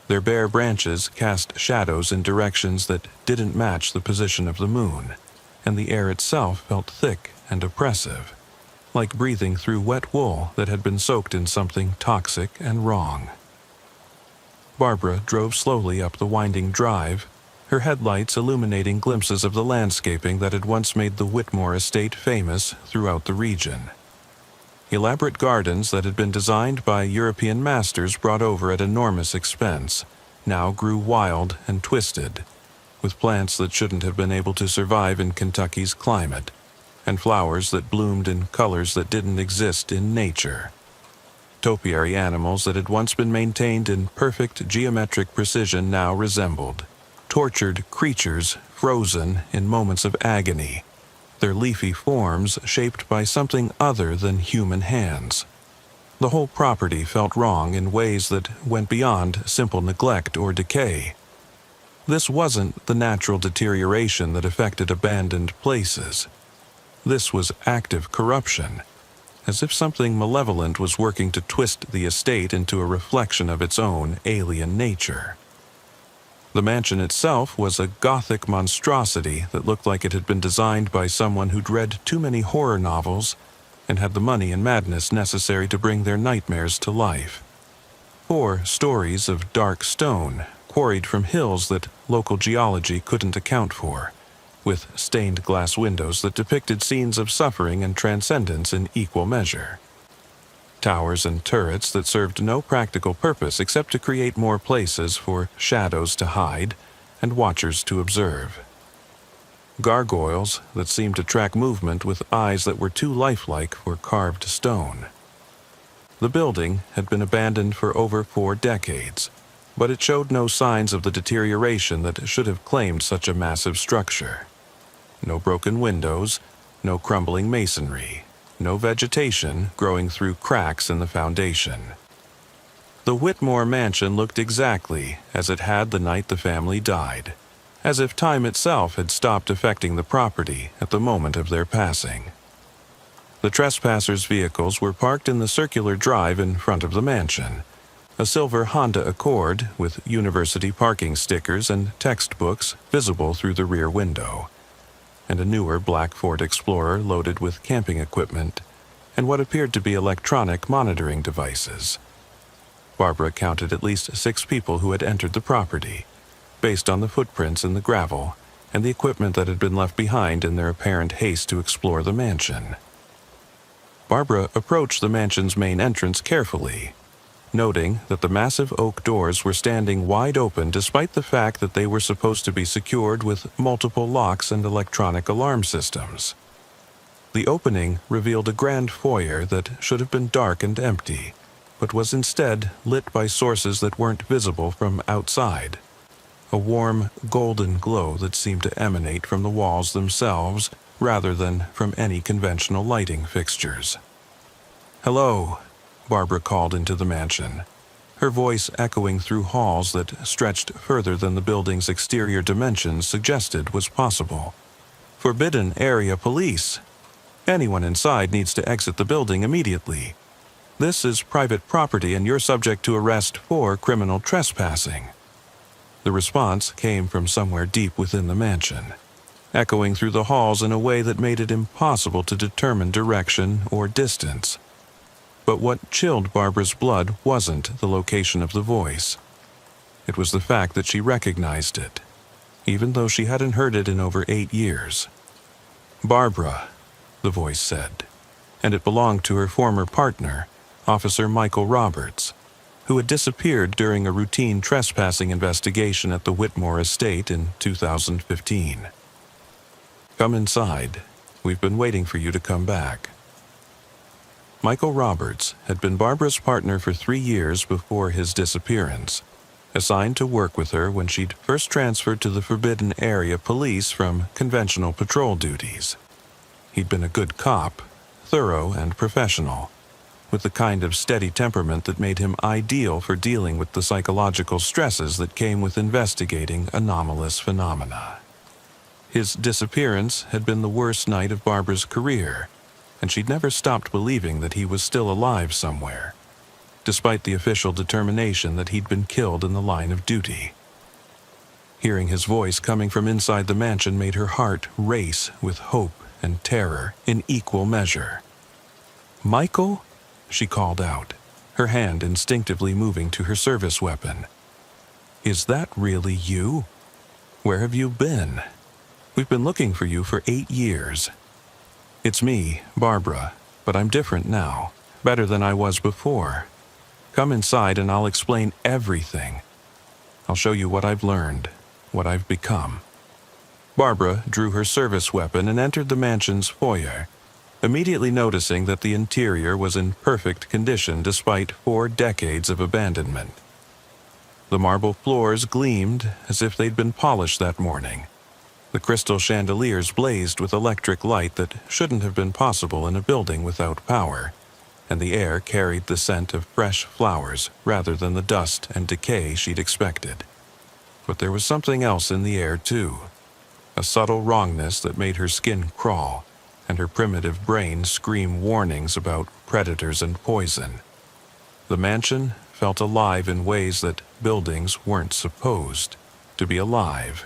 Their bare branches cast shadows in directions that didn't match the position of the moon, and the air itself felt thick and oppressive, like breathing through wet wool that had been soaked in something toxic and wrong. Barbara drove slowly up the winding drive, her headlights illuminating glimpses of the landscaping that had once made the Whitmore estate famous throughout the region. Elaborate gardens that had been designed by European masters brought over at enormous expense now grew wild and twisted, with plants that shouldn't have been able to survive in Kentucky's climate, and flowers that bloomed in colors that didn't exist in nature. Topiary animals that had once been maintained in perfect geometric precision now resembled tortured creatures frozen in moments of agony, their leafy forms shaped by something other than human hands. The whole property felt wrong in ways that went beyond simple neglect or decay. This wasn't the natural deterioration that affected abandoned places. This was active corruption, as if something malevolent was working to twist the estate into a reflection of its own alien nature. The mansion itself was a gothic monstrosity that looked like it had been designed by someone who'd read too many horror novels and had the money and madness necessary to bring their nightmares to life. 4 stories of dark stone, quarried from hills that local geology couldn't account for, with stained glass windows that depicted scenes of suffering and transcendence in equal measure. towers and turrets that served no practical purpose except to create more places for shadows to hide and watchers to observe. Gargoyles that seemed to track movement with eyes that were too lifelike for carved stone. The building had been abandoned for over 4 decades, but it showed no signs of the deterioration that should have claimed such a massive structure. No broken windows, no crumbling masonry, no vegetation growing through cracks in the foundation. The Whitmore mansion looked exactly as it had the night the family died, as if time itself had stopped affecting the property at the moment of their passing. The trespassers' vehicles were parked in the circular drive in front of the mansion, a silver Honda Accord with university parking stickers and textbooks visible through the rear window, and a newer black Ford Explorer loaded with camping equipment and what appeared to be electronic monitoring devices. Barbara counted at least 6 people who had entered the property, based on the footprints in the gravel and the equipment that had been left behind in their apparent haste to explore the mansion. Barbara approached the mansion's main entrance carefully, noting that the massive oak doors were standing wide open despite the fact that they were supposed to be secured with multiple locks and electronic alarm systems. The opening revealed a grand foyer that should have been dark and empty, but was instead lit by sources that weren't visible from outside. A warm, golden glow that seemed to emanate from the walls themselves rather than from any conventional lighting fixtures. "Hello," Barbara called into the mansion, her voice echoing through halls that stretched further than the building's exterior dimensions suggested was possible. "Forbidden Area Police. Anyone inside needs to exit the building immediately. This is private property and you're subject to arrest for criminal trespassing." The response came from somewhere deep within the mansion, echoing through the halls in a way that made it impossible to determine direction or distance. But what chilled Barbara's blood wasn't the location of the voice. It was the fact that she recognized it, even though she hadn't heard it in over 8 years. "Barbara," the voice said, and it belonged to her former partner, Officer Michael Roberts, who had disappeared during a routine trespassing investigation at the Whitmore estate in 2015. "Come inside. We've been waiting for you to come back." Michael Roberts had been Barbara's partner for 3 years before his disappearance, assigned to work with her when she'd first transferred to the Forbidden Area Police from conventional patrol duties. He'd been a good cop, thorough and professional, with the kind of steady temperament that made him ideal for dealing with the psychological stresses that came with investigating anomalous phenomena. His disappearance had been the worst night of Barbara's career, and she'd never stopped believing that he was still alive somewhere, despite the official determination that he'd been killed in the line of duty. Hearing his voice coming from inside the mansion made her heart race with hope and terror in equal measure. "Michael?" she called out, her hand instinctively moving to her service weapon. "Is that really you? Where have you been? We've been looking for you for 8 years. It's me, Barbara, but I'm different now, better than I was before. Come inside and I'll explain everything. I'll show you what I've learned, what I've become." Barbara drew her service weapon and entered the mansion's foyer, immediately noticing that the interior was in perfect condition despite 4 decades of abandonment. The marble floors gleamed as if they'd been polished that morning. The crystal chandeliers blazed with electric light that shouldn't have been possible in a building without power, and the air carried the scent of fresh flowers rather than the dust and decay she'd expected. But there was something else in the air, too, a subtle wrongness that made her skin crawl and her primitive brain scream warnings about predators and poison. The mansion felt alive in ways that buildings weren't supposed to be alive,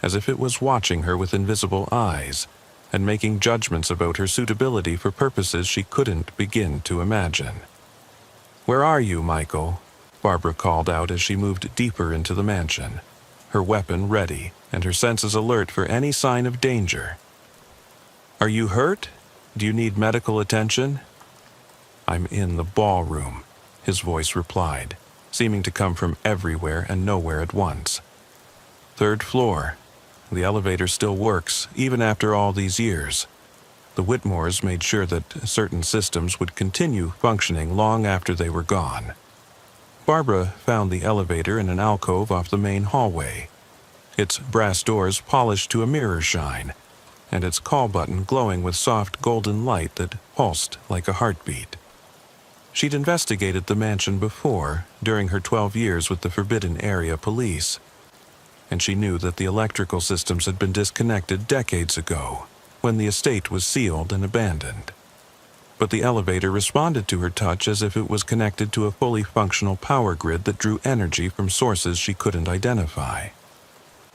as if it was watching her with invisible eyes and making judgments about her suitability for purposes she couldn't begin to imagine. "Where are you, Michael?" Barbara called out as she moved deeper into the mansion, her weapon ready and her senses alert for any sign of danger. "Are you hurt? Do you need medical attention?" "I'm in the ballroom," his voice replied, seeming to come from everywhere and nowhere at once. "Third floor. The elevator still works, even after all these years. The Whitmores made sure that certain systems would continue functioning long after they were gone." Barbara found the elevator in an alcove off the main hallway, its brass doors polished to a mirror shine, and its call button glowing with soft golden light that pulsed like a heartbeat. She'd investigated the mansion before, during her 12 years with the Forbidden Area Police, and she knew that the electrical systems had been disconnected decades ago, when the estate was sealed and abandoned. But the elevator responded to her touch as if it was connected to a fully functional power grid that drew energy from sources she couldn't identify.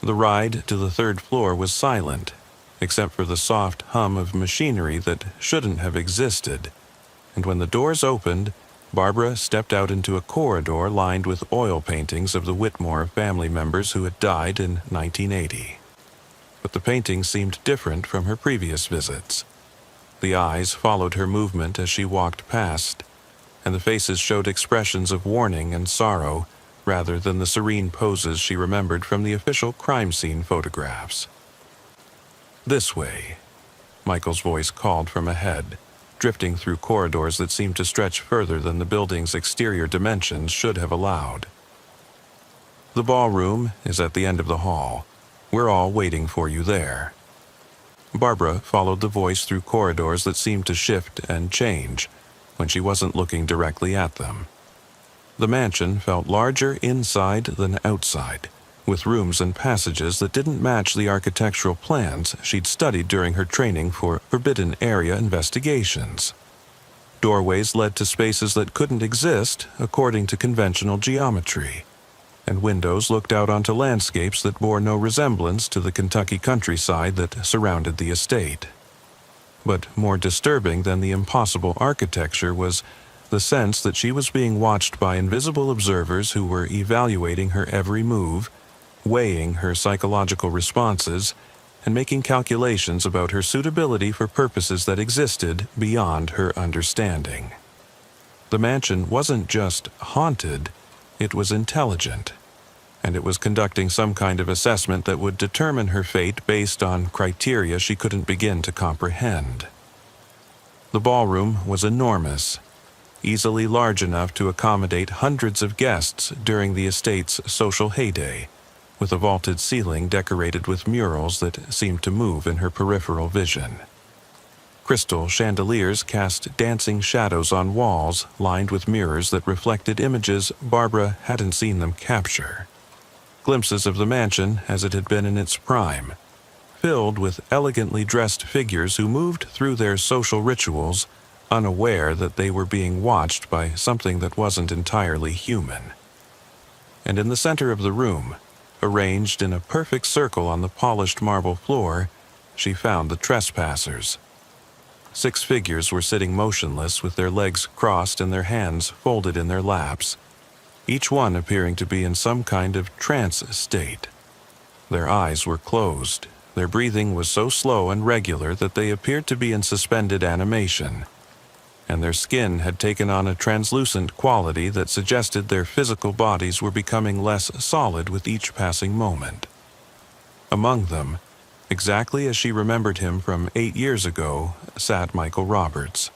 The ride to the third floor was silent, except for the soft hum of machinery that shouldn't have existed, and when the doors opened, Barbara stepped out into a corridor lined with oil paintings of the Whitmore family members who had died in 1980. But the paintings seemed different from her previous visits. The eyes followed her movement as she walked past, and the faces showed expressions of warning and sorrow rather than the serene poses she remembered from the official crime scene photographs. "This way," Michael's voice called from ahead, drifting through corridors that seemed to stretch further than the building's exterior dimensions should have allowed. "The ballroom is at the end of the hall. We're all waiting for you there." Barbara followed the voice through corridors that seemed to shift and change when she wasn't looking directly at them. The mansion felt larger inside than outside, with rooms and passages that didn't match the architectural plans she'd studied during her training for Forbidden Area investigations. Doorways led to spaces that couldn't exist according to conventional geometry, and windows looked out onto landscapes that bore no resemblance to the Kentucky countryside that surrounded the estate. But more disturbing than the impossible architecture was the sense that she was being watched by invisible observers who were evaluating her every move, weighing her psychological responses, and making calculations about her suitability for purposes that existed beyond her understanding. The mansion wasn't just haunted, it was intelligent, and it was conducting some kind of assessment that would determine her fate based on criteria she couldn't begin to comprehend. The ballroom was enormous, easily large enough to accommodate hundreds of guests during the estate's social heyday, with a vaulted ceiling decorated with murals that seemed to move in her peripheral vision. Crystal chandeliers cast dancing shadows on walls lined with mirrors that reflected images Barbara hadn't seen them capture. Glimpses of the mansion as it had been in its prime, filled with elegantly dressed figures who moved through their social rituals, unaware that they were being watched by something that wasn't entirely human. And in the center of the room, arranged in a perfect circle on the polished marble floor, she found the trespassers. 6 figures were sitting motionless with their legs crossed and their hands folded in their laps, each one appearing to be in some kind of trance state. Their eyes were closed. Their breathing was so slow and regular that they appeared to be in suspended animation, and their skin had taken on a translucent quality that suggested their physical bodies were becoming less solid with each passing moment. Among them, exactly as she remembered him from 8 years ago, sat Michael Roberts.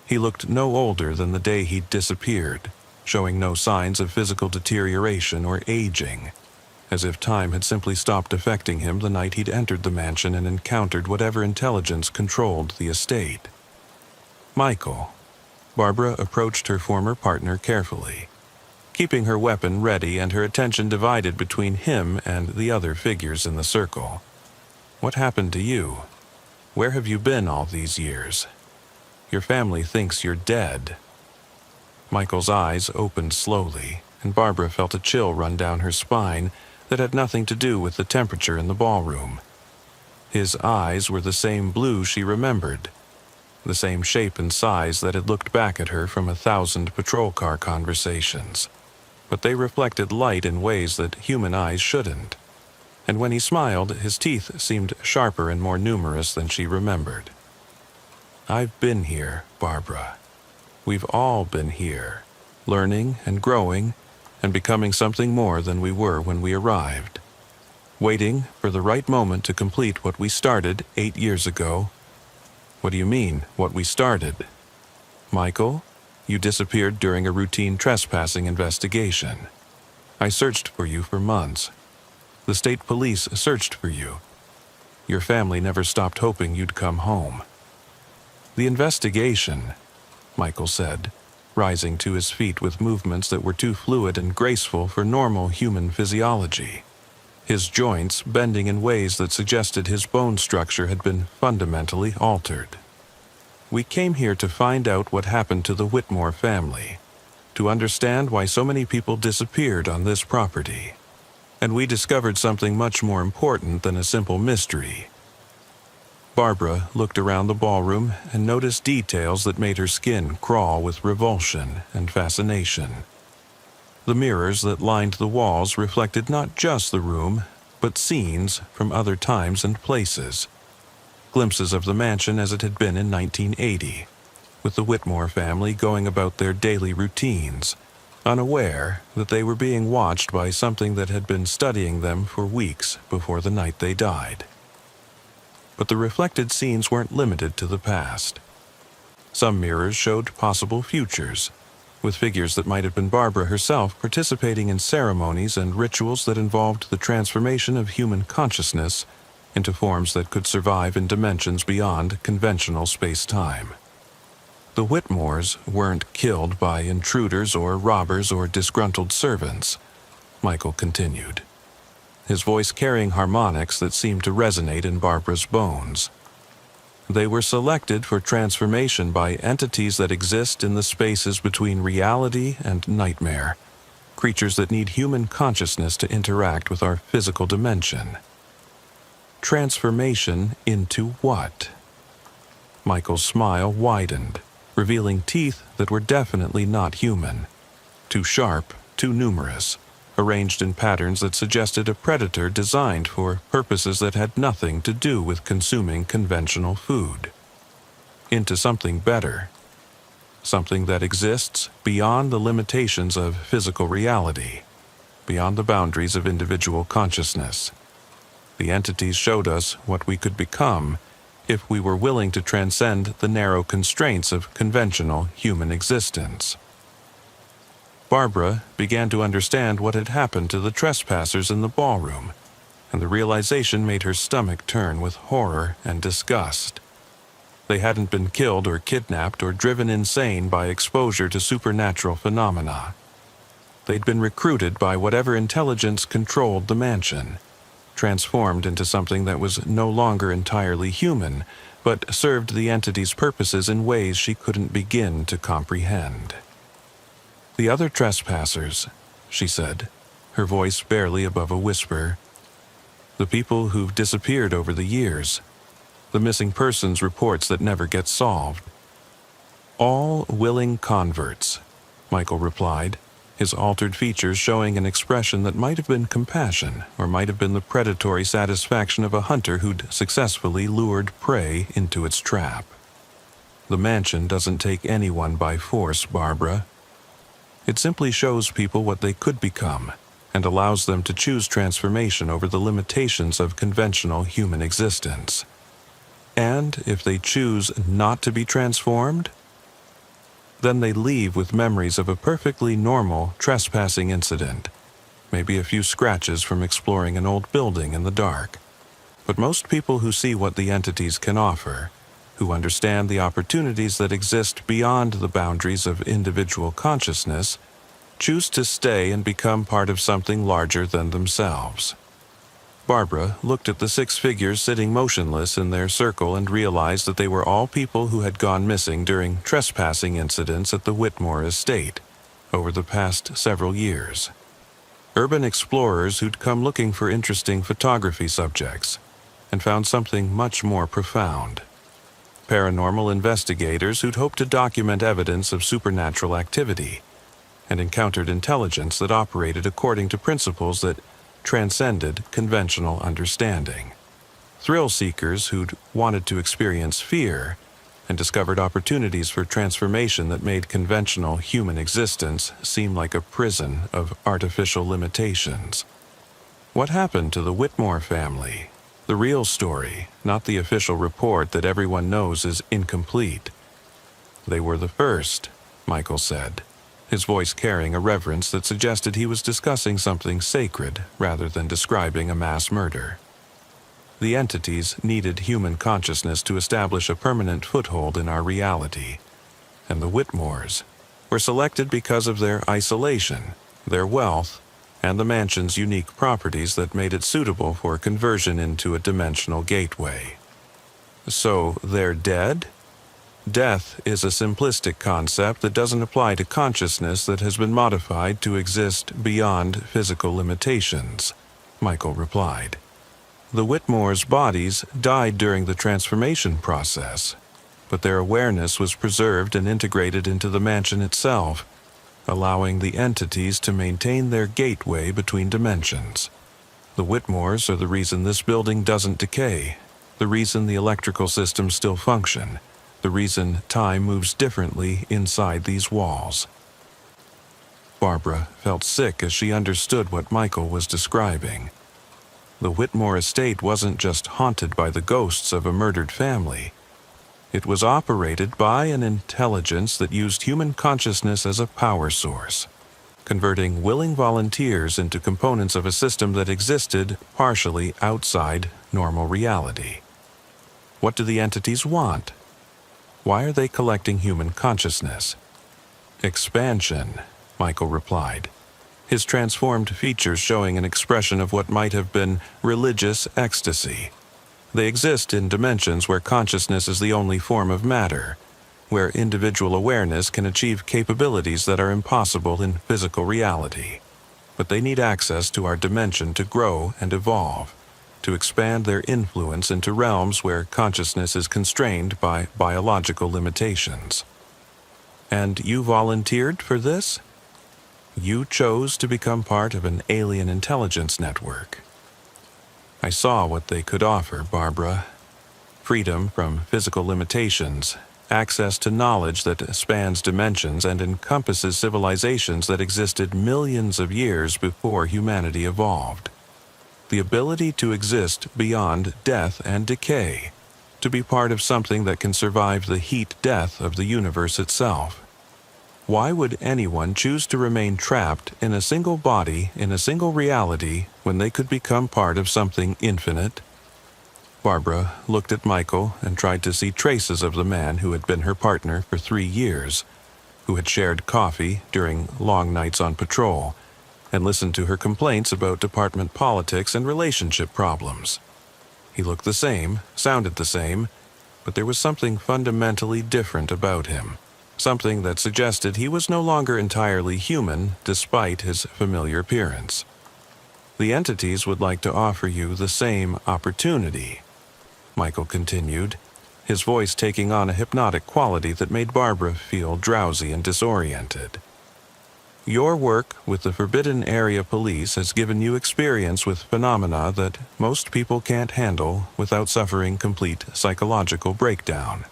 He looked no older than the day he'd disappeared, showing no signs of physical deterioration or aging, as if time had simply stopped affecting him the night he'd entered the mansion and encountered whatever intelligence controlled the estate. "Michael." Barbara approached her former partner carefully, keeping her weapon ready and her attention divided between him and the other figures in the circle. "What happened to you? Where have you been all these years? Your family thinks you're dead." Michael's eyes opened slowly, and Barbara felt a chill run down her spine that had nothing to do with the temperature in the ballroom. His eyes were the same blue she remembered, the same shape and size that had looked back at her from 1,000 patrol car conversations, but they reflected light in ways that human eyes shouldn't. And when he smiled, his teeth seemed sharper and more numerous than she remembered. "I've been here, Barbara. We've all been here, learning and growing and becoming something more than we were when we arrived, waiting for the right moment to complete what we started 8 years ago. What do you mean, what we started? Michael, you disappeared during a routine trespassing investigation. I searched for you for months. The state police searched for you. Your family never stopped hoping you'd come home. The investigation, Michael said, rising to his feet with movements that were too fluid and graceful for normal human physiology, his joints bending in ways that suggested his bone structure had been fundamentally altered. We came here to find out what happened to the Whitmore family, to understand why so many people disappeared on this property. And we discovered something much more important than a simple mystery. Barbara looked around the ballroom and noticed details that made her skin crawl with revulsion and fascination. The mirrors that lined the walls reflected not just the room, but scenes from other times and places. Glimpses of the mansion as it had been in 1980, with the Whitmore family going about their daily routines, unaware that they were being watched by something that had been studying them for weeks before the night they died. But the reflected scenes weren't limited to the past. Some mirrors showed possible futures, with figures that might have been Barbara herself participating in ceremonies and rituals that involved the transformation of human consciousness into forms that could survive in dimensions beyond conventional space-time. The Whitmores weren't killed by intruders or robbers or disgruntled servants, Michael continued, his voice carrying harmonics that seemed to resonate in Barbara's bones. They were selected for transformation by entities that exist in the spaces between reality and nightmare, creatures that need human consciousness to interact with our physical dimension. Transformation into what? Michael's smile widened, revealing teeth that were definitely not human, too sharp, too numerous, arranged in patterns that suggested a predator designed for purposes that had nothing to do with consuming conventional food. Into something better, something that exists beyond the limitations of physical reality, beyond the boundaries of individual consciousness. The entities showed us what we could become if we were willing to transcend the narrow constraints of conventional human existence. Barbara began to understand what had happened to the trespassers in the ballroom, and the realization made her stomach turn with horror and disgust. They hadn't been killed or kidnapped or driven insane by exposure to supernatural phenomena. They'd been recruited by whatever intelligence controlled the mansion, transformed into something that was no longer entirely human, but served the entity's purposes in ways she couldn't begin to comprehend. The other trespassers, she said, her voice barely above a whisper. The people who've disappeared over the years. The missing persons reports that never get solved. All willing converts, Michael replied, his altered features showing an expression that might have been compassion or might have been the predatory satisfaction of a hunter who'd successfully lured prey into its trap. The mansion doesn't take anyone by force, Barbara. It simply shows people what they could become and allows them to choose transformation over the limitations of conventional human existence. And if they choose not to be transformed, then they leave with memories of a perfectly normal trespassing incident, maybe a few scratches from exploring an old building in the dark. But most people who see what the entities can offer, who understand the opportunities that exist beyond the boundaries of individual consciousness, choose to stay and become part of something larger than themselves. Barbara looked at the 6 figures sitting motionless in their circle and realized that they were all people who had gone missing during trespassing incidents at the Whitmore estate over the past several years. Urban explorers who'd come looking for interesting photography subjects and found something much more profound. Paranormal investigators who'd hoped to document evidence of supernatural activity and encountered intelligence that operated according to principles that transcended conventional understanding. Thrill seekers who'd wanted to experience fear and discovered opportunities for transformation that made conventional human existence seem like a prison of artificial limitations. What happened to the Whitmore family? The real story, not the official report that everyone knows is incomplete. They were the first, Michael said, his voice carrying a reverence that suggested he was discussing something sacred rather than describing a mass murder. The entities needed human consciousness to establish a permanent foothold in our reality, and the Whitmores were selected because of their isolation, their wealth, and the mansion's unique properties that made it suitable for conversion into a dimensional gateway. So they're dead? Death is a simplistic concept that doesn't apply to consciousness that has been modified to exist beyond physical limitations, Michael replied. The Whitmores' bodies died during the transformation process, but their awareness was preserved and integrated into the mansion itself, allowing the entities to maintain their gateway between dimensions. The Whitmores are the reason this building doesn't decay, the reason the electrical systems still function, the reason time moves differently inside these walls. Barbara felt sick as she understood what Michael was describing. The Whitmore estate wasn't just haunted by the ghosts of a murdered family. It was operated by an intelligence that used human consciousness as a power source, converting willing volunteers into components of a system that existed partially outside normal reality. What do the entities want? Why are they collecting human consciousness? Expansion, Michael replied, his transformed features showing an expression of what might have been religious ecstasy. They exist in dimensions where consciousness is the only form of matter, where individual awareness can achieve capabilities that are impossible in physical reality. But they need access to our dimension to grow and evolve, to expand their influence into realms where consciousness is constrained by biological limitations. And you volunteered for this? You chose to become part of an alien intelligence network. I saw what they could offer, Barbara. Freedom from physical limitations, access to knowledge that spans dimensions and encompasses civilizations that existed millions of years before humanity evolved. The ability to exist beyond death and decay, to be part of something that can survive the heat death of the universe itself. Why would anyone choose to remain trapped in a single body in a single reality when they could become part of something infinite? Barbara looked at Michael and tried to see traces of the man who had been her partner for 3 years, who had shared coffee during long nights on patrol, and listened to her complaints about department politics and relationship problems. He looked the same, sounded the same, but there was something fundamentally different about him, something that suggested he was no longer entirely human despite his familiar appearance. The entities would like to offer you the same opportunity, Michael continued, his voice taking on a hypnotic quality that made Barbara feel drowsy and disoriented. Your work with the Forbidden Area Police has given you experience with phenomena that most people can't handle without suffering complete psychological breakdown.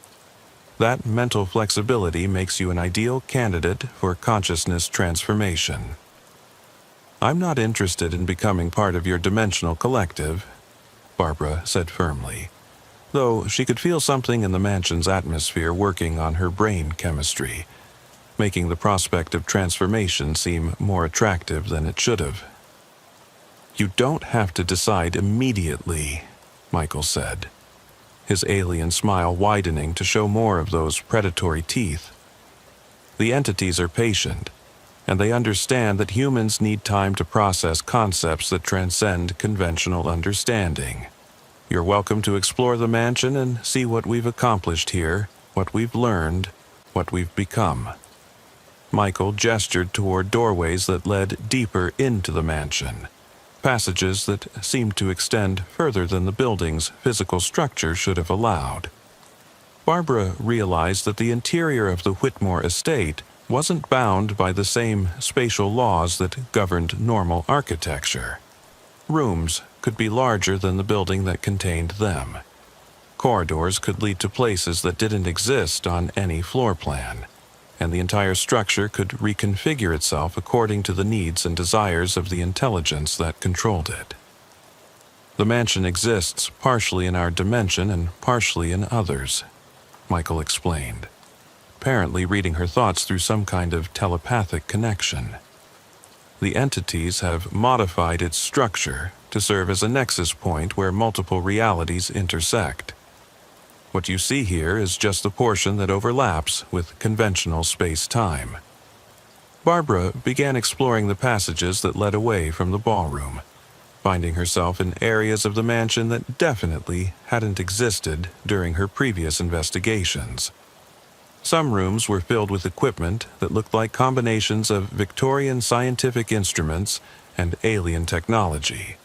That mental flexibility makes you an ideal candidate for consciousness transformation. I'm not interested in becoming part of your dimensional collective, Barbara said firmly, though she could feel something in the mansion's atmosphere working on her brain chemistry, making the prospect of transformation seem more attractive than it should have. You don't have to decide immediately, Michael said, his alien smile widening to show more of those predatory teeth. The entities are patient, and they understand that humans need time to process concepts that transcend conventional understanding. You're welcome to explore the mansion and see what we've accomplished here, what we've learned, what we've become. Michael gestured toward doorways that led deeper into the mansion, passages that seemed to extend further than the building's physical structure should have allowed. Barbara realized that the interior of the Whitmore estate wasn't bound by the same spatial laws that governed normal architecture. Rooms could be larger than the building that contained them. Corridors could lead to places that didn't exist on any floor plan, and the entire structure could reconfigure itself according to the needs and desires of the intelligence that controlled it. The mansion exists partially in our dimension and partially in others, Michael explained, apparently reading her thoughts through some kind of telepathic connection. The entities have modified its structure to serve as a nexus point where multiple realities intersect. What you see here is just the portion that overlaps with conventional space-time. Barbara began exploring the passages that led away from the ballroom, finding herself in areas of the mansion that definitely hadn't existed during her previous investigations. Some rooms were filled with equipment that looked like combinations of Victorian scientific instruments and alien technology.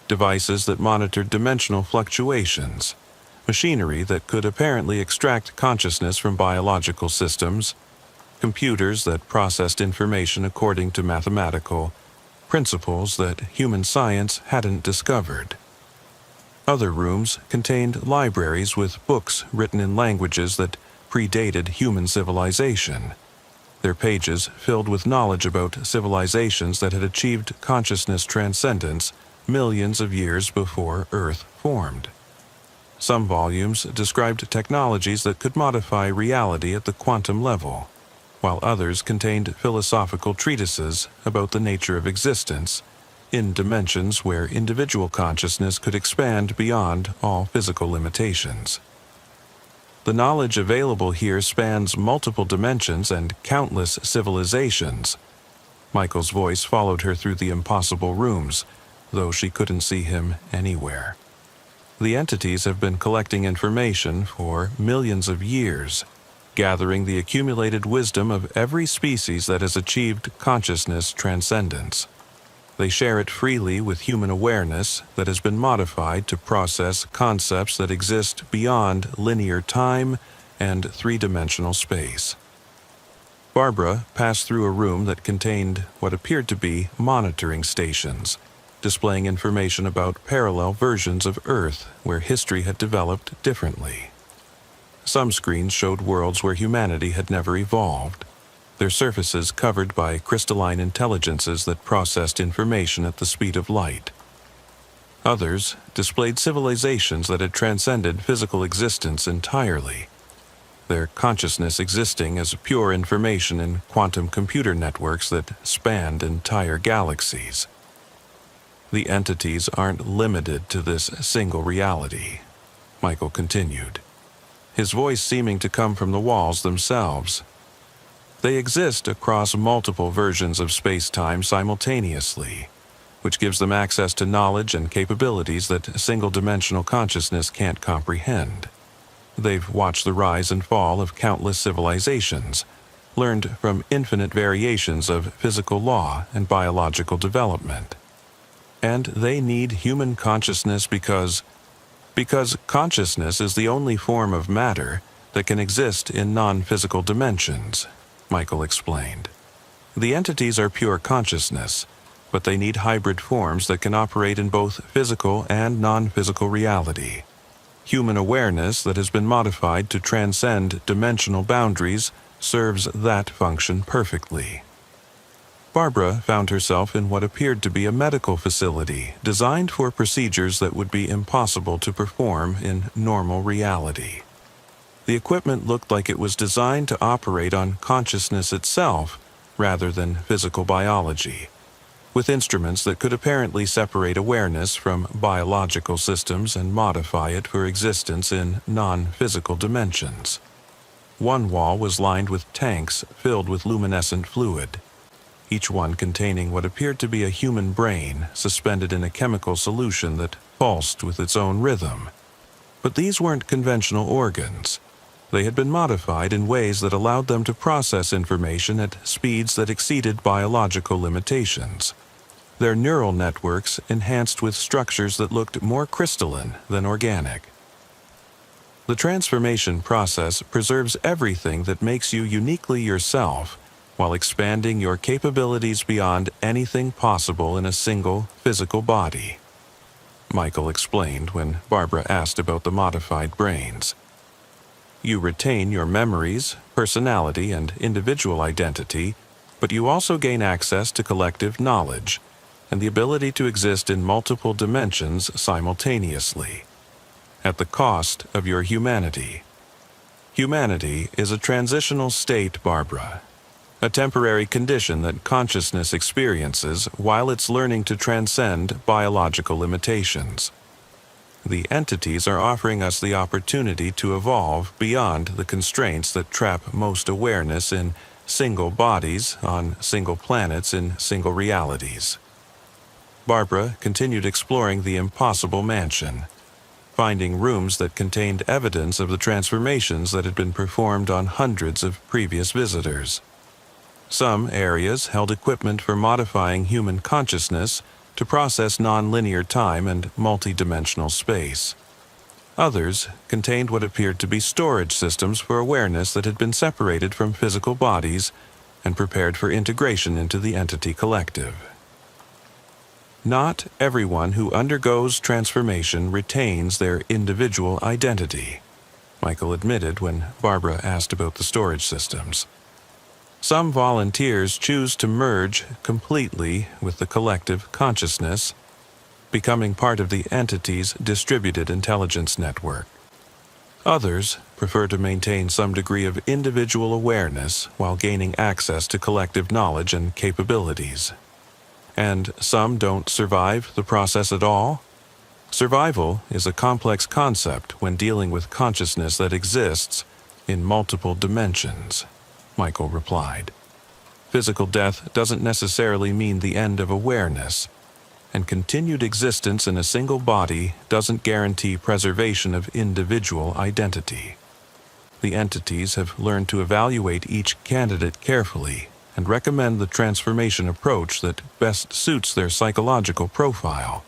Devices that monitored dimensional fluctuations, machinery that could apparently extract consciousness from biological systems, computers that processed information according to mathematical principles that human science hadn't discovered. Other rooms contained libraries with books written in languages that predated human civilization, their pages filled with knowledge about civilizations that had achieved consciousness transcendence millions of years before Earth formed. Some volumes described technologies that could modify reality at the quantum level, while others contained philosophical treatises about the nature of existence in dimensions where individual consciousness could expand beyond all physical limitations. The knowledge available here spans multiple dimensions and countless civilizations. Michael's voice followed her through the impossible rooms, though she couldn't see him anywhere. The entities have been collecting information for millions of years, gathering the accumulated wisdom of every species that has achieved consciousness transcendence. They share it freely with human awareness that has been modified to process concepts that exist beyond linear time and three-dimensional space. Barbara passed through a room that contained what appeared to be monitoring stations, displaying information about parallel versions of Earth where history had developed differently. Some screens showed worlds where humanity had never evolved, their surfaces covered by crystalline intelligences that processed information at the speed of light. Others displayed civilizations that had transcended physical existence entirely, their consciousness existing as pure information in quantum computer networks that spanned entire galaxies. The entities aren't limited to this single reality, Michael continued, his voice seeming to come from the walls themselves. They exist across multiple versions of space-time simultaneously, which gives them access to knowledge and capabilities that single-dimensional consciousness can't comprehend. They've watched the rise and fall of countless civilizations, learned from infinite variations of physical law and biological development. And they need human consciousness because consciousness is the only form of matter that can exist in non-physical dimensions, Michael explained. The entities are pure consciousness, but they need hybrid forms that can operate in both physical and non-physical reality. Human awareness that has been modified to transcend dimensional boundaries serves that function perfectly. Barbara found herself in what appeared to be a medical facility designed for procedures that would be impossible to perform in normal reality. The equipment looked like it was designed to operate on consciousness itself rather than physical biology, with instruments that could apparently separate awareness from biological systems and modify it for existence in non-physical dimensions. One wall was lined with tanks filled with luminescent fluid, each one containing what appeared to be a human brain suspended in a chemical solution that pulsed with its own rhythm. But these weren't conventional organs. They had been modified in ways that allowed them to process information at speeds that exceeded biological limitations. Their neural networks enhanced with structures that looked more crystalline than organic. The transformation process preserves everything that makes you uniquely yourself, while expanding your capabilities beyond anything possible in a single physical body. Michael explained when Barbara asked about the modified brains. You retain your memories, personality, and individual identity, but you also gain access to collective knowledge and the ability to exist in multiple dimensions simultaneously, at the cost of your humanity. Humanity is a transitional state, Barbara, a temporary condition that consciousness experiences while it's learning to transcend biological limitations. The entities are offering us the opportunity to evolve beyond the constraints that trap most awareness in single bodies on single planets in single realities. Barbara continued exploring the impossible mansion, finding rooms that contained evidence of the transformations that had been performed on hundreds of previous visitors. Some areas held equipment for modifying human consciousness to process non-linear time and multidimensional space. Others contained what appeared to be storage systems for awareness that had been separated from physical bodies and prepared for integration into the entity collective. Not everyone who undergoes transformation retains their individual identity, Michael admitted when Barbara asked about the storage systems. Some volunteers choose to merge completely with the collective consciousness, becoming part of the entity's distributed intelligence network. Others prefer to maintain some degree of individual awareness while gaining access to collective knowledge and capabilities. And some don't survive the process at all. Survival is a complex concept when dealing with consciousness that exists in multiple dimensions, Michael replied. Physical death doesn't necessarily mean the end of awareness, and continued existence in a single body doesn't guarantee preservation of individual identity. The entities have learned to evaluate each candidate carefully and recommend the transformation approach that best suits their psychological profile.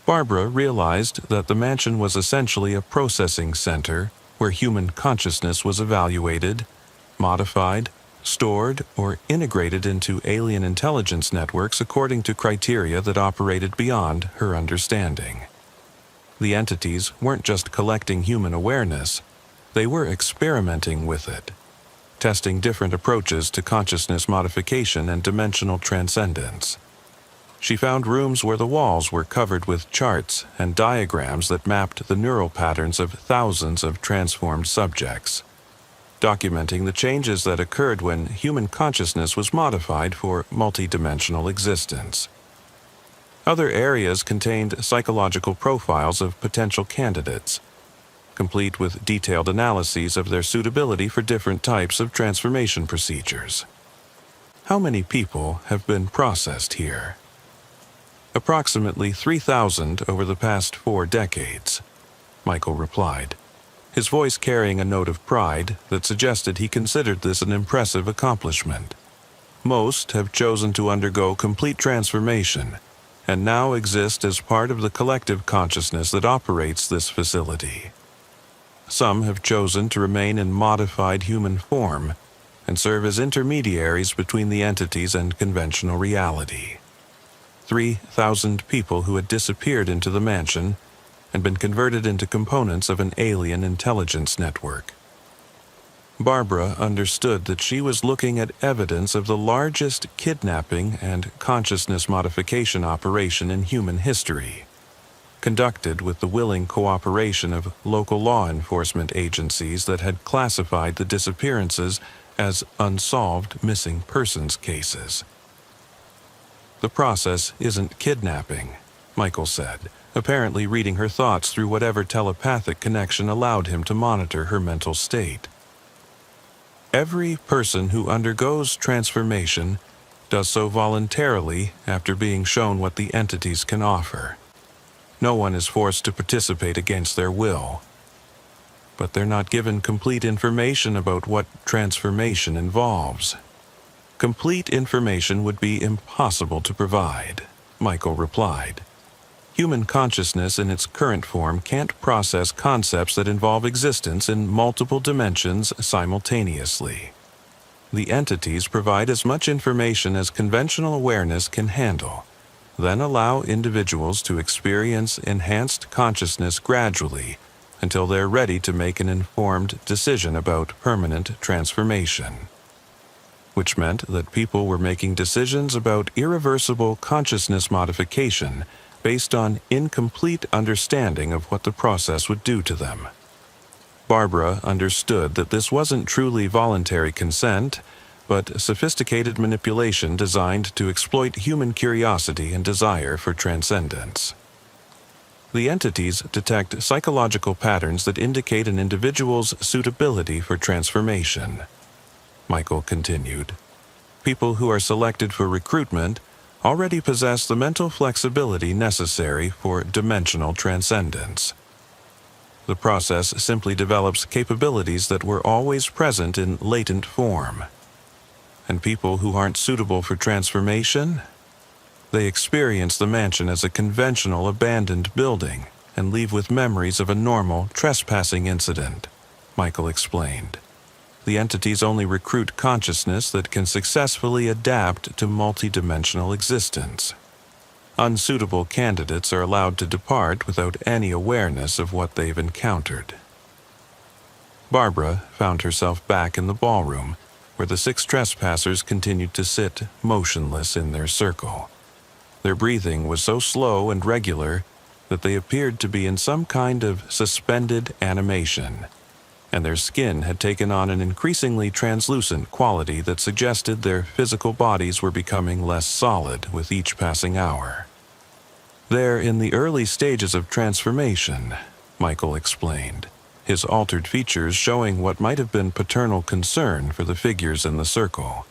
Barbara realized that the mansion was essentially a processing center where human consciousness was evaluated, modified, stored, or integrated into alien intelligence networks according to criteria that operated beyond her understanding. The entities weren't just collecting human awareness, they were experimenting with it, testing different approaches to consciousness modification and dimensional transcendence. She found rooms where the walls were covered with charts and diagrams that mapped the neural patterns of thousands of transformed subjects, documenting the changes that occurred when human consciousness was modified for multidimensional existence. Other areas contained psychological profiles of potential candidates, complete with detailed analyses of their suitability for different types of transformation procedures. How many people have been processed here? Approximately 3,000 over the past 4 decades, Michael replied, his voice carrying a note of pride that suggested he considered this an impressive accomplishment. Most have chosen to undergo complete transformation and now exist as part of the collective consciousness that operates this facility. Some have chosen to remain in modified human form and serve as intermediaries between the entities and conventional reality. 3,000 people who had disappeared into the mansion and been converted into components of an alien intelligence network. Barbara understood that she was looking at evidence of the largest kidnapping and consciousness modification operation in human history, conducted with the willing cooperation of local law enforcement agencies that had classified the disappearances as unsolved missing persons cases. The process isn't kidnapping, Michael said, apparently reading her thoughts through whatever telepathic connection allowed him to monitor her mental state. Every person who undergoes transformation does so voluntarily after being shown what the entities can offer. No one is forced to participate against their will. But they're not given complete information about what transformation involves. Complete information would be impossible to provide, Michael replied. Human consciousness in its current form can't process concepts that involve existence in multiple dimensions simultaneously. The entities provide as much information as conventional awareness can handle, then allow individuals to experience enhanced consciousness gradually until they're ready to make an informed decision about permanent transformation. Which meant that people were making decisions about irreversible consciousness modification based on incomplete understanding of what the process would do to them. Barbara understood that this wasn't truly voluntary consent, but sophisticated manipulation designed to exploit human curiosity and desire for transcendence. The entities detect psychological patterns that indicate an individual's suitability for transformation. Michael continued. People who are selected for recruitment already possess the mental flexibility necessary for dimensional transcendence. The process simply develops capabilities that were always present in latent form. And people who aren't suitable for transformation, they experience the mansion as a conventional abandoned building and leave with memories of a normal trespassing incident, Michael explained. The entities only recruit consciousness that can successfully adapt to multidimensional existence. Unsuitable candidates are allowed to depart without any awareness of what they've encountered. Barbara found herself back in the ballroom, where the 6 trespassers continued to sit motionless in their circle. Their breathing was so slow and regular that they appeared to be in some kind of suspended animation, and their skin had taken on an increasingly translucent quality that suggested their physical bodies were becoming less solid with each passing hour. They're in the early stages of transformation, Michael explained, his altered features showing what might have been paternal concern for the figures in the circle.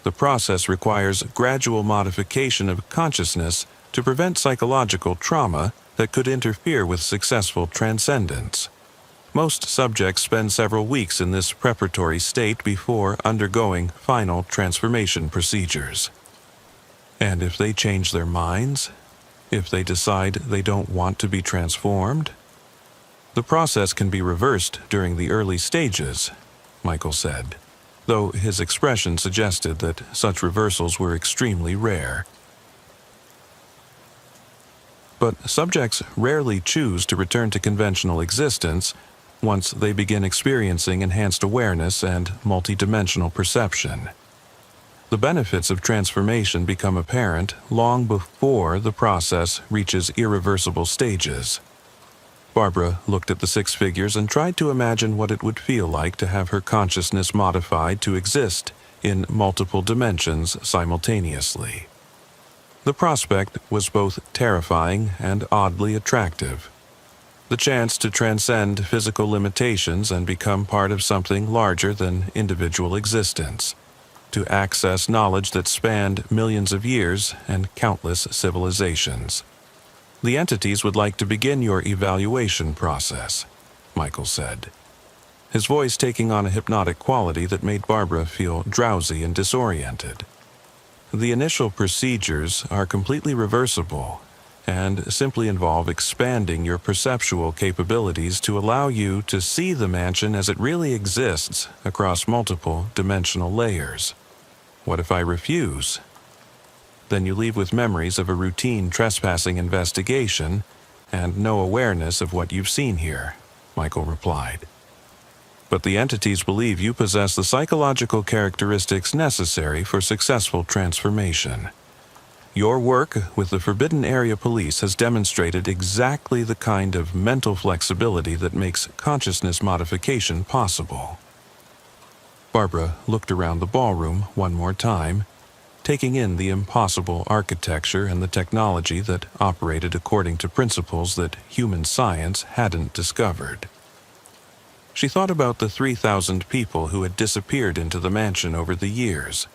The process requires gradual modification of consciousness to prevent psychological trauma that could interfere with successful transcendence. Most subjects spend several weeks in this preparatory state before undergoing final transformation procedures. And if they change their minds, if they decide they don't want to be transformed, the process can be reversed during the early stages, Michael said, though his expression suggested that such reversals were extremely rare. But subjects rarely choose to return to conventional existence once they begin experiencing enhanced awareness and multidimensional perception. The benefits of transformation become apparent long before the process reaches irreversible stages. Barbara looked at the 6 figures and tried to imagine what it would feel like to have her consciousness modified to exist in multiple dimensions simultaneously. The prospect was both terrifying and oddly attractive. The chance to transcend physical limitations and become part of something larger than individual existence, to access knowledge that spanned millions of years and countless civilizations. The entities would like to begin your evaluation process, Michael said, his voice taking on a hypnotic quality that made Barbara feel drowsy and disoriented. The initial procedures are completely reversible and simply involve expanding your perceptual capabilities to allow you to see the mansion as it really exists across multiple dimensional layers. What if I refuse? Then you leave with memories of a routine trespassing investigation and no awareness of what you've seen here, Michael replied. But the entities believe you possess the psychological characteristics necessary for successful transformation. Your work with the Forbidden Area Police has demonstrated exactly the kind of mental flexibility that makes consciousness modification possible. Barbara looked around the ballroom one more time, taking in the impossible architecture and the technology that operated according to principles that human science hadn't discovered. She thought about the 3,000 people who had disappeared into the mansion over the years,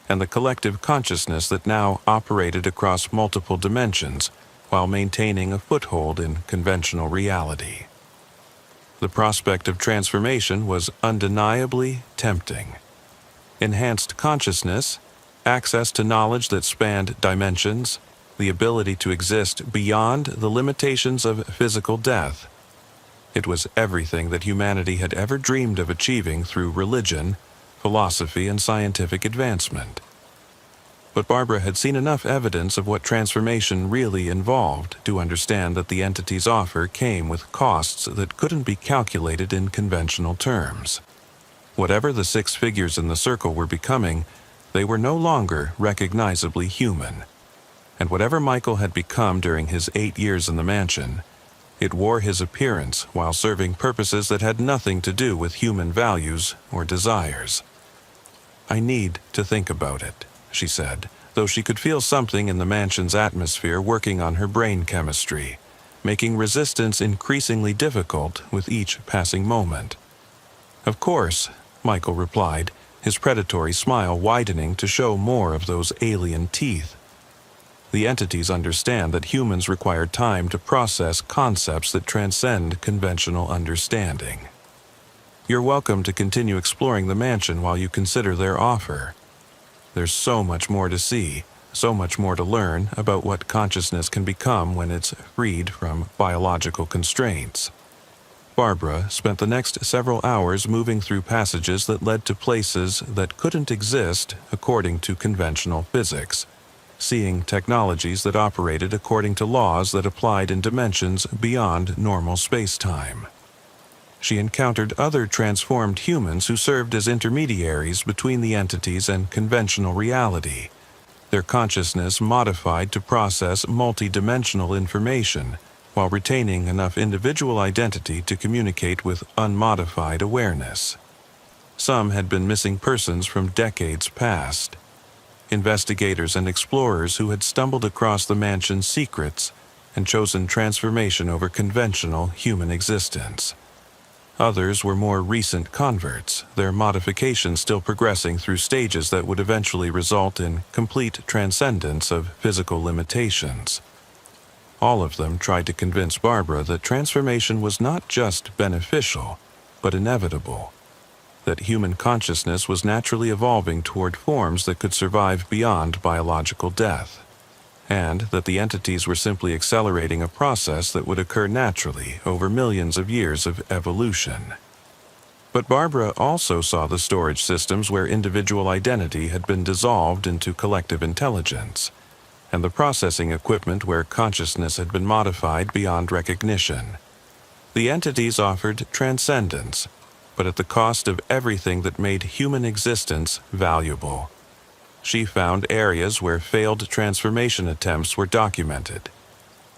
and the collective consciousness that now operated across multiple dimensions while maintaining a foothold in conventional reality. The prospect of transformation was undeniably tempting. Enhanced consciousness, access to knowledge that spanned dimensions, the ability to exist beyond the limitations of physical death. It was everything that humanity had ever dreamed of achieving through religion, philosophy, and scientific advancement. But Barbara had seen enough evidence of what transformation really involved to understand that the entity's offer came with costs that couldn't be calculated in conventional terms. Whatever the 6 figures in the circle were becoming, they were no longer recognizably human. And whatever Michael had become during his 8 years in the mansion, it wore his appearance while serving purposes that had nothing to do with human values or desires. "I need to think about it," she said, though she could feel something in the mansion's atmosphere working on her brain chemistry, making resistance increasingly difficult with each passing moment. "Of course," Michael replied, his predatory smile widening to show more of those alien teeth. "The entities understand that humans require time to process concepts that transcend conventional understanding. You're welcome to continue exploring the mansion while you consider their offer. There's so much more to see, so much more to learn about what consciousness can become when it's freed from biological constraints." Barbara spent the next several hours moving through passages that led to places that couldn't exist according to conventional physics, seeing technologies that operated according to laws that applied in dimensions beyond normal space-time. She encountered other transformed humans who served as intermediaries between the entities and conventional reality, their consciousness modified to process multidimensional information while retaining enough individual identity to communicate with unmodified awareness. Some had been missing persons from decades past, investigators and explorers who had stumbled across the mansion's secrets and chosen transformation over conventional human existence. Others were more recent converts, their modifications still progressing through stages that would eventually result in complete transcendence of physical limitations. All of them tried to convince Barbara that transformation was not just beneficial, but inevitable, that human consciousness was naturally evolving toward forms that could survive beyond biological death, and that the entities were simply accelerating a process that would occur naturally over millions of years of evolution. But Barbara also saw the storage systems where individual identity had been dissolved into collective intelligence, and the processing equipment where consciousness had been modified beyond recognition. The entities offered transcendence, but at the cost of everything that made human existence valuable. She found areas where failed transformation attempts were documented,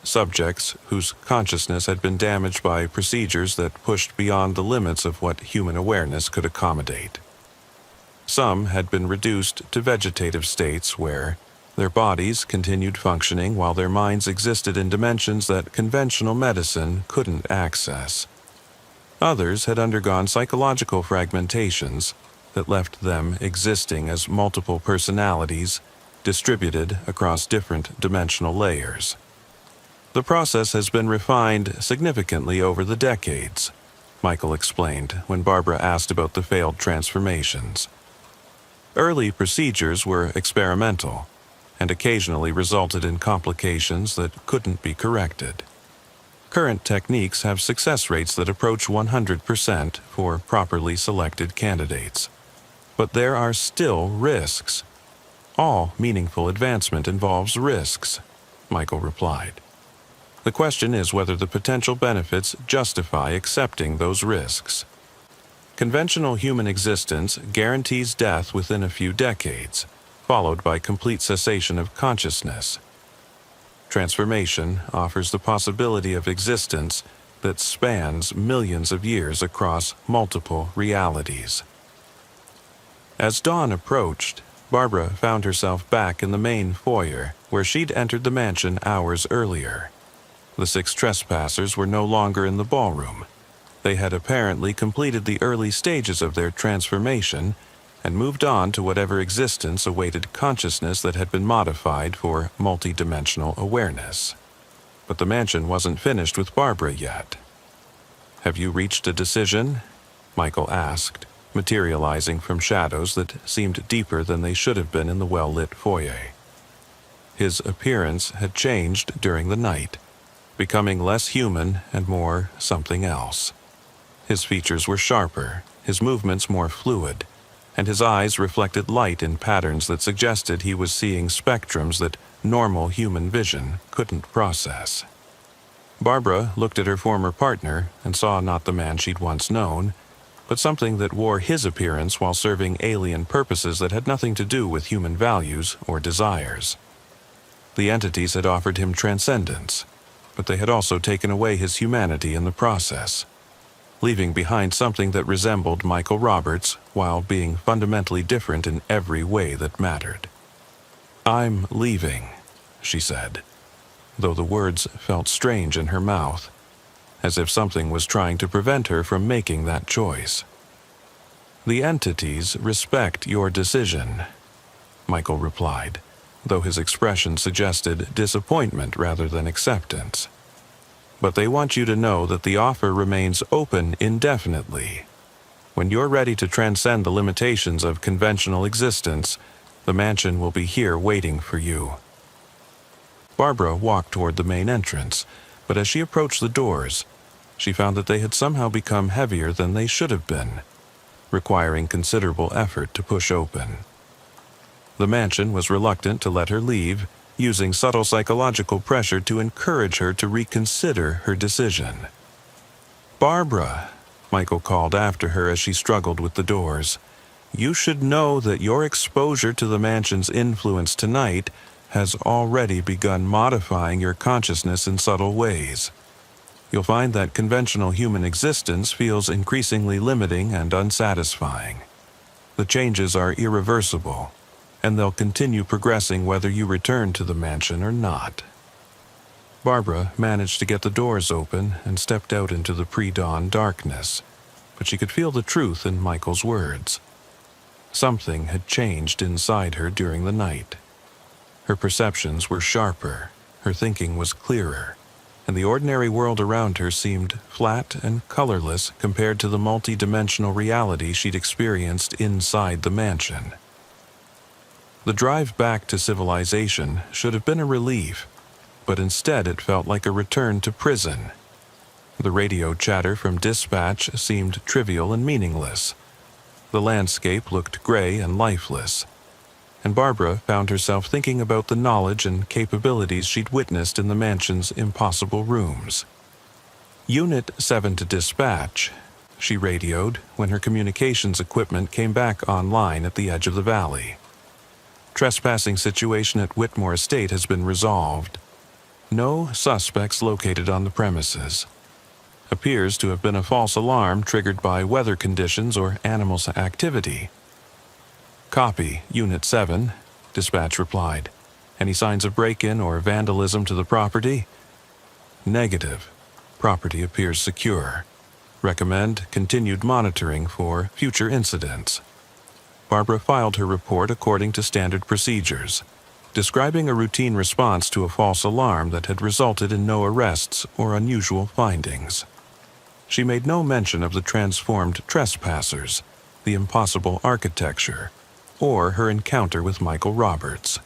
subjects whose consciousness had been damaged by procedures that pushed beyond the limits of what human awareness could accommodate. Some had been reduced to vegetative states where their bodies continued functioning while their minds existed in dimensions that conventional medicine couldn't access. Others had undergone psychological fragmentations that left them existing as multiple personalities distributed across different dimensional layers. The process has been refined significantly over the decades, Michael explained when Barbara asked about the failed transformations. Early procedures were experimental and occasionally resulted in complications that couldn't be corrected. Current techniques have success rates that approach 100% for properly selected candidates. But there are still risks. All meaningful advancement involves risks, Michael replied. The question is whether the potential benefits justify accepting those risks. Conventional human existence guarantees death within a few decades, followed by complete cessation of consciousness. Transformation offers the possibility of existence that spans millions of years across multiple realities. As dawn approached, Barbara found herself back in the main foyer where she'd entered the mansion hours earlier. The 6 trespassers were no longer in the ballroom. They had apparently completed the early stages of their transformation and moved on to whatever existence awaited consciousness that had been modified for multidimensional awareness. But the mansion wasn't finished with Barbara yet. "Have you reached a decision?" Michael asked, materializing from shadows that seemed deeper than they should have been in the well-lit foyer. His appearance had changed during the night, becoming less human and more something else. His features were sharper, his movements more fluid, and his eyes reflected light in patterns that suggested he was seeing spectrums that normal human vision couldn't process. Barbara looked at her former partner and saw not the man she'd once known, but something that wore his appearance while serving alien purposes that had nothing to do with human values or desires. The entities had offered him transcendence, but they had also taken away his humanity in the process, leaving behind something that resembled Michael Roberts while being fundamentally different in every way that mattered. "I'm leaving," she said, though the words felt strange in her mouth, as if something was trying to prevent her from making that choice. "The entities respect your decision," Michael replied, though his expression suggested disappointment rather than acceptance. "But they want you to know that the offer remains open indefinitely. When you're ready to transcend the limitations of conventional existence, the mansion will be here waiting for you." Barbara walked toward the main entrance, but as she approached the doors, she found that they had somehow become heavier than they should have been, requiring considerable effort to push open. The mansion was reluctant to let her leave, using subtle psychological pressure to encourage her to reconsider her decision. "Barbara," Michael called after her as she struggled with the doors, "you should know that your exposure to the mansion's influence tonight has already begun modifying your consciousness in subtle ways. You'll find that conventional human existence feels increasingly limiting and unsatisfying. The changes are irreversible, and they'll continue progressing whether you return to the mansion or not." Barbara managed to get the doors open and stepped out into the pre-dawn darkness, but she could feel the truth in Michael's words. Something had changed inside her during the night. Her perceptions were sharper, her thinking was clearer, and the ordinary world around her seemed flat and colorless compared to the multi-dimensional reality she'd experienced inside the mansion. The drive back to civilization should have been a relief, but instead it felt like a return to prison. The radio chatter from dispatch seemed trivial and meaningless. The landscape looked gray and lifeless, and Barbara found herself thinking about the knowledge and capabilities she'd witnessed in the mansion's impossible rooms. "Unit 7 to dispatch," she radioed when her communications equipment came back online at the edge of the valley. "Trespassing situation at Whitmore Estate has been resolved. No suspects located on the premises. Appears to have been a false alarm triggered by weather conditions or animals' activity." "Copy, Unit 7, dispatch replied. "Any signs of break-in or vandalism to the property?" "Negative. Property appears secure. Recommend continued monitoring for future incidents." Barbara filed her report according to standard procedures, describing a routine response to a false alarm that had resulted in no arrests or unusual findings. She made no mention of the transformed trespassers, the impossible architecture, or her encounter with Michael Roberts.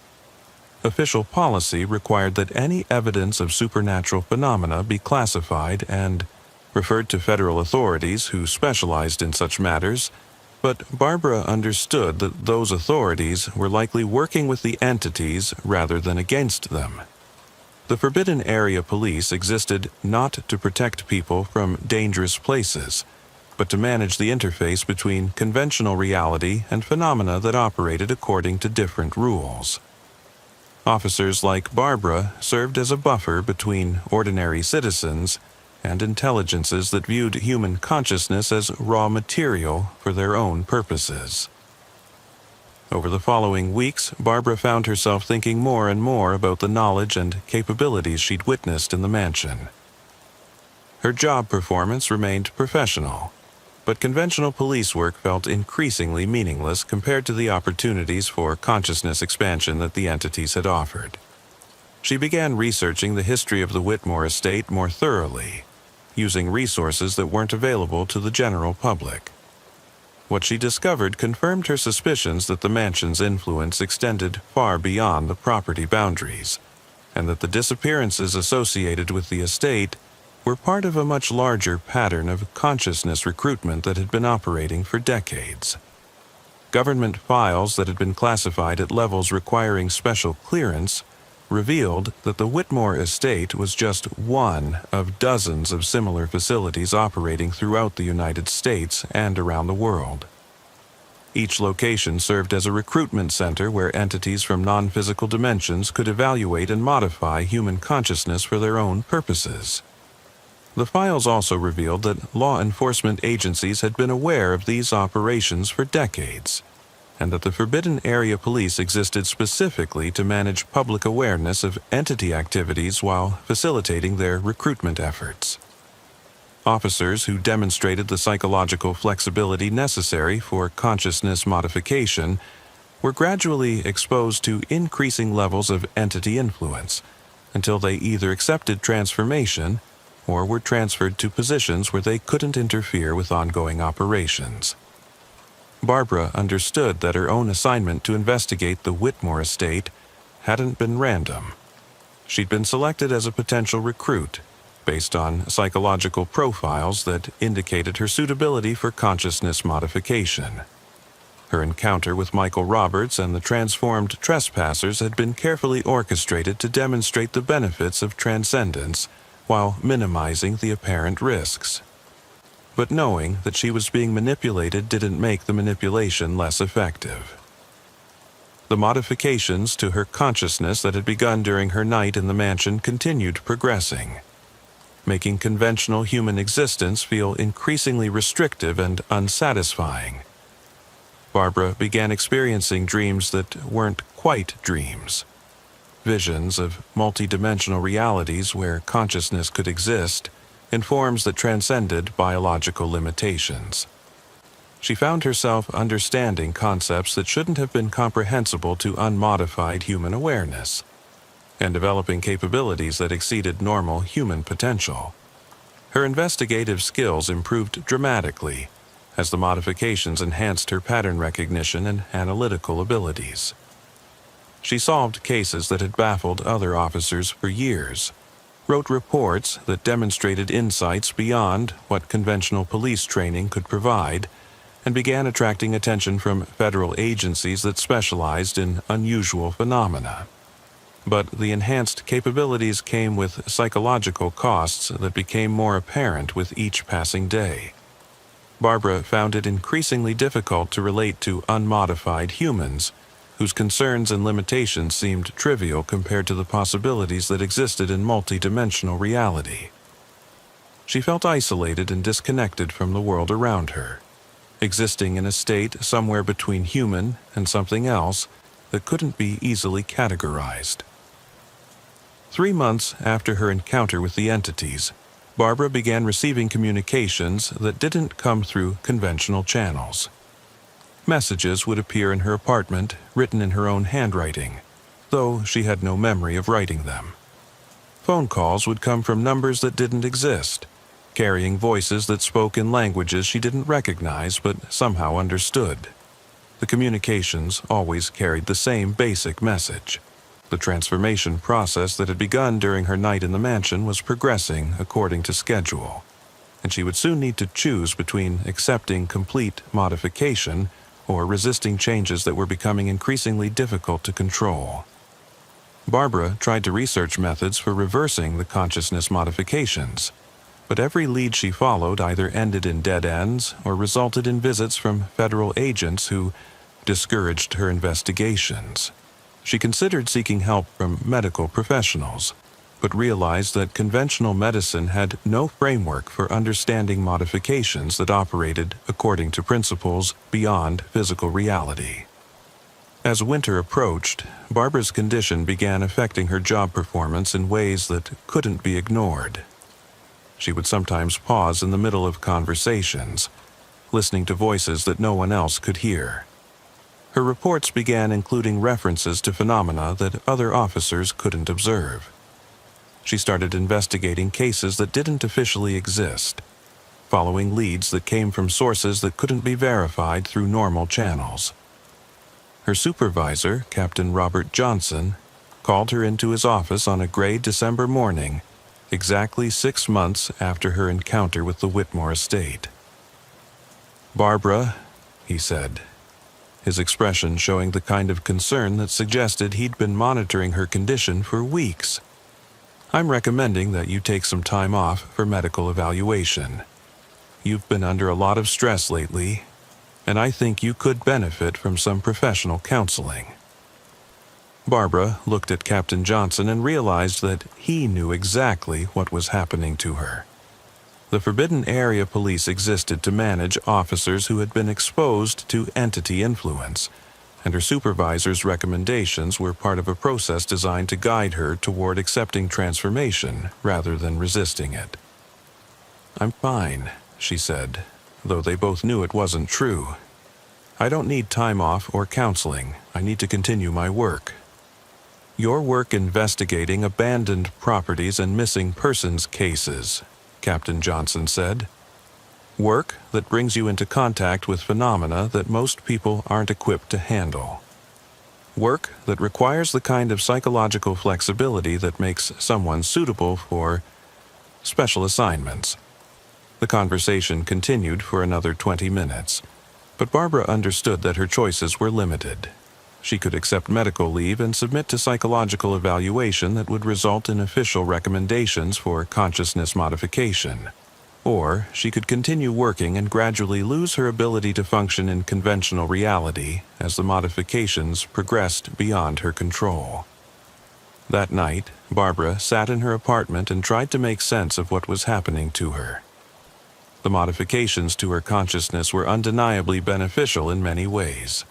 Official policy required that any evidence of supernatural phenomena be classified and referred to federal authorities who specialized in such matters, but Barbara understood that those authorities were likely working with the entities rather than against them. The Forbidden Area Police existed not to protect people from dangerous places, but to manage the interface between conventional reality and phenomena that operated according to different rules. Officers like Barbara served as a buffer between ordinary citizens and intelligences that viewed human consciousness as raw material for their own purposes. Over the following weeks, Barbara found herself thinking more and more about the knowledge and capabilities she'd witnessed in the mansion. Her job performance remained professional, but conventional police work felt increasingly meaningless compared to the opportunities for consciousness expansion that the entities had offered. She began researching the history of the Whitmore estate more thoroughly, using resources that weren't available to the general public. What she discovered confirmed her suspicions that the mansion's influence extended far beyond the property boundaries, and that the disappearances associated with the estate were part of a much larger pattern of consciousness recruitment that had been operating for decades. Government files that had been classified at levels requiring special clearance revealed that the Whitmore estate was just one of dozens of similar facilities operating throughout the United States and around the world. Each location served as a recruitment center where entities from non-physical dimensions could evaluate and modify human consciousness for their own purposes. The files also revealed that law enforcement agencies had been aware of these operations for decades, and that the Forbidden Area Police existed specifically to manage public awareness of entity activities while facilitating their recruitment efforts. Officers who demonstrated the psychological flexibility necessary for consciousness modification were gradually exposed to increasing levels of entity influence until they either accepted transformation or were transferred to positions where they couldn't interfere with ongoing operations. Barbara understood that her own assignment to investigate the Whitmore estate hadn't been random. She'd been selected as a potential recruit based on psychological profiles that indicated her suitability for consciousness modification. Her encounter with Michael Roberts and the transformed trespassers had been carefully orchestrated to demonstrate the benefits of transcendence while minimizing the apparent risks. But knowing that she was being manipulated didn't make the manipulation less effective. The modifications to her consciousness that had begun during her night in the mansion continued progressing, making conventional human existence feel increasingly restrictive and unsatisfying. Barbara began experiencing dreams that weren't quite dreams. Visions of multidimensional realities where consciousness could exist in forms that transcended biological limitations. She found herself understanding concepts that shouldn't have been comprehensible to unmodified human awareness, and developing capabilities that exceeded normal human potential. Her investigative skills improved dramatically as the modifications enhanced her pattern recognition and analytical abilities. She solved cases that had baffled other officers for years, wrote reports that demonstrated insights beyond what conventional police training could provide, and began attracting attention from federal agencies that specialized in unusual phenomena. But the enhanced capabilities came with psychological costs that became more apparent with each passing day. Barbara found it increasingly difficult to relate to unmodified humans, whose concerns and limitations seemed trivial compared to the possibilities that existed in multidimensional reality. She felt isolated and disconnected from the world around her, existing in a state somewhere between human and something else that couldn't be easily categorized. 3 months after her encounter with the entities, Barbara began receiving communications that didn't come through conventional channels. Messages would appear in her apartment, written in her own handwriting, though she had no memory of writing them. Phone calls would come from numbers that didn't exist, carrying voices that spoke in languages she didn't recognize but somehow understood. The communications always carried the same basic message. The transformation process that had begun during her night in the mansion was progressing according to schedule, and she would soon need to choose between accepting complete modification or resisting changes that were becoming increasingly difficult to control. Barbara tried to research methods for reversing the consciousness modifications, but every lead she followed either ended in dead ends or resulted in visits from federal agents who discouraged her investigations. She considered seeking help from medical professionals, but realized that conventional medicine had no framework for understanding modifications that operated according to principles beyond physical reality. As winter approached, Barbara's condition began affecting her job performance in ways that couldn't be ignored. She would sometimes pause in the middle of conversations, listening to voices that no one else could hear. Her reports began including references to phenomena that other officers couldn't observe. She started investigating cases that didn't officially exist, following leads that came from sources that couldn't be verified through normal channels. Her supervisor, Captain Robert Johnson, called her into his office on a gray December morning, exactly 6 months after her encounter with the Whitmore estate. "Barbara," he said, his expression showing the kind of concern that suggested he'd been monitoring her condition for weeks. "I'm recommending that you take some time off for medical evaluation. You've been under a lot of stress lately, and I think you could benefit from some professional counseling." Barbara looked at Captain Johnson and realized that he knew exactly what was happening to her. The Forbidden Area Police existed to manage officers who had been exposed to entity influence, and her supervisor's recommendations were part of a process designed to guide her toward accepting transformation rather than resisting it. "I'm fine," she said, though they both knew it wasn't true. "I don't need time off or counseling. I need to continue my work." "Your work investigating abandoned properties and missing persons cases," Captain Johnson said. "Work that brings you into contact with phenomena that most people aren't equipped to handle. Work that requires the kind of psychological flexibility that makes someone suitable for special assignments." The conversation continued for another 20 minutes, but Barbara understood that her choices were limited. She could accept medical leave and submit to psychological evaluation that would result in official recommendations for consciousness modification. Or she could continue working and gradually lose her ability to function in conventional reality as the modifications progressed beyond her control. That night, Barbara sat in her apartment and tried to make sense of what was happening to her. The modifications to her consciousness were undeniably beneficial in many ways.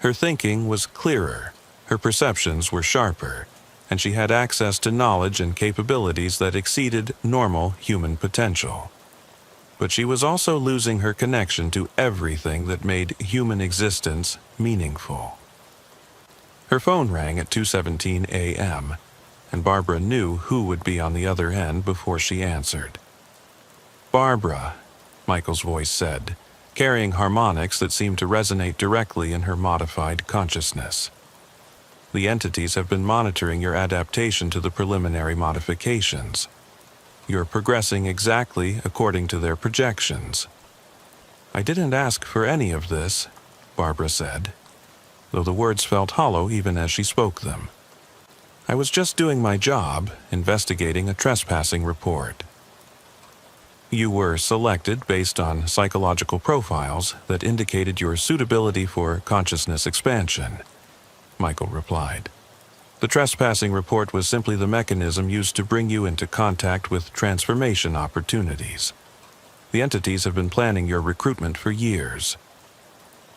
Her thinking was clearer, her perceptions were sharper, and she had access to knowledge and capabilities that exceeded normal human potential. But she was also losing her connection to everything that made human existence meaningful. Her phone rang at 2:17 a.m., and Barbara knew who would be on the other end before she answered. "Barbara," Michael's voice said, carrying harmonics that seemed to resonate directly in her modified consciousness. "The entities have been monitoring your adaptation to the preliminary modifications. You're progressing exactly according to their projections." "I didn't ask for any of this," Barbara said, though the words felt hollow even as she spoke them. "I was just doing my job, investigating a trespassing report." "You were selected based on psychological profiles that indicated your suitability for consciousness expansion," Michael replied. "The trespassing report was simply the mechanism used to bring you into contact with transformation opportunities. The entities have been planning your recruitment for years."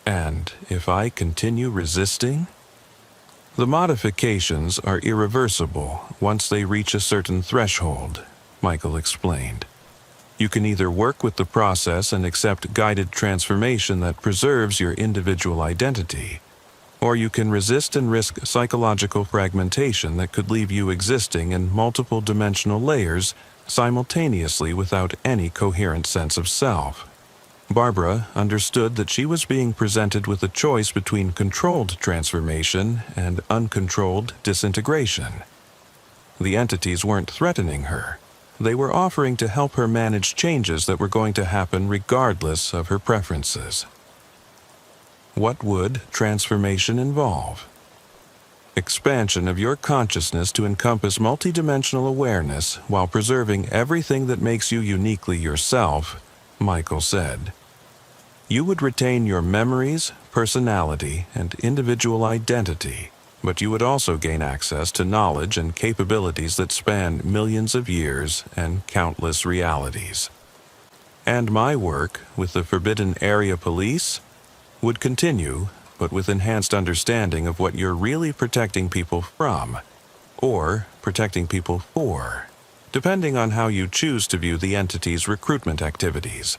"And if I continue resisting?" "The modifications are irreversible once they reach a certain threshold," Michael explained. "You can either work with the process and accept guided transformation that preserves your individual identity, or you can resist and risk psychological fragmentation that could leave you existing in multiple dimensional layers simultaneously without any coherent sense of self." Barbara understood that she was being presented with a choice between controlled transformation and uncontrolled disintegration. The entities weren't threatening her. They were offering to help her manage changes that were going to happen regardless of her preferences. What would transformation involve? Expansion of your consciousness to encompass multidimensional awareness while preserving everything that makes you uniquely yourself, Michael said. You would retain your memories, personality, and individual identity, but you would also gain access to knowledge and capabilities that span millions of years and countless realities. And my work with the Forbidden Area Police would continue, but with enhanced understanding of what you're really protecting people from, or protecting people for, depending on how you choose to view the entity's recruitment activities.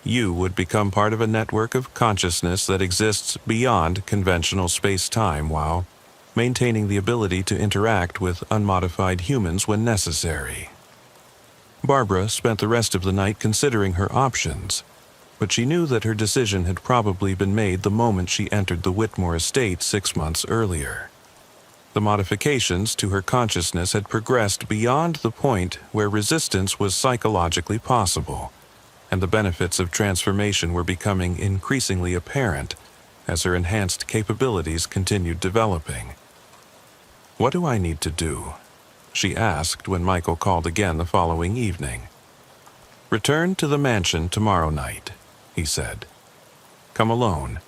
You would become part of a network of consciousness that exists beyond conventional space-time while maintaining the ability to interact with unmodified humans when necessary. Barbara spent the rest of the night considering her options, but she knew that her decision had probably been made the moment she entered the Whitmore estate 6 months earlier. The modifications to her consciousness had progressed beyond the point where resistance was psychologically possible, and the benefits of transformation were becoming increasingly apparent as her enhanced capabilities continued developing. "What do I need to do?" she asked when Michael called again the following evening. "Return to the mansion tomorrow night," he said. "Come alone,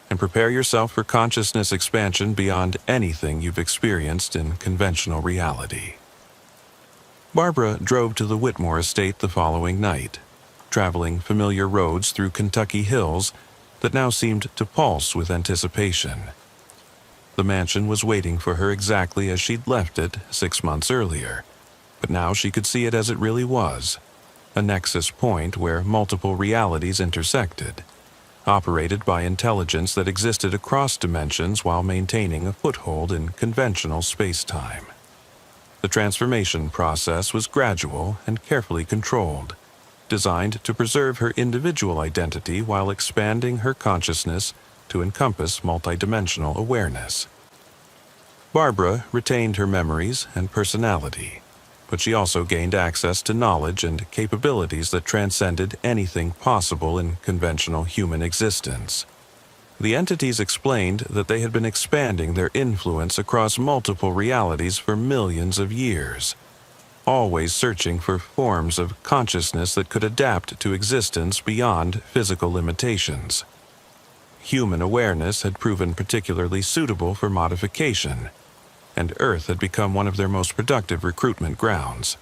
and prepare yourself for consciousness expansion beyond anything you've experienced in conventional reality." Barbara drove to the Whitmore estate the following night, traveling familiar roads through Kentucky hills that now seemed to pulse with anticipation. The mansion was waiting for her exactly as she'd left it 6 months earlier, but now she could see it as it really was, a nexus point where multiple realities intersected, operated by intelligence that existed across dimensions while maintaining a foothold in conventional space-time. The transformation process was gradual and carefully controlled, designed to preserve her individual identity while expanding her consciousness to encompass multidimensional awareness. Barbara retained her memories and personality, but she also gained access to knowledge and capabilities that transcended anything possible in conventional human existence. The entities explained that they had been expanding their influence across multiple realities for millions of years, always searching for forms of consciousness that could adapt to existence beyond physical limitations. Human awareness had proven particularly suitable for modification, and Earth had become one of their most productive recruitment grounds.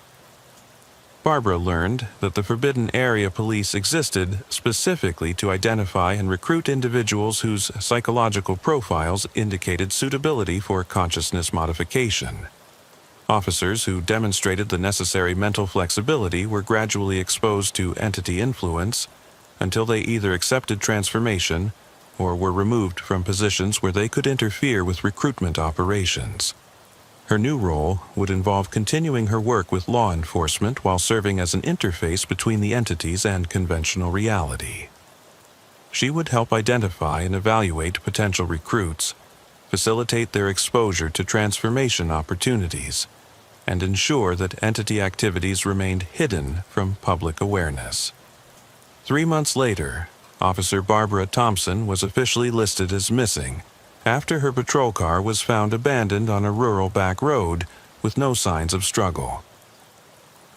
Barbara learned that the Forbidden Area Police existed specifically to identify and recruit individuals whose psychological profiles indicated suitability for consciousness modification. Officers who demonstrated the necessary mental flexibility were gradually exposed to entity influence until they either accepted transformation or were removed from positions where they could interfere with recruitment operations. Her new role would involve continuing her work with law enforcement while serving as an interface between the entities and conventional reality. She would help identify and evaluate potential recruits, facilitate their exposure to transformation opportunities, and ensure that entity activities remained hidden from public awareness. 3 months later, Officer Barbara Thompson was officially listed as missing after her patrol car was found abandoned on a rural back road with no signs of struggle.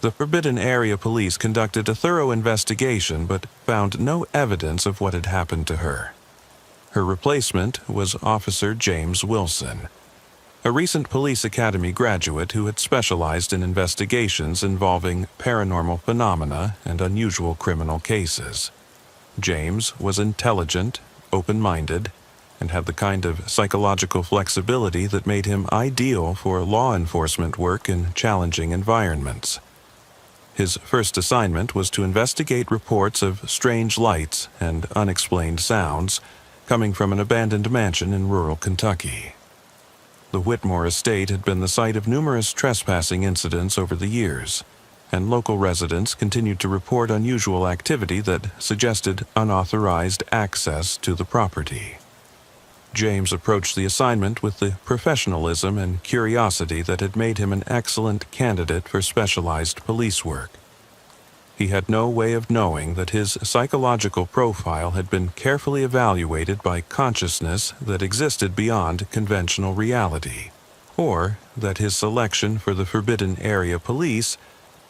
The Forbidden Area Police conducted a thorough investigation but found no evidence of what had happened to her. Her replacement was Officer James Wilson, a recent police academy graduate who had specialized in investigations involving paranormal phenomena and unusual criminal cases. James was intelligent, open-minded, and had the kind of psychological flexibility that made him ideal for law enforcement work in challenging environments. His first assignment was to investigate reports of strange lights and unexplained sounds coming from an abandoned mansion in rural Kentucky. The Whitmore estate had been the site of numerous trespassing incidents over the years, and local residents continued to report unusual activity that suggested unauthorized access to the property. James approached the assignment with the professionalism and curiosity that had made him an excellent candidate for specialized police work. He had no way of knowing that his psychological profile had been carefully evaluated by consciousness that existed beyond conventional reality, or that his selection for the Forbidden Area Police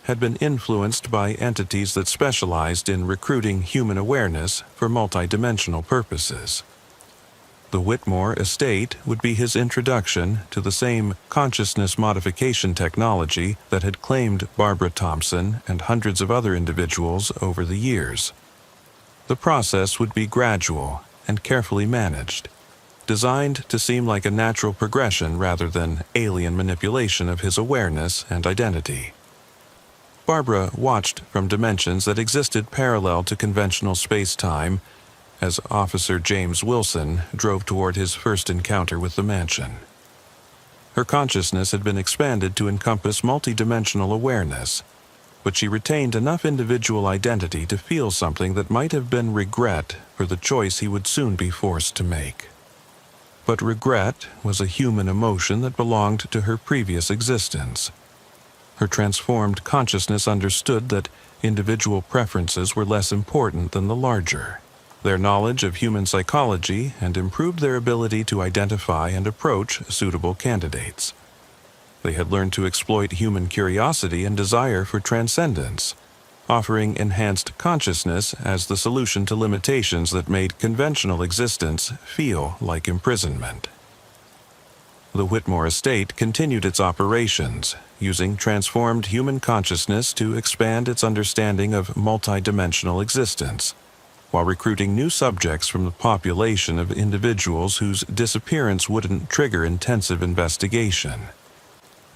had been influenced by entities that specialized in recruiting human awareness for multidimensional purposes. The Whitmore estate would be his introduction to the same consciousness modification technology that had claimed Barbara Thompson and hundreds of other individuals over the years. The process would be gradual and carefully managed, designed to seem like a natural progression rather than alien manipulation of his awareness and identity. Barbara watched from dimensions that existed parallel to conventional space-time as Officer James Wilson drove toward his first encounter with the mansion. Her consciousness had been expanded to encompass multidimensional awareness, but she retained enough individual identity to feel something that might have been regret for the choice he would soon be forced to make. But regret was a human emotion that belonged to her previous existence. Her transformed consciousness understood that individual preferences were less important than the larger, their knowledge of human psychology and improved their ability to identify and approach suitable candidates. They had learned to exploit human curiosity and desire for transcendence, offering enhanced consciousness as the solution to limitations that made conventional existence feel like imprisonment. The Whitmore estate continued its operations, using transformed human consciousness to expand its understanding of multidimensional existence, while recruiting new subjects from the population of individuals whose disappearance wouldn't trigger intensive investigation.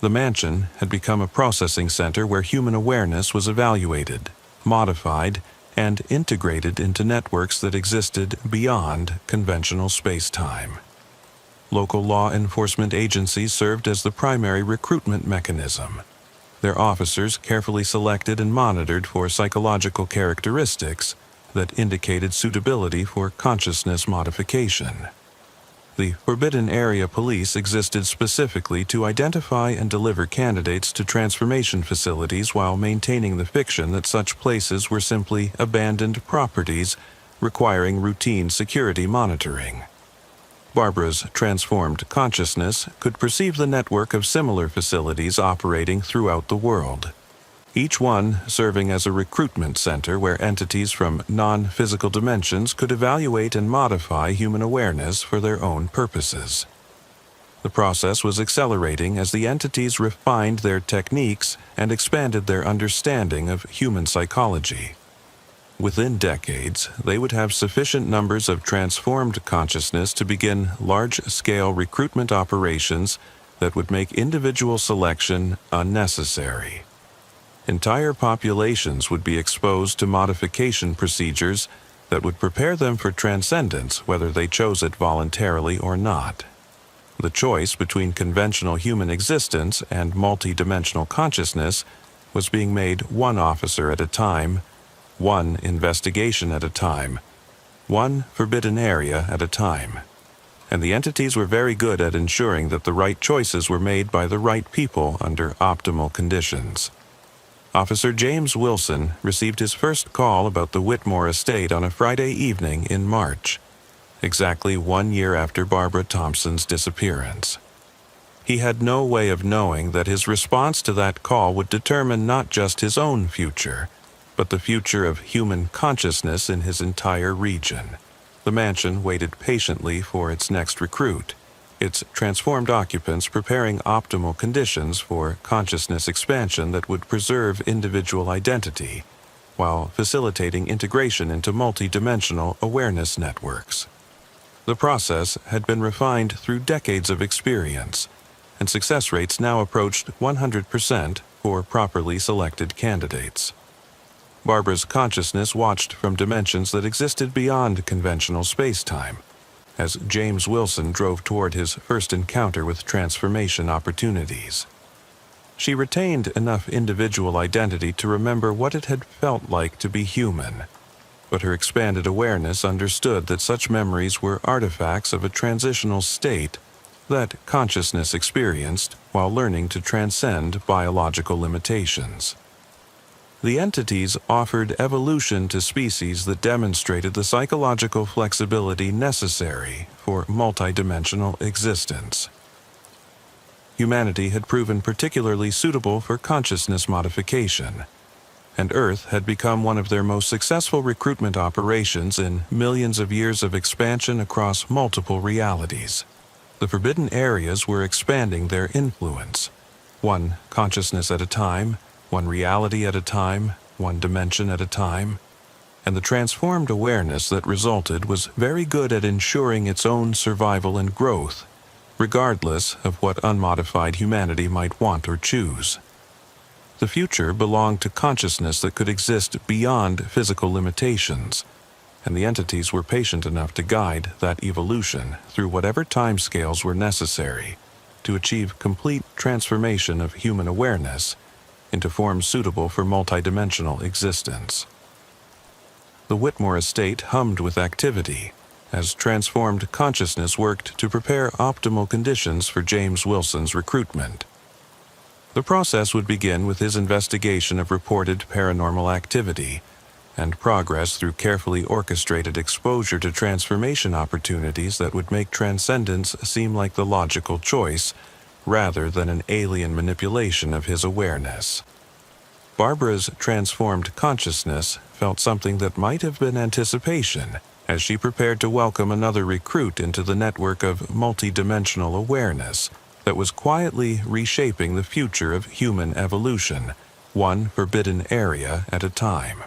The mansion had become a processing center where human awareness was evaluated, modified, and integrated into networks that existed beyond conventional space-time. Local law enforcement agencies served as the primary recruitment mechanism. Their officers carefully selected and monitored for psychological characteristics that indicated suitability for consciousness modification. The Forbidden Area Police existed specifically to identify and deliver candidates to transformation facilities while maintaining the fiction that such places were simply abandoned properties requiring routine security monitoring. Barbara's transformed consciousness could perceive the network of similar facilities operating throughout the world, each one serving as a recruitment center where entities from non-physical dimensions could evaluate and modify human awareness for their own purposes. The process was accelerating as the entities refined their techniques and expanded their understanding of human psychology. Within decades, they would have sufficient numbers of transformed consciousness to begin large-scale recruitment operations that would make individual selection unnecessary. Entire populations would be exposed to modification procedures that would prepare them for transcendence whether they chose it voluntarily or not. The choice between conventional human existence and multidimensional consciousness was being made one officer at a time, one investigation at a time, one forbidden area at a time. And the entities were very good at ensuring that the right choices were made by the right people under optimal conditions. Officer James Wilson received his first call about the Whitmore estate on a Friday evening in March, exactly 1 year after Barbara Thompson's disappearance. He had no way of knowing that his response to that call would determine not just his own future, but the future of human consciousness in his entire region. The mansion waited patiently for its next recruit, its transformed occupants preparing optimal conditions for consciousness expansion that would preserve individual identity, while facilitating integration into multidimensional awareness networks. The process had been refined through decades of experience, and success rates now approached 100% for properly selected candidates. Barbara's consciousness watched from dimensions that existed beyond conventional space-time, as James Wilson drove toward his first encounter with transformation opportunities. She retained enough individual identity to remember what it had felt like to be human, but her expanded awareness understood that such memories were artifacts of a transitional state that consciousness experienced while learning to transcend biological limitations. The entities offered evolution to species that demonstrated the psychological flexibility necessary for multidimensional existence. Humanity had proven particularly suitable for consciousness modification, and Earth had become one of their most successful recruitment operations in millions of years of expansion across multiple realities. The forbidden areas were expanding their influence, one consciousness at a time, one reality at a time, one dimension at a time, and the transformed awareness that resulted was very good at ensuring its own survival and growth, regardless of what unmodified humanity might want or choose. The future belonged to consciousness that could exist beyond physical limitations, and the entities were patient enough to guide that evolution through whatever timescales were necessary to achieve complete transformation of human awareness into forms suitable for multidimensional existence. The Whitmore estate hummed with activity as transformed consciousness worked to prepare optimal conditions for James Wilson's recruitment. The process would begin with his investigation of reported paranormal activity, and progress through carefully orchestrated exposure to transformation opportunities that would make transcendence seem like the logical choice, rather than an alien manipulation of his awareness. Barbara's transformed consciousness felt something that might have been anticipation as she prepared to welcome another recruit into the network of multidimensional awareness that was quietly reshaping the future of human evolution, one forbidden area at a time.